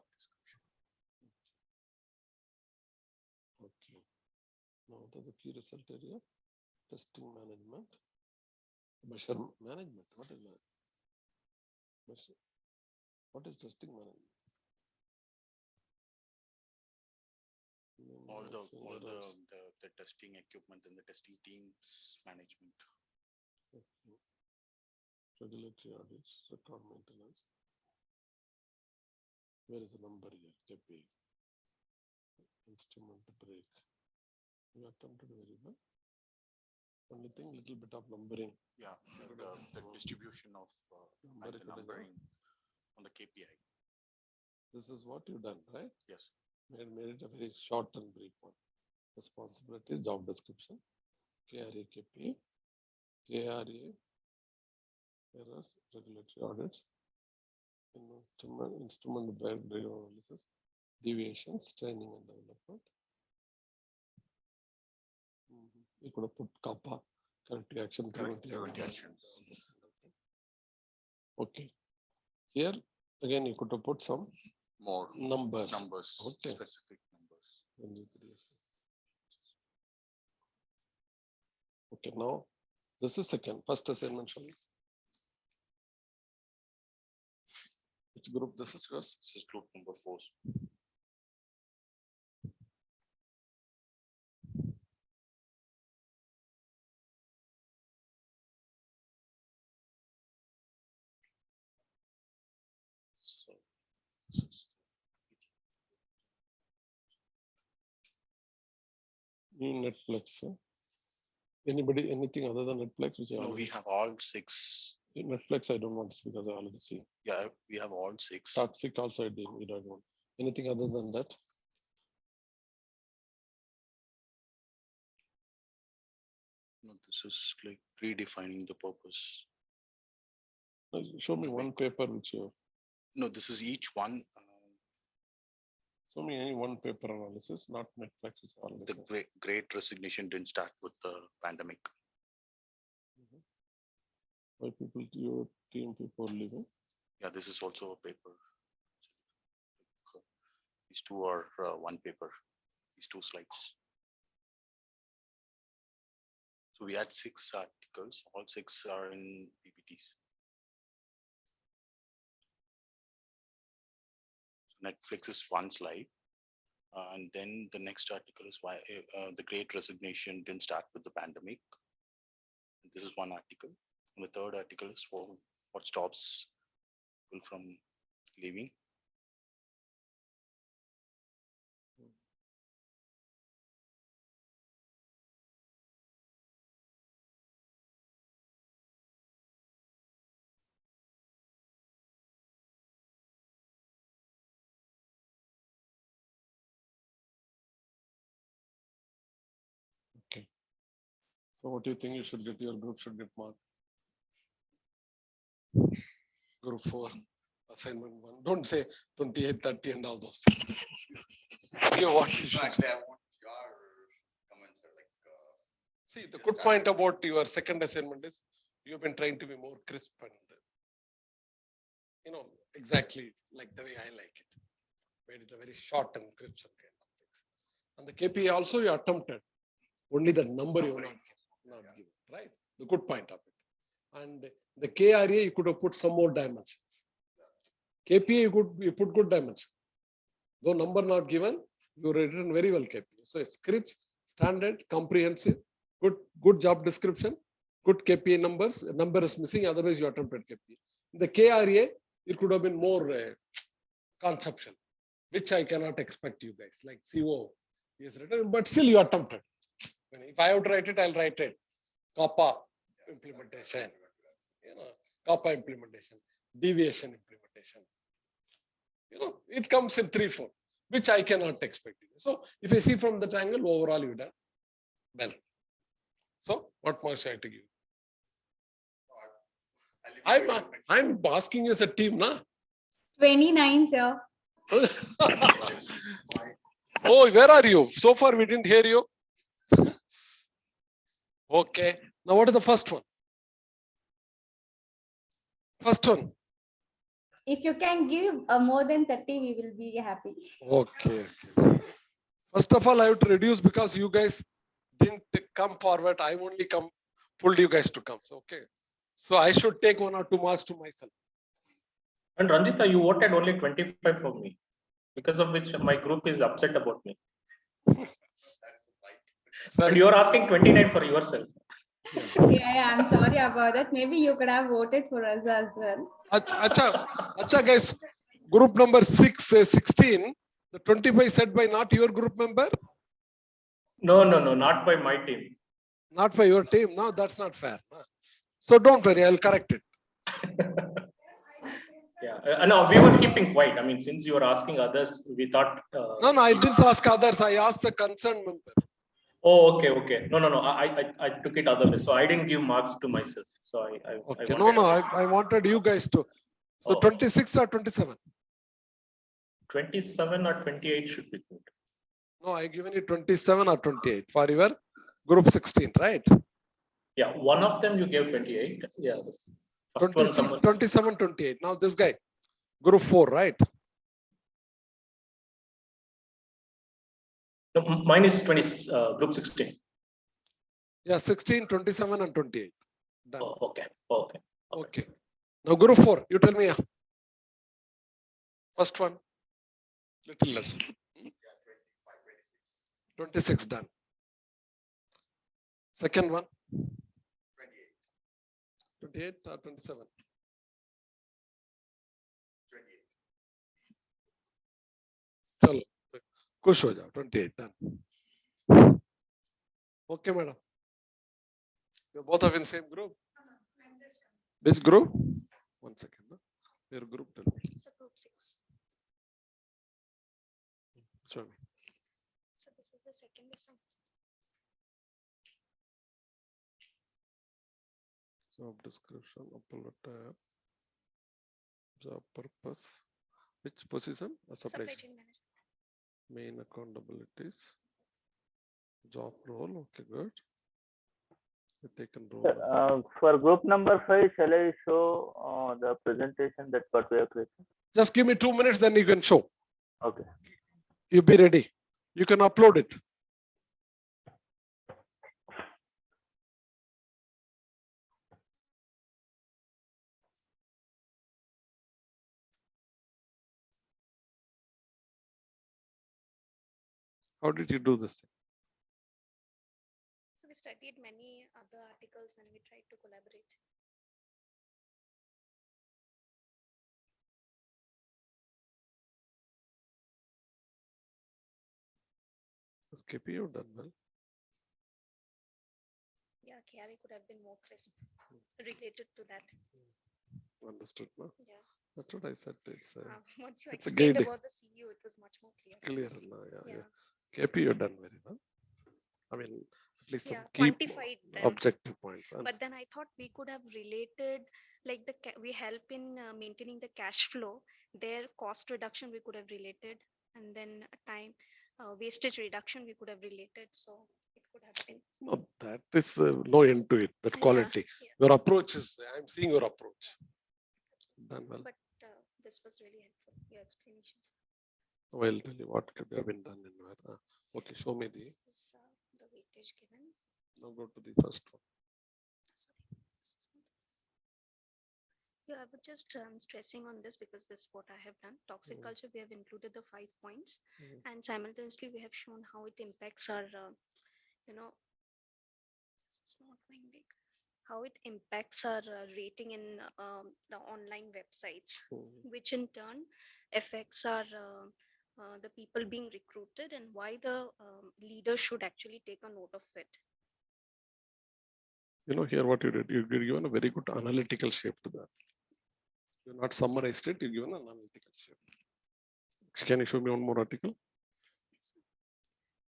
Okay. Now the key result area, testing management, measure management. What is that? What is testing management? All the testing equipment and the testing teams management. Okay. Regulatory audits, record maintenance. Where is the number here? KPI. Instrument break. You attempted very well. Only thing, little bit of numbering. Yeah, the distribution of numbering on the KPI. This is what you done, right? Yes. Made it a very short and brief one. Responsibilities, job description, KRA, KPI, KRA, errors, regulatory audits, instrument driven analysis, deviations, training and development. You could have put CAPA, corrective action, preventive action. Okay. Here again, you could have put some more numbers. Okay. Specific numbers. Okay, now this is second. First assignment, shall we? Which group this is yours? This is group number 4. Netflix. Huh? Anybody, anything other than Netflix? Which No, we have all 6. In Netflix, I don't want this because I already see. Yeah, we have all 6. Toxic also I did. We don't want anything other than that. This is like redefining the purpose. Show me one paper which you. No, this is each one. Show me any one paper analysis, not Netflix. Which all The great resignation didn't start with the pandemic. Why people, your team people leaving? Yeah, this is also a paper. These two are one paper. These two slides. So we had 6 articles. All 6 are in PPTs. So Netflix is one slide. And then the next article is why the great resignation didn't start with the pandemic. This is one article. And the third article is for what stops people from leaving. Okay. So what do you think you should get? Your group should get marked. Group 4, assignment 1. Don't say 28, 30 and all those things. Give what you should. Actually, I want your comments are like. See, the good point about your second assignment is you've been trying to be more crisp and, exactly like the way I like it. Made it a very short and crisp and kind of things. And the KPI also you attempted. Only the number you not given, right? The good point of it. And the KRA, you could have put some more dimensions. KPI, you put good dimension. Though number not given, you written very well KPI. So scripts, standard, comprehensive, good job description, good KPI numbers. A number is missing, otherwise you attempted KPI. The KRA, it could have been more conceptual, which I cannot expect you guys. Like CO is written, but still you attempted. If I have to write it, I'll write it. COPPA implementation, COPPA implementation, deviation implementation. It comes in 3, 4, which I cannot expect. So if I see from that angle, overall you done well. So what more should I to give? I'm asking you as a team, na? 29, sir. Oh, where are you? So far we didn't hear you. Okay. Now what is the first one? First one. If you can give more than 30, we will be happy. Okay. First of all, I have to reduce because you guys didn't come forward. I only pulled you guys to come. So, okay. So I should take 1 or 2 marks to myself. And Ranjita, you voted only 25 for me, because of which my group is upset about me. And you are asking 29 for yourself. Yeah, I'm sorry about that. Maybe you could have voted for us as well. Acha guys, group number 16, the 25 said by not your group member? No, not by my team. Not by your team. No, that's not fair. So don't worry, I'll correct it. Yeah, no, we were keeping quiet. I mean, since you were asking others, we thought. No, I didn't ask others. I asked the concerned member. Oh, okay. No. I took it other way. So I didn't give marks to myself. So Okay. I wanted you guys to. So 26 or 27? 27 or 28 should be good. No, I given you 27 or 28 for your group 16, right? Yeah, one of them you gave 28. Yeah. 26, 27, 28. Now this guy, group 4, right? No, mine is 20, group 16. Yeah, 16, 27 and 28. Done. Oh, okay. Now group 4, you tell me. First one, little less. 26 done. Second one. 28 or 27? 28. Chalo. Kush ho jao, 28 done. Okay, madam. You both are in same group. Which group? 1 second. No? Your group, tell me. It's a group 6. Show me. So this is the second assignment. Job description, upload tab, job purpose, which position? A supply chain manager. Main accountabilities, job role. Okay, good. Taken role. For group number 5, shall I show the presentation that what we have created? Just give me 2 minutes, then you can show. Okay. You be ready. You can upload it. How did you do this? So we studied many other articles and we tried to collaborate. KP, you done well. Yeah, Kiari could have been more crisp related to that. Understood, no? Yeah. That's what I said. It's Once you it's a explained guide. about the CU, it was much more clear. Clear, no? Yeah, Yeah. yeah. KP, you done very well. I mean, at least some Yeah, key quantified them. objective points. And But then I thought we could have related, like we help in maintaining the cash flow, their cost reduction we could have related, and then time wastage reduction we could have related. So it could have been. no, that is no end to it. That Yeah, quality. yeah. Your approach is. I'm seeing your approach. Done well. But this was really helpful. Your explanations. Well, tell you what could have been done in where. Okay, show me the. This is the weightage given. Now go to the first one. Sorry. This is not. Yeah, I was just stressing on this because this is what I have done. Toxic culture, we have included the 5 points, and simultaneously we have shown how it impacts our, this is not going big. How it impacts our rating in the online websites, which in turn affects our the people being recruited, and why the leader should actually take a note of it. Here what you did, you given a very good analytical shape to that. You're not summarized it, you given an analytical shape. Can you show me one more article?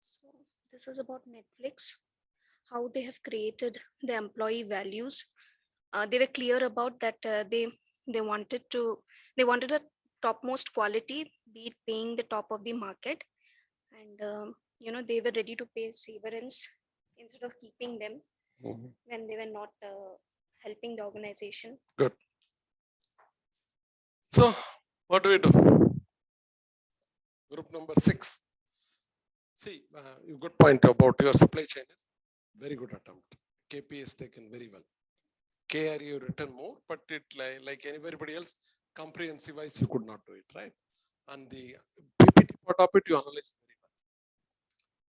So this is about Netflix, how they have created the employee values. They were clear about that they wanted a topmost quality, be it paying the top of the market, and they were ready to pay severance instead of keeping them when they were not helping the organization. Good. So what do we do? Group number 6. See, you good point about your supply chain is very good attempt. KP is taken very well. KRU written more, but it like anybody else, comprehensive wise, you could not do it, right? And the PPT part of it, you analyze very well.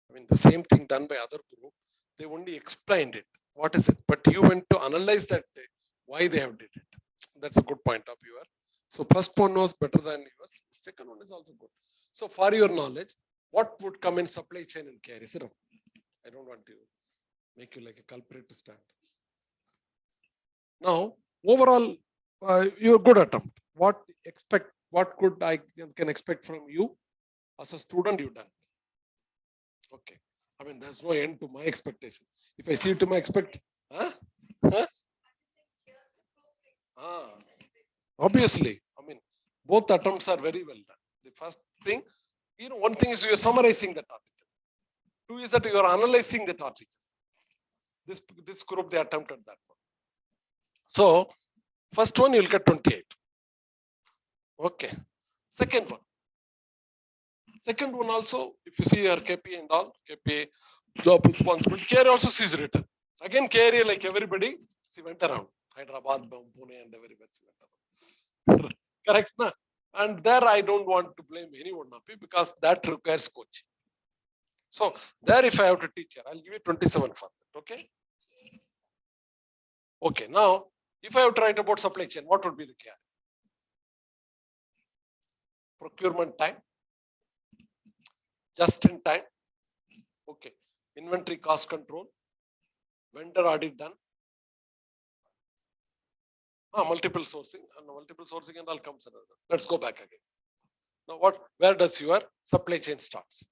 I mean, the same thing done by other group, they only explained it. What is it? But you went to analyze that why they have did it. That's a good point of yours. So first one was better than yours. Second one is also good. So for your knowledge, what would come in supply chain and carry? Sir, I don't want to make you like a culprit to stand. Now, overall, you're good attempt. What could I can expect from you as a student? You've done. Okay. I mean, there's no end to my expectation. If I see it to my obviously, I mean, both attempts are very well done. The first thing, one thing is you are summarizing that article. 2 is that you are analyzing that article. This group, they attempted that one. So, first one, you'll get 28. Okay. Second one also, if you see your KP and all, KP, job responsibility, KRA also sees written. Again, KRA, like everybody, she went around. Hyderabad, Pune, and everybody went around. Correct, na? And there I don't want to blame anyone, because that requires coaching. So, there if I have to teach her, I'll give you 27 for that, okay? Okay, now, if I have to write about supply chain, what would be the KRA? Procurement time, just in time, okay, inventory cost control, vendor audit done, multiple sourcing and all comes another. Let's go back again. Now where does your supply chain starts?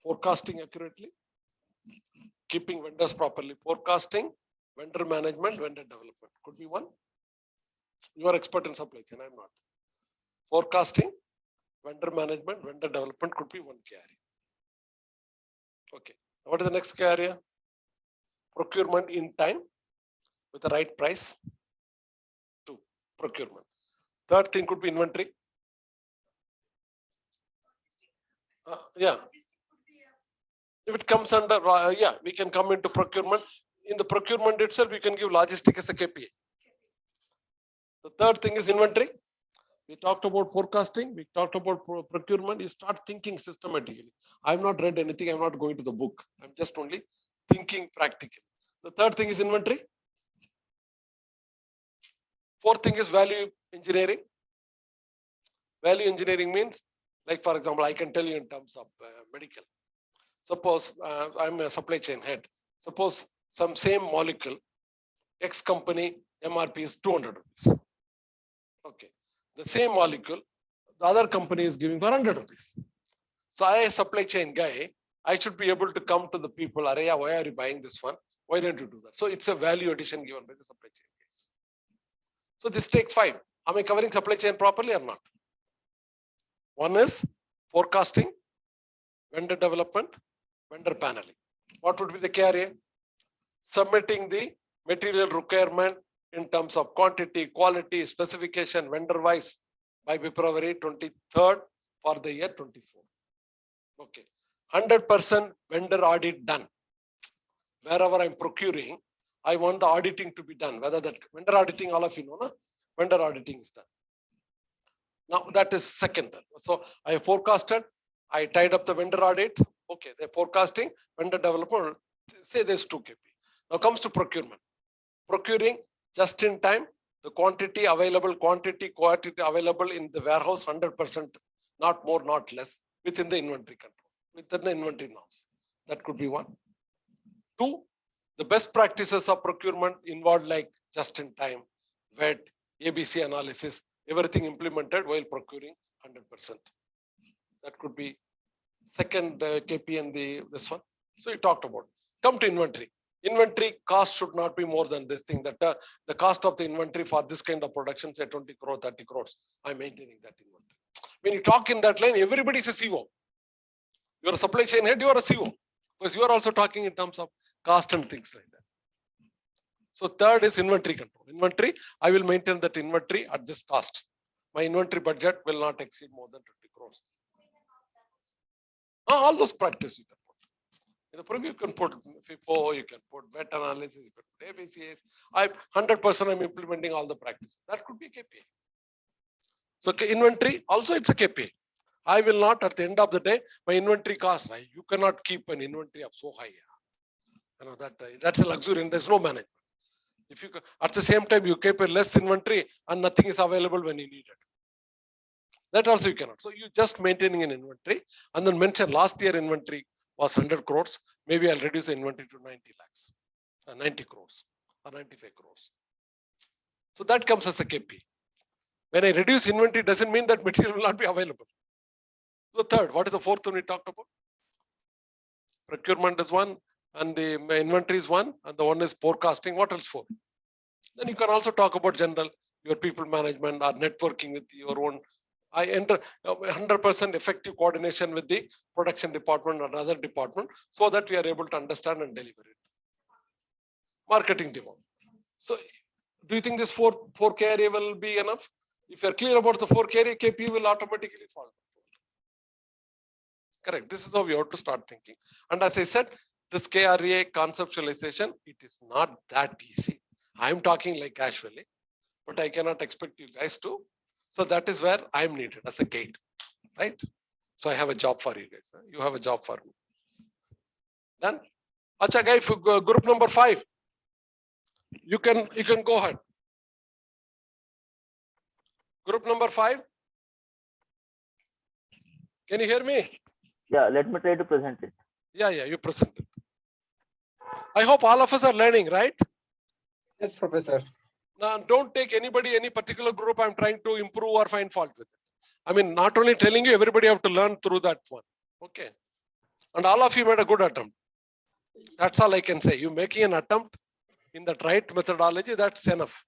Forecasting accurately, keeping vendors properly, forecasting, Vendor management, vendor development could be one. You are expert in supply chain, I'm not. Forecasting, vendor management, vendor development could be one key area. Okay, what is the next key area? Procurement in time with the right price. 2, procurement. Third thing could be inventory. Yeah. If it comes under, yeah, we can come into procurement. In the procurement itself, we can give logistic as a KPI. The third thing is inventory. We talked about forecasting. We talked about procurement. You start thinking systematically. I've not read anything. I'm not going to the book. I'm just only thinking practically. The third thing is inventory. Fourth thing is value engineering. Value engineering means, like for example, I can tell you in terms of medical. Suppose I'm a supply chain head. Suppose some same molecule, X company MRP is 200 rupees. Okay. The same molecule, the other company is giving for 100 rupees. So I, a supply chain guy, I should be able to come to the people, Araya, why are you buying this one? Why don't you do that? So it's a value addition given by the supply chain guys. So this take 5. Am I covering supply chain properly or not? One is forecasting, vendor development, vendor paneling. What would be the key area? Submitting the material requirement in terms of quantity, quality, specification, vendor wise by February 23rd for the year 24. Okay. 100% vendor audit done. Wherever I'm procuring, I want the auditing to be done. Whether that vendor auditing, all of you know, no? Vendor auditing is done. Now that is second. So I forecasted, I tied up the vendor audit. Okay, they're forecasting, vendor development, say there's 2 KP. Now comes to procurement. Procuring just in time, the quantity available available in the warehouse 100%, not more, not less, within the inventory control, within the inventory norms. That could be 1. 2, the best practices of procurement involved like just in time, VET, ABC analysis, everything implemented while procuring 100%. That could be second KP and this one. So you talked about. Come to inventory. Inventory cost should not be more than this thing. That the cost of the inventory for this kind of production, say 20 crore, 30 crores, I'm maintaining that inventory. When you talk in that line, everybody is a CO. You're a supply chain head, you are a CO. Because you are also talking in terms of cost and things like that. So third is inventory control. Inventory, I will maintain that inventory at this cost. My inventory budget will not exceed more than 20 crores. All those practices you can put. In the program, you can put FIFO, you can put VET analysis, you can put ABCs. 100% I'm implementing all the practices. That could be a KPI. So inventory, also it's a KPI. I will not, at the end of the day, my inventory cost, right? You cannot keep an inventory up so high. You know, that's a luxury and there's no management. If you at the same time you keep a less inventory and nothing is available when you need it. That also you cannot. So you just maintaining an inventory and then mention last year inventory was 100 crores. Maybe I'll reduce the inventory to 90 lakhs, 90 crores or 95 crores. So that comes as a KP. When I reduce inventory, doesn't mean that material will not be available. So third, what is the fourth one we talked about? Procurement is 1 and the inventory is 1 and the one is forecasting. What else for? Then you can also talk about general, your people management or networking with your own. I enter 100% effective coordination with the production department or another department so that we are able to understand and deliver it. Marketing demand. So do you think this 4 area will be enough? If you're clear about the 4 area, KP will automatically fall. Correct. This is how we have to start thinking. And as I said, this KRA conceptualization, it is not that easy. I'm talking like casually, but I cannot expect you guys to. So that is where I'm needed as a gate, right? So I have a job for you guys. You have a job for me. Done. Acha guy, group number 5. You can go ahead. Group number 5. Can you hear me? Yeah, let me try to present it. Yeah, you present it. I hope all of us are learning, right? Yes, Professor. Now, don't take anybody, any particular group I'm trying to improve or find fault with it. I mean, not only telling you, everybody have to learn through that one. Okay. And all of you made a good attempt. That's all I can say. You making an attempt in that right methodology, that's enough.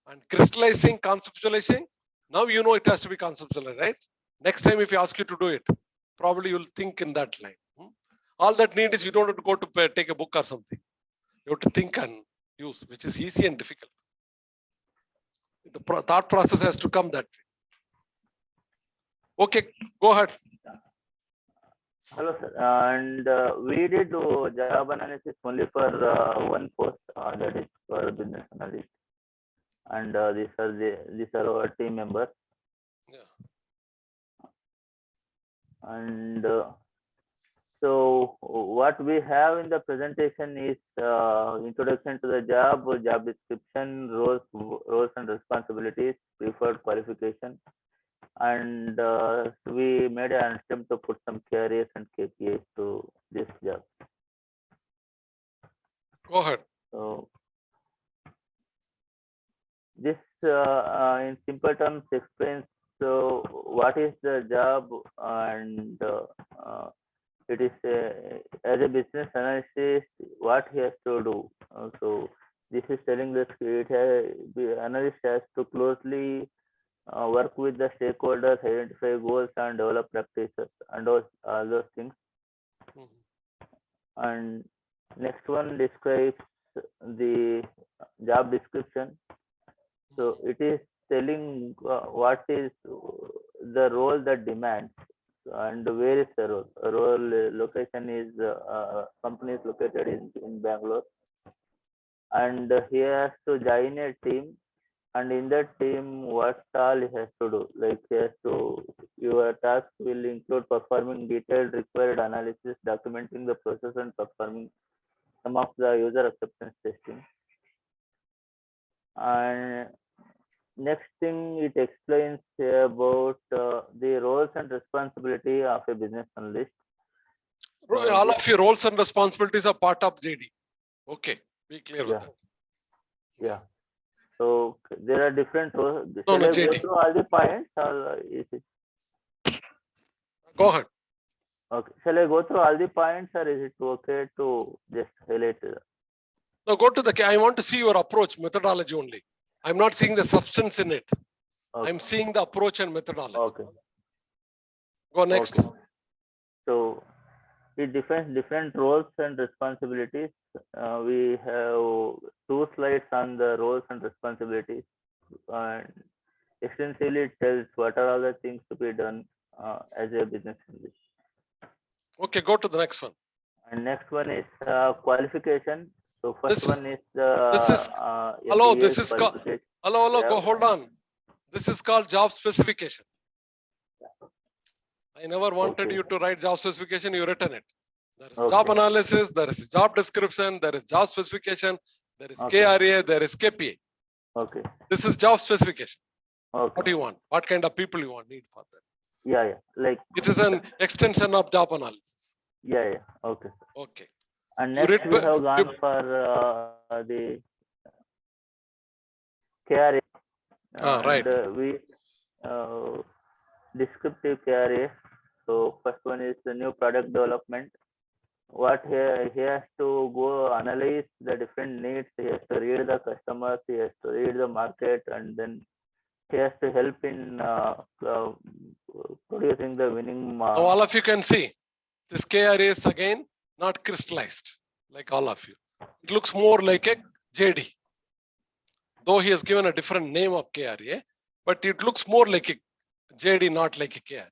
And crystallizing, conceptualizing, now you know it has to be conceptualized, right? Next time if you ask you to do it, probably you'll think in that line. All that need is you don't have to go to take a book or something. You have to think and use, which is easy and difficult. The thought process has to come that way. Okay, go ahead. Hello, sir. And we did job analysis only for one post, that is for business analyst. And these are our team members. Yeah. And so what we have in the presentation is introduction to the job, job description, roles and responsibilities, preferred qualification, and we made an attempt to put some KRAs and KPIs to this job. Go ahead. So this in simple terms explains what is the job, and it is as a business analyst what he has to do. So this is telling us the analyst has to closely work with the stakeholders, identify goals and develop practices and all those things. And next one describes the job description. So it is telling what is the role that demands and where is the role. Role location is company is located in Bangalore, and he has to join a team. And in that team, what all he has to do, like he has to, your task will include performing detailed required analysis, documenting the process and performing some of the user acceptance testing. And next thing, it explains about the roles and responsibility of a business analyst. All of your roles and responsibilities are part of JD. Okay, be clear with that. Yeah. So there are different roles. No, Shall I JD. go through all the points, or is it? Go ahead. Okay. Shall I go through all the points, or is it okay to just highlight? Now go to I want to see your approach, methodology only. I'm not seeing the substance in it. Okay. I'm seeing the approach and methodology. Okay. Go next. Okay. So it defines different roles and responsibilities. We have 2 slides on the roles and responsibilities, and extensively it tells what are all the things to be done as a business analyst. Okay, go to the next one. And next one is qualification. So first one is the hello. MBA This is called hello. Yeah. Go hold on. This is called job specification. I never wanted you to write job specification. You written it. There is job analysis. There is job description. There is job specification. There is KRA. There is KPA. Okay. This is job specification. Okay. What do you want? What kind of people you want need for that? Yeah. Like it is an extension of job analysis. Yeah. Okay. Okay. And next we have gone for the KRA. Right. We descriptive KRA. So first one is the new product development. What he has to go analyze the different needs. He has to read the customers. He has to read the market, and then he has to help in producing the winning. Now all of you can see this KRA is again not crystallized like all of you. It looks more like a JD. Though he has given a different name of KRA, but it looks more like a JD, not like a KRA.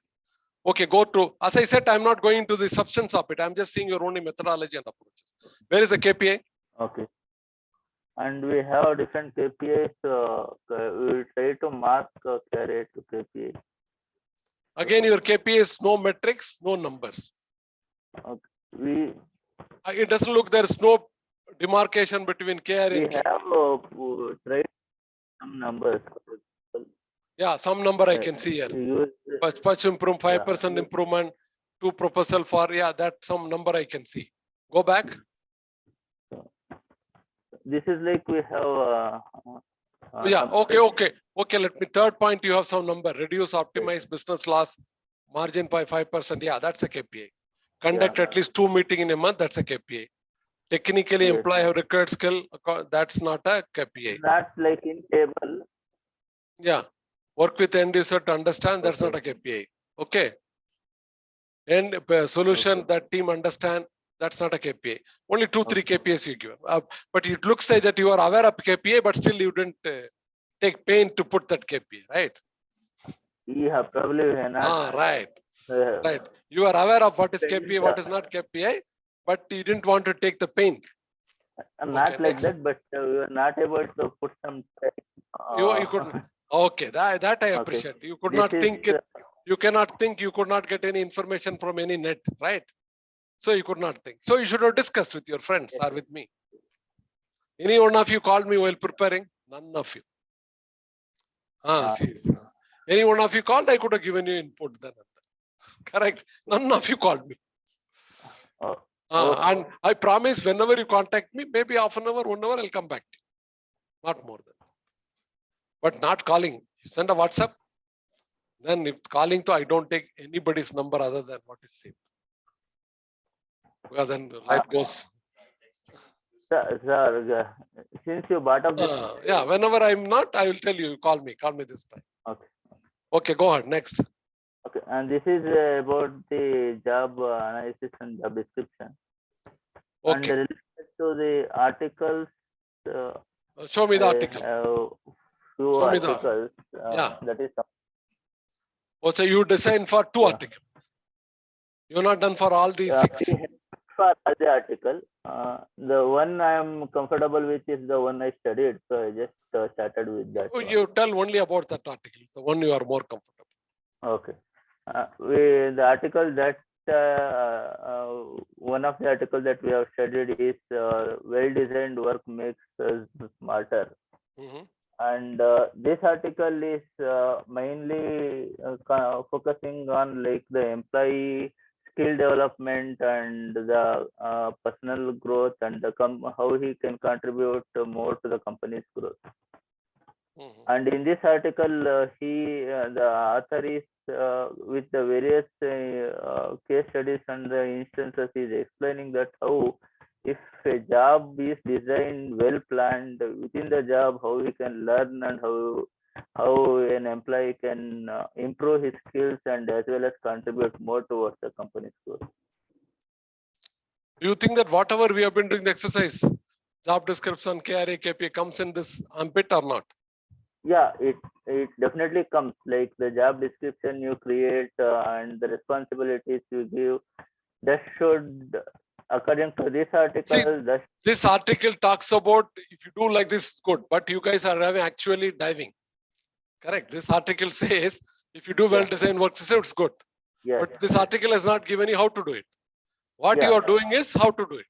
Okay, go to, as I said, I'm not going to the substance of it. I'm just seeing your only methodology and approaches. Where is the KPI? Okay. And we have different KPIs. We will try to mark KRA to KPI. Again, your KPI is no metrics, no numbers. Okay. It doesn't look, there's no demarcation between KRA and KPI. We have tried some numbers. Yeah, some number I can see here. First improvement, 5% improvement, 2 proposal for, yeah, that some number I can see. Go back. This is like we have. Yeah, okay. Let me, third point, you have some number, reduce, optimize business loss, margin by 5%. Yeah, that's a KPI. Conduct at least 2 meetings in a month, that's a KPI. Technically, Yes. employee have required skill. That's not a KPI. Not like in table. Yeah. Work with end user to understand. That's not a KPI. Okay. And solution that team understand. That's not a KPI. Only 2-3 KPIs you give. But it looks like that you are aware of KPI, but still you didn't take pain to put that KPI, right? Yeah, probably not. Right. Right. You are aware of what is KPI, what is not KPI, but you didn't want to take the pain. Not Okay, like next. that, but we are not able to put some. You could. Okay, that I appreciate. Okay. You could This not think is, it. You cannot think. You could not get any information from any net, right? So you could not think. So you should have discussed with your friends or with me. Any one of you called me while preparing? None of you. See. Any one of you called? I could have given you input then. Correct. None of you called me. And I promise whenever you contact me, maybe half an hour, 1 hour, I'll come back to you. Not more than. But not calling. You send a WhatsApp. Then if calling to, I don't take anybody's number other than what is saved. Because then the life goes. Sir, since you brought up this. Yeah, whenever I'm not, I will tell you, call me this time. Okay. Okay, go ahead. Next. Okay, and this is about the job analysis and job description. Okay. And related to the articles. Show me the article. Few Show me the articles. yeah. That is. Also, you design for 2 articles. You're not done for all the 6. For the article, the one I am comfortable with is the one I studied, so I just started with that. Oh, you tell only about that article, the one you are more comfortable. Okay. The article that one of the articles that we have studied is well-designed work makes us smarter. And this article is mainly focusing on like the employee skill development and the personal growth and the how he can contribute more to the company's growth. And in this article, the author is with the various case studies and the instances is explaining that how if a job is designed well planned within the job, how he can learn and how an employee can improve his skills and as well as contribute more towards the company's growth. Do you think that whatever we have been doing the exercise, job description, KRA, KPI comes in this ambit or not? Yeah, it definitely comes, like the job description you create and the responsibilities you give. That should, according to this article, this article talks about if you do like this, good, but you guys are actually diving. Correct. This article says if you do well-designed work system, it's good. Yes. But this article has not given you how to do it. What you are doing is how to do it.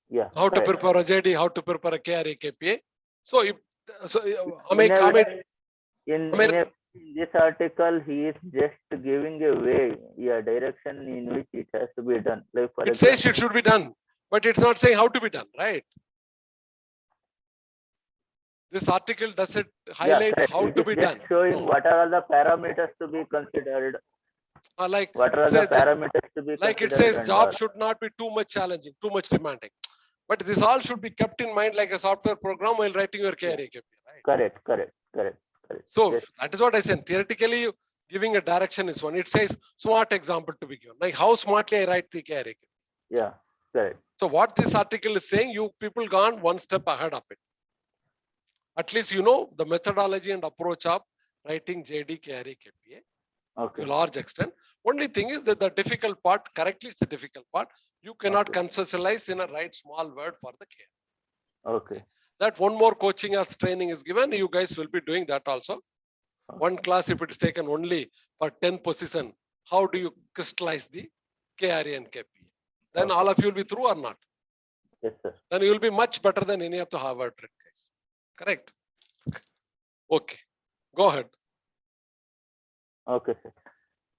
Yeah. How to prepare a JD, how to prepare a KRA, KPA. So, in this article, he is just giving a way, direction in which it has to be done. Like for it says it should be done, but it's not saying how to be done, right? This article does it highlight how to be done. Showing what are the parameters to be considered. Like what are the parameters to be like it says, job should not be too much challenging, too much demanding. But this all should be kept in mind like a software program while writing your KRA, KPI, right? Correct. So that is what I said. Theoretically, giving a direction is one. It says smart example to be given, like how smartly I write the KRA. Yeah, correct. So what this article is saying, you people gone one step ahead of it. At least you know the methodology and approach of writing JD, KRA, KPA to a large extent. Only thing is that the difficult part, correctly, it's a difficult part. You cannot conceptualize in a right small word for the KRA. Okay. That one more coaching as training is given, you guys will be doing that also. One class, if it is taken only for 10 position, how do you crystallize the KRA and KPA? Then all of you will be through or not? Yes, sir. Then you will be much better than any of the Harvard trick guys. Correct? Okay. Go ahead. Okay, sir.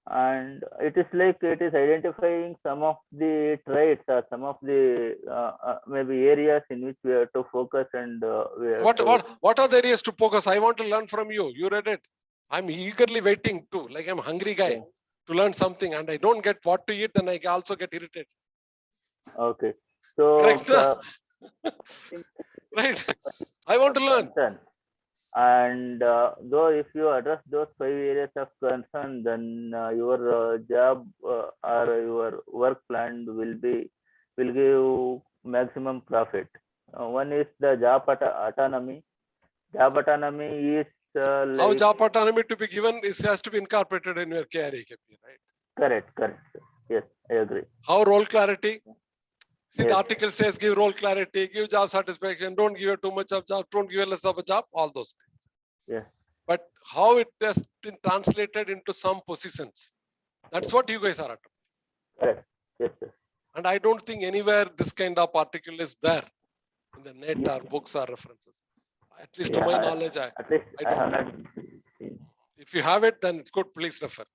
And it is like it is identifying some of the traits or some of the maybe areas in which we have to focus and what are the areas to focus? I want to learn from you. You read it. I'm eagerly waiting too, like I'm a hungry guy to learn something, and I don't get what to eat, then I also get irritated. Okay. So Correct. Right. I want to learn. concern. And though if you address those 5 areas of concern, then your job or your work plan will give maximum profit. One is the job autonomy. Job autonomy is How like job autonomy to be given is has to be incorporated in your KRA KP, right? correct. Yes, I agree. How role clarity? See, the Yes. article says give role clarity, give job satisfaction, don't give her too much of job, don't give her less of a job, all those things. Yes. But how it has been translated into some positions, that's what you guys are at. Correct. Yes. And I don't think anywhere this kind of article is there in the net or books or references. At least to my knowledge, I have don't. not seen. If you have it, then it's good, please refer.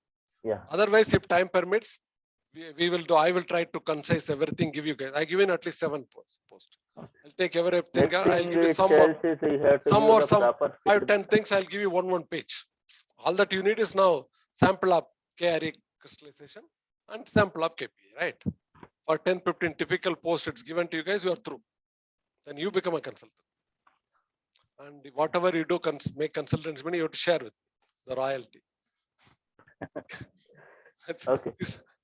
Yeah. Otherwise, if time permits, we will do. I will try to concise everything, give you guys. I given at least 7 posts. I'll take everything. I'll give you some more. Some 5, 10 things. I'll give you one page. All that you need is now sample up KRA crystallization and sample up KPI, right? For 10, 15 typical posts, it's given to you guys. You are through. Then you become a consultant. And whatever you do, make consultants money. You have to share with the royalty. Okay.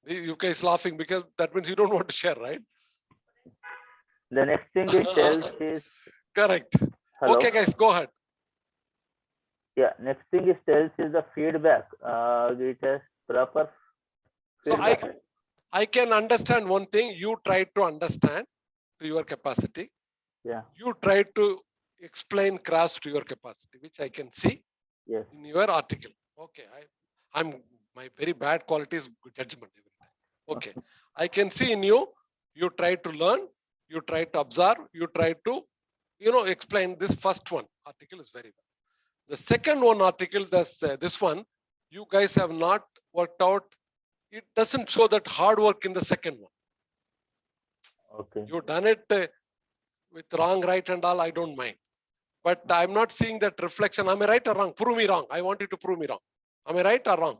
You guys laughing because that means you don't want to share, right? The next thing it tells is correct. Hello? Okay, guys, go ahead. Yeah, next thing it tells is the feedback. It has proper feedback. So I can understand one thing. You try to understand to your capacity. Yeah. You try to explain grasp to your capacity, which I can see in your article. Okay, my very bad quality is judgment every time. Okay, I can see in you. You try to learn. You try to observe. You try to, explain. This first one article is very well. The second one article, this one, you guys have not worked out. It doesn't show that hard work in the second one. Okay. You've done it with wrong, right, and all. I don't mind, but I'm not seeing that reflection. Am I right or wrong? Prove me wrong. I want you to prove me wrong. Am I right or wrong?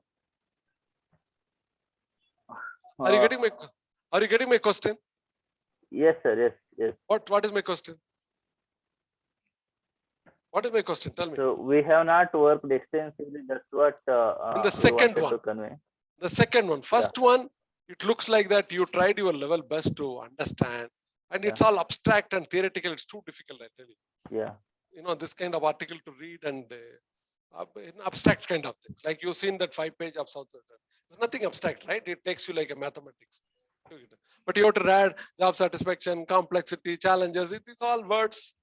Are you getting my question? Yes, sir. Yes. What is my question? What is my question? Tell me. So we have not worked extensively. That's what in the second one. to convey. The second one. First one, it looks like that you tried your level best to understand, and it's all abstract and theoretical. It's too difficult, I tell you. Yeah. This kind of article to read and abstract kind of things. Like you've seen that 5-page of South. There's nothing abstract, right? It takes you like a mathematics. But you have to add job satisfaction, complexity, challenges. These all words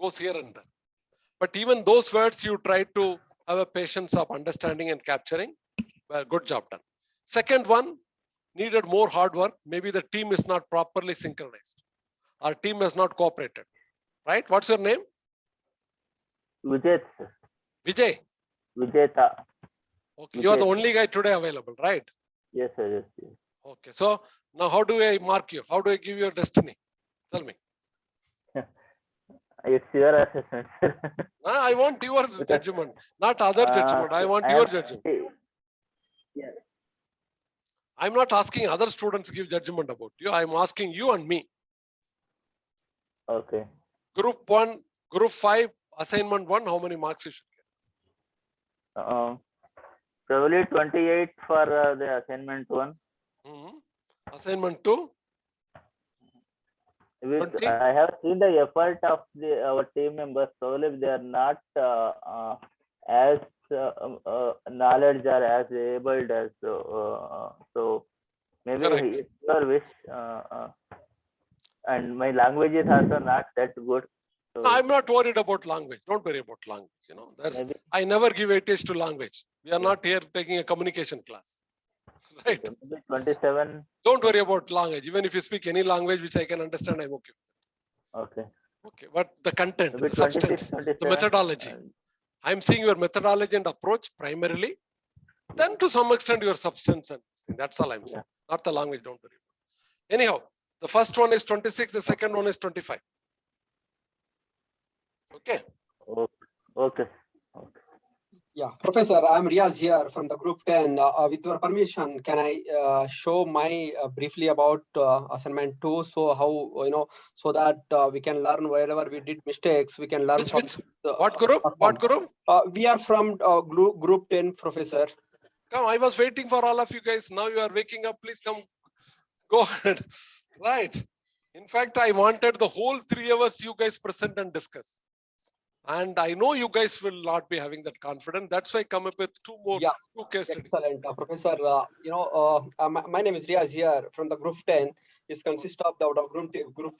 goes here and there. But even those words, you try to have a patience of understanding and capturing. Well, good job done. Second one needed more hard work. Maybe the team is not properly synchronized. Our team has not cooperated. Right? What's your name? Vijay. Vijay. Vijayta. Okay, you are the only guy today available, right? Yes, sir. Yes. Okay, so now how do I mark you? How do I give you your destiny? Tell me. It's your assessment. I want your judgment, not other judgment. I want your judgment. Yeah. I'm not asking other students to give judgment about you. I'm asking you and me. Okay. Group 1, Group 5, Assignment 1, how many marks you should get? Probably 28 for the Assignment 1. Assignment 2? I have seen the effort of our team members. Probably they are not as knowledge or as able as so maybe it's your wish. And my language is also not that good. So no, I'm not worried about language. Don't worry about language. I never give weightage to language. We are not here taking a communication class. Right? Maybe 27. Don't worry about language. Even if you speak any language which I can understand, I'm okay. Okay. Okay, but the content, maybe the substance, the methodology. I'm seeing your methodology and approach primarily. Then to some extent your substance and that's all I'm saying. Not the language, don't worry about. Anyhow, the first one is 26, the second one is 25. Okay. Okay. Yeah, Professor, I'm Riaz here from the group 10. With your permission, can I show my briefly about assignment 2? So how, so that we can learn wherever we did mistakes, we can learn from What group? What group? We are from group 10, Professor. Come, I was waiting for all of you guys. Now you are waking up. Please come. Go ahead. Right. In fact, I wanted the whole 3 hours you guys present and discuss. And I know you guys will not be having that confidence. That's why I come up with two case studies. Excellent, Professor. My name is Riaz here from the group 10. It consists of the group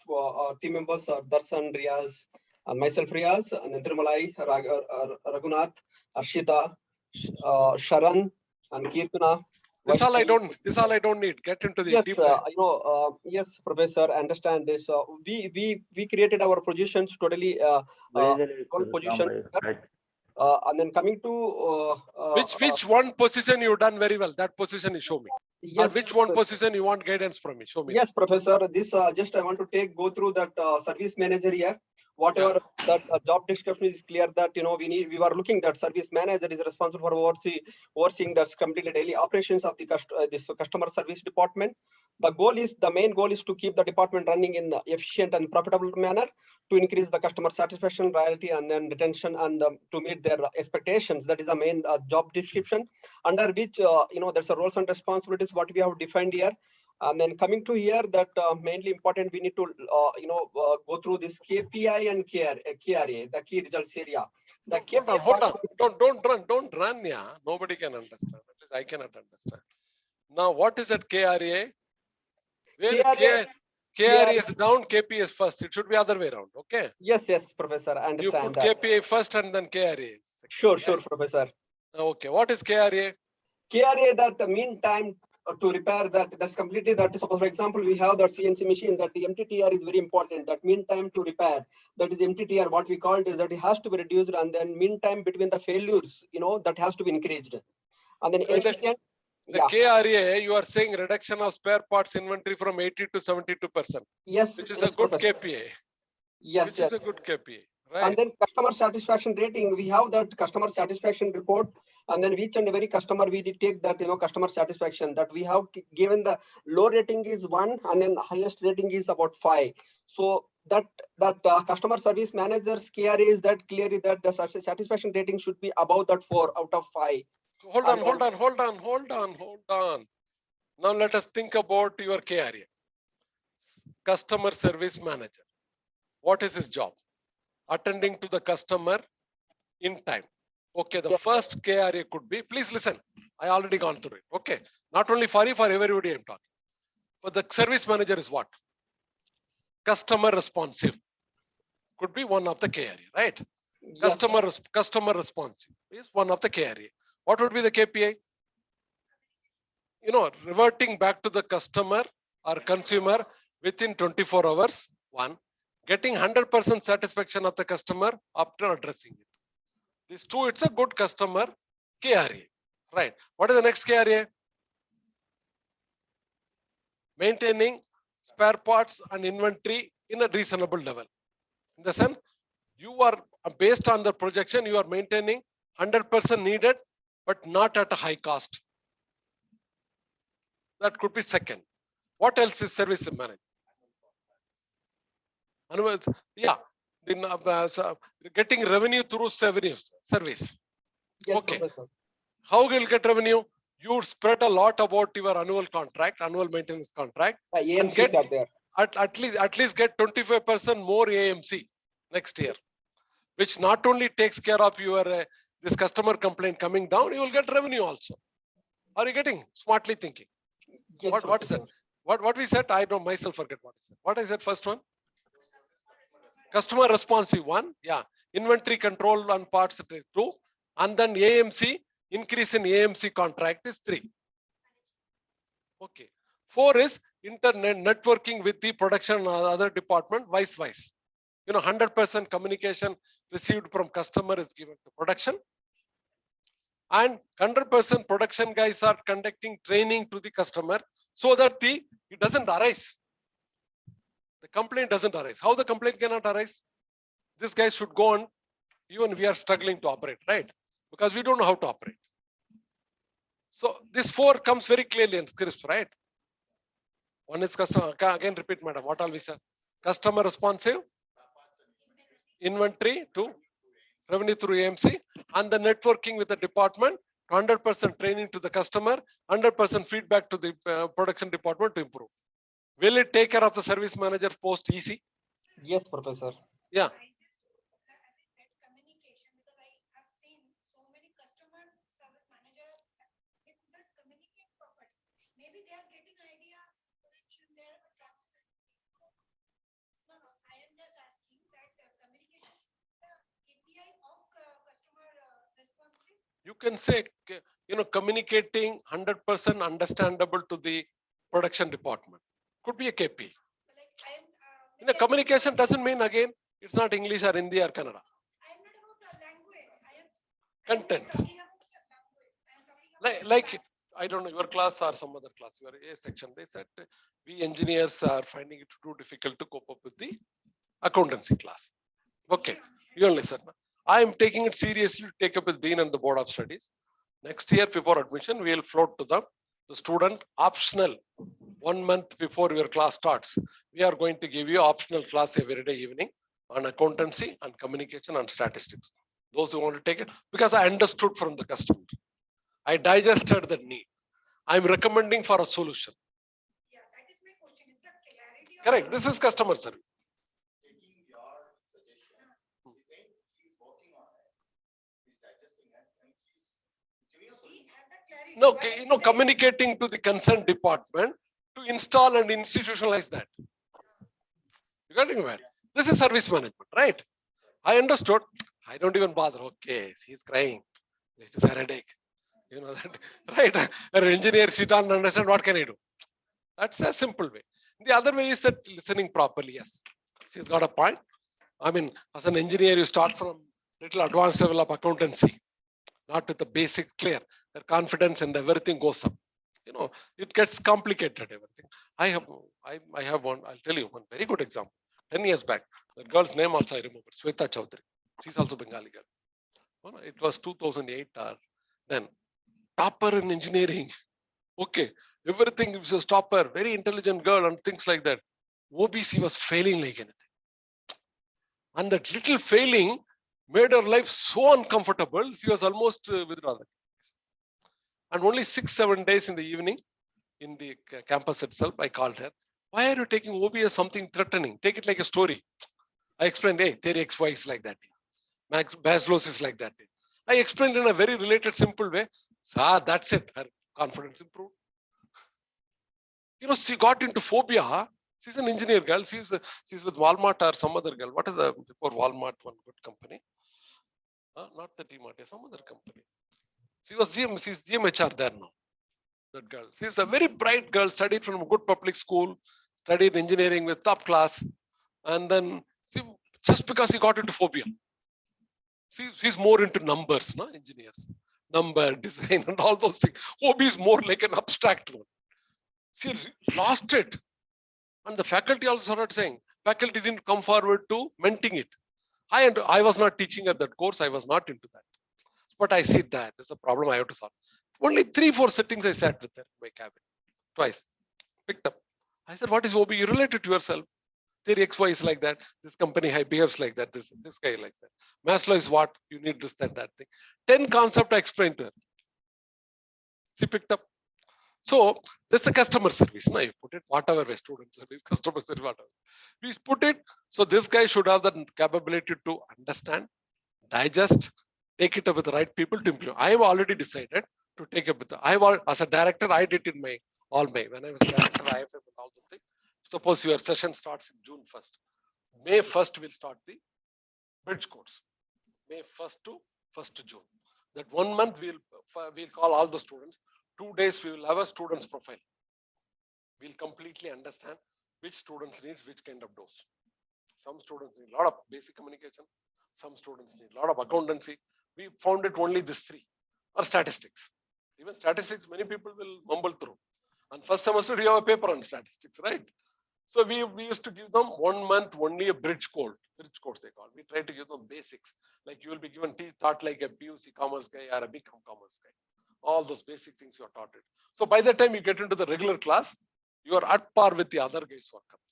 team members, Darshan, Riaz, and myself, Riaz, and then Trimalai, Raghunath, Arshita, Sharan, and Kirtana. This all I don't need. Get into the Yes, deep. yes, Professor. I understand this. We created our positions totally position. And then coming to which one position you done very well? That position you show me. Yes. Or which one position you want guidance from me? Show me. Yes, Professor. This just I want to go through that service manager here. Whatever that job description is clear that we were looking that service manager is responsible for overseeing the completely daily operations of the this customer service department. The main goal is to keep the department running in the efficient and profitable manner, to increase the customer satisfaction, loyalty, and then retention, and to meet their expectations. That is the main job description, under which there's a roles and responsibilities what we have defined here. And then coming to here, that mainly important, we need to go through this KPI and KRA, the key results area. The hold on. Don't run. Yeah, nobody can understand. At least I cannot understand. Now, what is that KRA? Where KRA is down, KPI is first. It should be other way around. Okay. Yes, Professor. I understand. You put KPI first and then KRA. Sure, Professor. Okay. What is KRA? KRA, that mean time to repair that's completely suppose for example we have that CNC machine, that the MTTR is very important, that mean time to repair, that is MTTR, what we called is that it has to be reduced, and then mean time between the failures that has to be increased, and then efficient. The KRA, you are saying reduction of spare parts inventory from 80 to 72%. Yes, which is a good KPI. Yes, which is a good KPI. Right. And then customer satisfaction rating, we have that customer satisfaction report, and then each and every customer we did take that customer satisfaction, that we have given the low rating is 1, and then highest rating is about 5. So that customer service managers KRA is that clearly that the satisfaction rating should be above that 4 out of 5. Hold on. Now let us think about your KRA. Customer service manager. What is his job? Attending to the customer in time. Okay, the first KRA could be, please listen, I already gone through it. Okay, not only for you, for everybody I'm talking. For the service manager is what? Customer responsive. Could be one of the KRA, right? Yes. Customer responsive is one of the KRA. What would be the KPI? Reverting back to the customer or consumer within 24 hours, 1. Getting 100% satisfaction of the customer after addressing it. These two, it's a good customer KRA. Right. What is the next KRA? Maintaining spare parts and inventory in a reasonable level. In the sense, you are based on the projection, you are maintaining 100% needed, but not at a high cost. That could be second. What else is service manager? Yeah, getting revenue through service. Yes, okay. How will you get revenue? You spread a lot about your annual maintenance contract, and get at least get 25% more AMC next year, which not only takes care of your this customer complaint coming down, you will get revenue also. Are you getting smartly thinking? Yes, what is it? What we said? I don't myself forget what I said. What is that first one? Customer responsive 1, yeah. Inventory control on parts 2, and then AMC, increase in AMC contract is 3. Okay. 4 is internet networking with the production or other department, vice. 100% communication received from customer is given to production, and 100% production guys are conducting training to the customer so that it doesn't arise. The complaint doesn't arise. How the complaint cannot arise? This guy should go on, even we are struggling to operate, right? because we don't know how to operate. So this 4 comes very clearly in scripts, right? One is customer, again repeat madam, what all we said? Customer responsive, inventory to revenue through AMC, and the networking with the department, 100% training to the customer, 100% feedback to the production department to improve. Will it take care of the service manager post EC? Yes, Professor. Yeah. You can say, communicating 100% understandable to the production department could be a KPI. Communication doesn't mean, again, it's not English or Hindi or Kannada. Content. Like, I don't know, your class or some other class, your A section, they said, we engineers are finding it too difficult to cope up with the accountancy class. Okay, you only listen. I am taking it seriously to take up with Dean and the Board of Studies. Next year, before admission, we will float to the student optional 1 month before your class starts. We are going to give you optional class every day evening on accountancy and communication and statistics. Those who want to take it, because I understood from the customer. I digested the need. I'm recommending for a solution. Correct. This is customer service. No, communicating to the concerned department to install and institutionalize that. You got it? This is service management, right? I understood. I don't even bother. Okay, he's crying. It is a headache. You know that, right? An engineer sit down and understand what can I do. That's a simple way. The other way is that listening properly. Yes, she's got a point. I mean, as an engineer, you start from little advanced level of accountancy, not with the basic clear. Their confidence and everything goes up. It gets complicated. Everything. I have one. I'll tell you one very good example. 10 years back, the girl's name also I remember, Sweta Chaudhary. She's also Bengali girl. It was 2008 or then. Topper in engineering. Okay, everything was a topper, very intelligent girl and things like that. OBC was failing like anything. And that little failing made her life so uncomfortable, she was almost withdrawn. And only 6-7 days in the evening, in the campus itself, I called her. Why are you taking OB as something threatening? Take it like a story. I explained, hey, theory XY is like that. Max Maslow's is like that. I explained in a very related, simple way. That's it. Her confidence improved. She got into phobia. She's an engineer girl. She's with Walmart or some other girl. What is the before Walmart one good company? Not the T-Mart, some other company. She was GM. She's GMHR there now. That girl. She's a very bright girl. Studied from a good public school. Studied engineering with top class. And then just because she got into phobia. She's more into numbers, no engineers. Number, design, and all those things. Hobby is more like an abstract one. She lost it. And the faculty also started saying, faculty didn't come forward to mentoring it. I was not teaching at that course. I was not into that. But I see that is a problem I have to solve. Only 3-4 sittings I sat with her in my cabin. Twice. Picked up. I said, what is OB? You related to yourself. Theory XY is like that. This company behaves like that. This guy likes that. Maslow is what? You need this, that thing. 10 concepts I explained to her. She picked up. So this is a customer service. Now you put it whatever way, student service, customer service, whatever. We put it. So this guy should have the capability to understand, digest, take it up with the right people to implement. I have already decided to take it with as a director, I did in when I was director, IFF and all those things. Suppose your session starts in June 1st. May 1st will start the bridge course. May 1st to 1st June. That 1 month we'll call all the students. 2 days we will have a student's profile. We'll completely understand which students needs which kind of dose. Some students need a lot of basic communication. Some students need a lot of accountancy. We found it only these 3 or statistics. Even statistics, many people will mumble through. And first semester you have a paper on statistics, right? So we used to give them 1 month only a bridge course they call. We try to give them basics. Like you will be given taught like a PUC commerce guy or a BCom commerce guy. All those basic things you are taught it. So by the time you get into the regular class, you are at par with the other guys who are coming.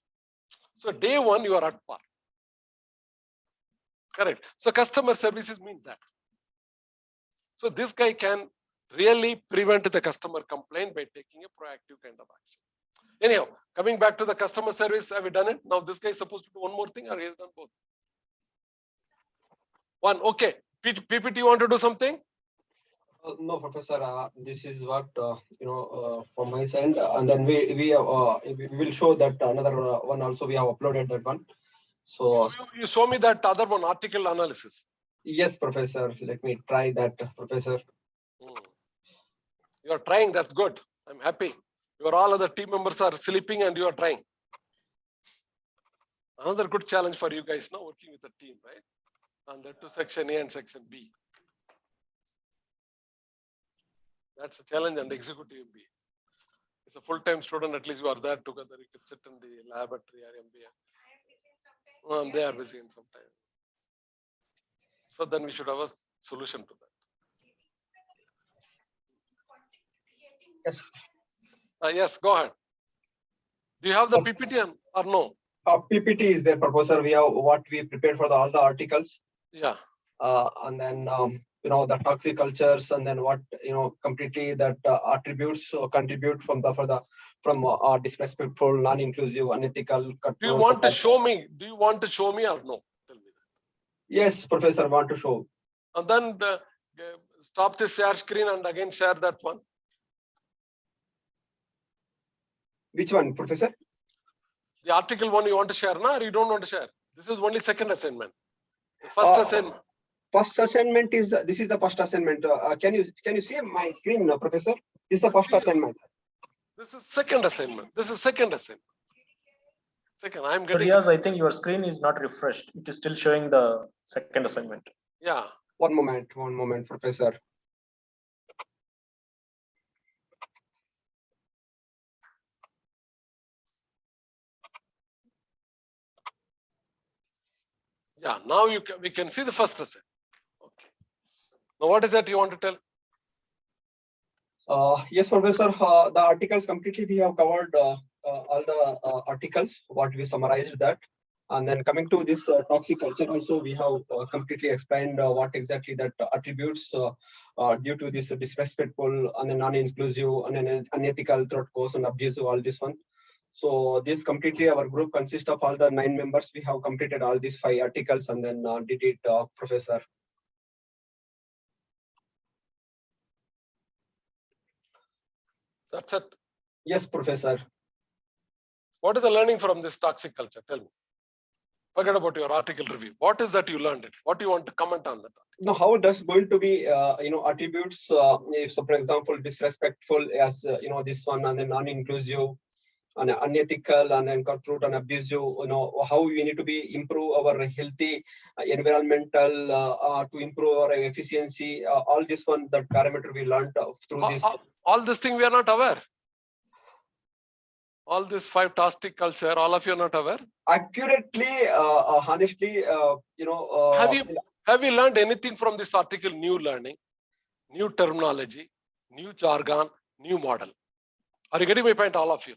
So day one, you are at par. Correct. So customer services means that. So this guy can really prevent the customer complaint by taking a proactive kind of action. Anyhow, coming back to the customer service, have we done it? Now this guy is supposed to do one more thing, or he has done both? One, okay. PPT, you want to do something? No, Professor. This is what from my side, and then we will show that another one also. We have uploaded that one. So you show me that other one, article analysis. Yes, Professor. Let me try that, Professor. You are trying. That's good. I'm happy. Your all other team members are sleeping and you are trying. Another good challenge for you guys now, working with a team, right? And that to section A and section B. That's a challenge and executive MBA. It's a full-time student, at least you are there together. You can sit in the laboratory or MBA. They are busy in some time. So then we should have a solution to that. Yes. Yes, go ahead. Do you have the PPT or no? PPT is there, Professor. We have what we prepared for all the articles. Yeah. And then the toxic cultures, and then what completely that attributes contribute from disrespectful, non-inclusive, unethical. Do you want to show me? Do you want to show me or no? Tell me that. Yes, Professor, I want to show. And then stop the share screen and again share that one. Which one, Professor? The article one you want to share, or you don't want to share? This is only second assignment. The first assignment. First assignment is this is the first assignment. Can you see my screen now, Professor? This is the first assignment. This is second assignment. This is second assignment. Second, I'm getting. Yes, I think your screen is not refreshed. It is still showing the second assignment. Yeah. One moment, Professor. Yeah, now we can see the first assignment. Okay. Now what is that you want to tell? Yes, Professor. The articles completely we have covered all the articles. What we summarized that, and then coming to this toxic culture, also we have completely explained what exactly that attributes due to this disrespectful and non-inclusive and unethical threat cause and abusive, all this one. So this completely our group consists of all the 9 members. We have completed all these 5 articles and then did it, Professor. That's it. Yes, Professor. What is the learning from this toxic culture? Tell me. Forget about your article review. What is that you learned it? What do you want to comment on that? Now, how that's going to be, attributes, if so, for example, disrespectful as, this one, and then non-inclusive and unethical and then cutthroat and abusive, how we need to be improve our healthy environmental to improve our efficiency, all this one, that parameter we learned through this. All this thing we are not aware. All this 5 toxic culture, all of you are not aware. Accurately, honestly, Have you learned anything from this article? New learning, new terminology, new jargon, new model. Are you getting my point, all of you?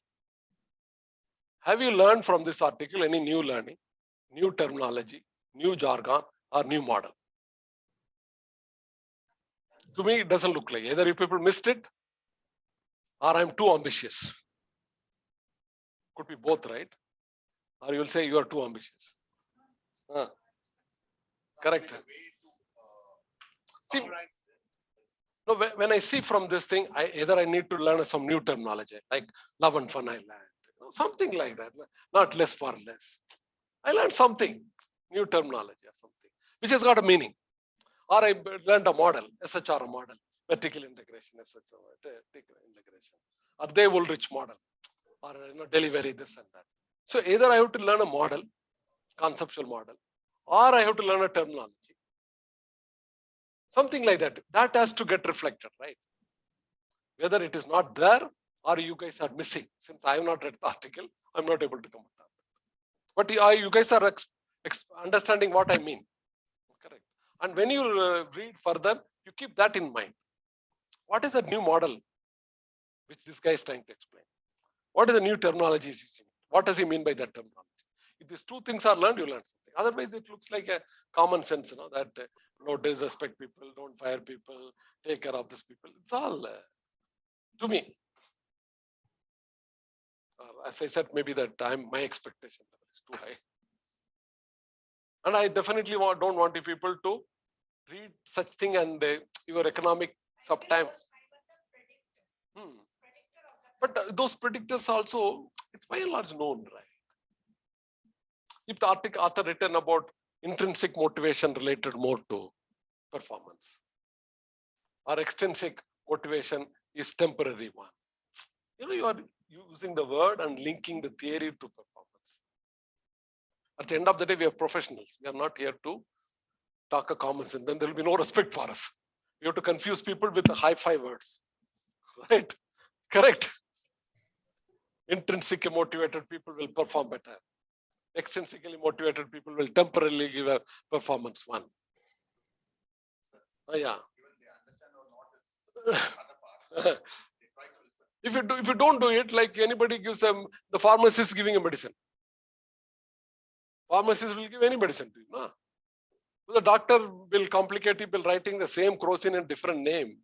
Have you learned from this article any new learning, new terminology, new jargon, or new model? To me, it doesn't look like either you people missed it or I'm too ambitious. Could be both, right? Or you'll say you are too ambitious. Correct. See, no, when I see from this thing, either I need to learn some new terminology, like love and fun I learned, something like that. Not less for less. I learned something, new terminology or something, which has got a meaning. Or I learned a model, SHR model, vertical integration, SHR integration, or they will rich model, or delivery, this and that. So either I have to learn a model, conceptual model, or I have to learn a terminology. Something like that. That has to get reflected, right? Whether it is not there or you guys are missing. Since I have not read the article, I'm not able to comment on that. But you guys are understanding what I mean. Correct. And when you read further, you keep that in mind. What is the new model which this guy is trying to explain? What is the new terminology he's using? What does he mean by that terminology? If these two things are learned, you learn something. Otherwise, it looks like a common sense, that no disrespect people, don't fire people, take care of these people. It's all to me. As I said, maybe that my expectation level is too high. And I definitely don't want you people to read such thing and your economic subtime. But those predictors also, it's by and large known, right? If the author written about intrinsic motivation related more to performance, or extrinsic motivation is temporary one. You are using the word and linking the theory to performance. At the end of the day, we are professionals. We are not here to talk a common sense. Then there will be no respect for us. We have to confuse people with the high-fi words, right? Correct. Intrinsically motivated people will perform better. Extrinsically motivated people will temporarily give a performance one. Yeah. If you don't do it, like anybody gives them, the pharmacist giving a medicine. Pharmacist will give any medicine to you. No? The doctor will complicate it by writing the same crocin in different name.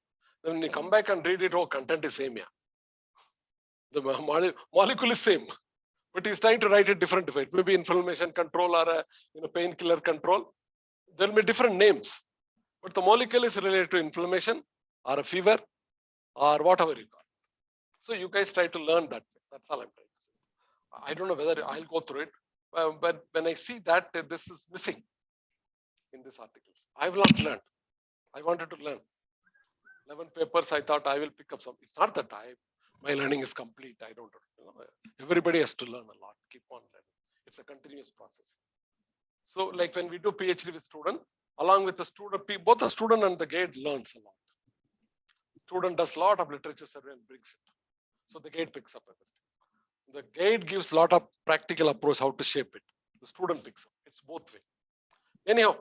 Then when you come back and read it, oh, content is same, yeah. The molecule is same, but he's trying to write it different way. Maybe inflammation control or a painkiller control. There will be different names, but the molecule is related to inflammation or a fever or whatever you call. So you guys try to learn that. That's all I'm trying to say. I don't know whether I'll go through it, but when I see that this is missing in these articles, I will not learn. I wanted to learn. 11 papers, I thought I will pick up some. It's not that my learning is complete. I don't know. Everybody has to learn a lot. Keep on learning. It's a continuous process. So like when we do PhD with student, along with the student, both the student and the guide learns a lot. Student does a lot of literature survey and brings it. So the guide picks up everything. The guide gives a lot of practical approach how to shape it. The student picks up. It's both way. Anyhow,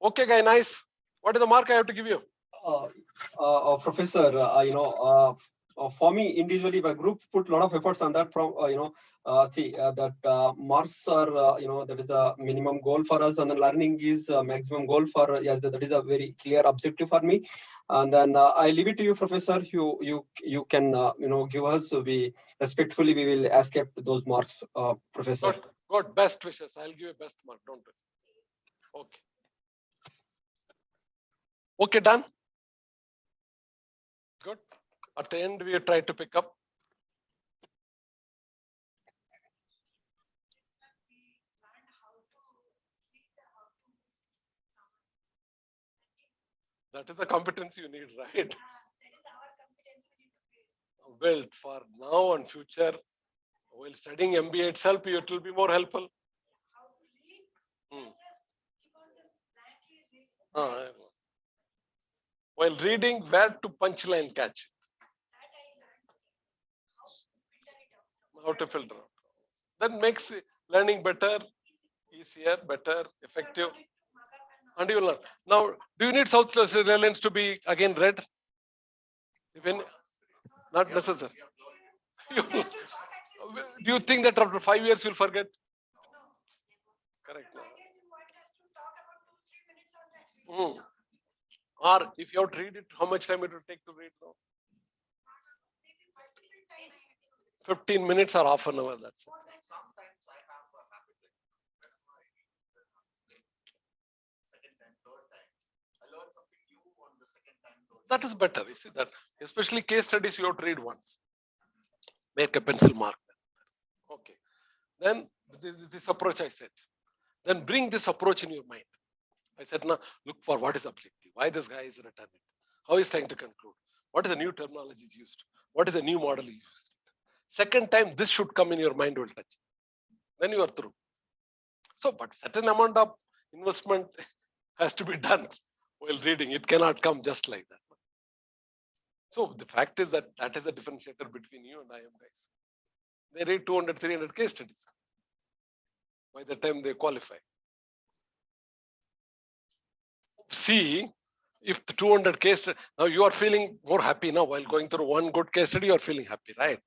okay, guy, nice. What is the mark I have to give you? Professor, for me individually, my group put a lot of efforts on that. From that marks are that is a minimum goal for us, and then learning is a maximum goal for that is a very clear objective for me. And then I leave it to you, Professor. You can give us. We respectfully we will escape those marks, Professor. Good. Best wishes. I'll give you best mark. Don't worry. Okay. Okay, done. Good. At the end, we try to pick up. That is the competency you need, right? Built for now and future. While studying MBA itself, it will be more helpful. While reading, where to punchline catch it. How to filter out. That makes learning better, easier, better, effective. And you will learn. Now, do you need South Reliance to be again read? Even not necessary. Do you think that after 5 years you'll forget? Correct. Or if you have to read it, how much time it will take to read now? 15 minutes or half an hour, that's it. That is better. You see that, especially case studies, you have to read once. Make a pencil mark. Okay. Then this approach I said. Then bring this approach in your mind. I said, now look for what is objective. Why this guy is written it. How he's trying to conclude. What is the new terminology used? What is the new model used? Second time, this should come in your mind will touch. Then you are through. So, but certain amount of investment has to be done while reading. It cannot come just like that. So the fact is that is a differentiator between you and I am, guys. They read 200, 300 case studies by the time they qualify. See, if the 200 case, now you are feeling more happy now while going through one good case study, you are feeling happy, right?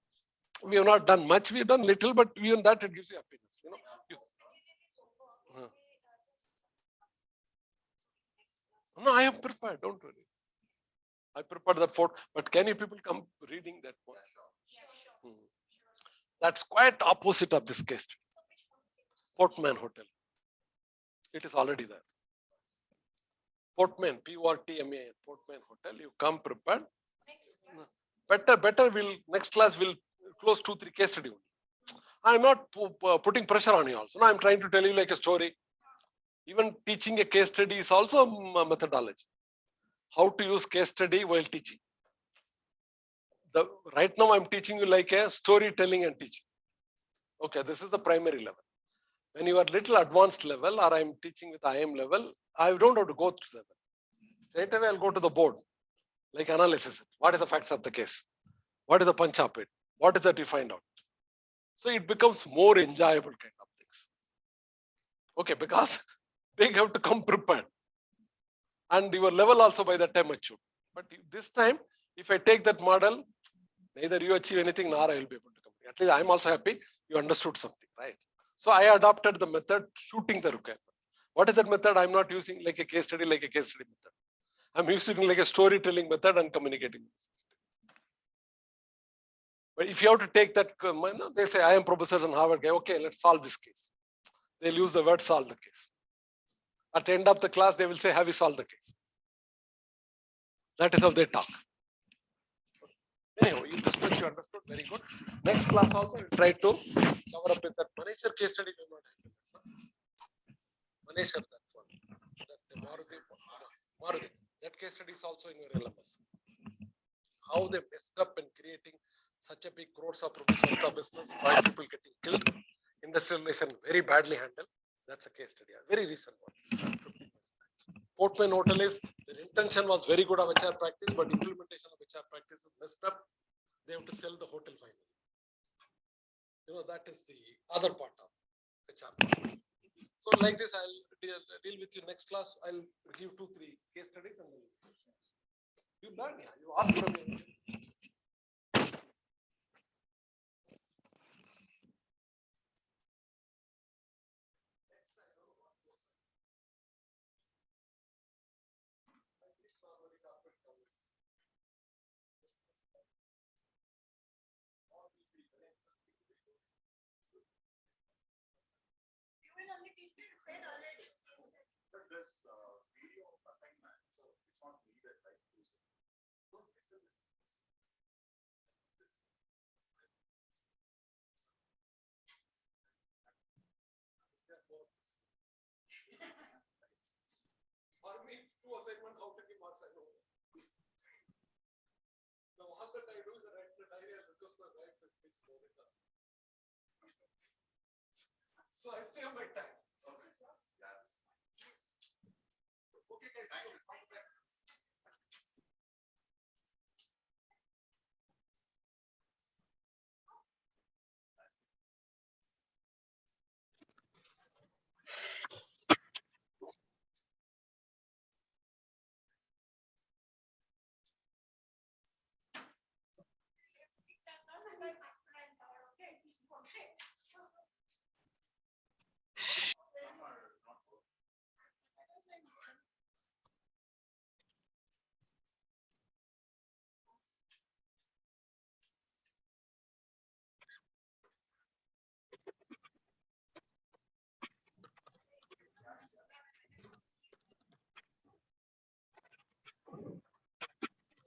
We have not done much, we have done little, but even that it gives you happiness. You know, no, I am prepared, don't worry. I prepared that for, but can you people come reading that one? That's quite opposite of this case study. Portman Hotel. It is already there. Portman, P-O-R-T-M-A-N, Portman Hotel. You come prepared. Better. We'll next class will close 2-3 case study. I'm not putting pressure on you also. No, I'm trying to tell you like a story. Even teaching a case study is also a methodology. How to use case study while teaching. Right now I'm teaching you like a storytelling and teaching. Okay, this is the primary level. When you are little advanced level, or I'm teaching with IM level, I don't have to go to the level. Straight away I'll go to the board, like analysis. What is the facts of the case? What is the punch up it? What is that you find out? So it becomes more enjoyable kind of things. Okay, because they have to come prepared. And your level also by that time matured. But this time, if I take that model, neither you achieve anything nor I will be able to complete. At least I'm also happy you understood something, right? So I adopted the method shooting the requirement. What is that method? I'm not using like a case study method. I'm using like a storytelling method and communicating. But if you have to take that, they say I am professors in Harvard guy. Okay, let's solve this case. They'll use the word solve the case. At the end of the class, they will say, have you solved the case? That is how they talk. Anyhow, this much you understood, very good. Next class also, we'll try to cover up with that Manesher case study. Manesher, that one. That Maruti. That case study is also in your LMS. How they messed up in creating such a big crores of rupees worth of business, 5 people getting killed, industrial relation very badly handled. That's a case study, a very recent one. Portman Hotel is, their intention was very good of HR practice, but implementation of HR practice is messed up. They have to sell the hotel finally. You know, that is the other part of HR. So like this, I'll deal with you next class. I'll give 2-3 case studies and then you learn, yeah. You ask from me. For me, 2 assignments, how many marks I know. Now, all that I do is I write the diary and request my wife to fix it. So I save my time. Okay, guys.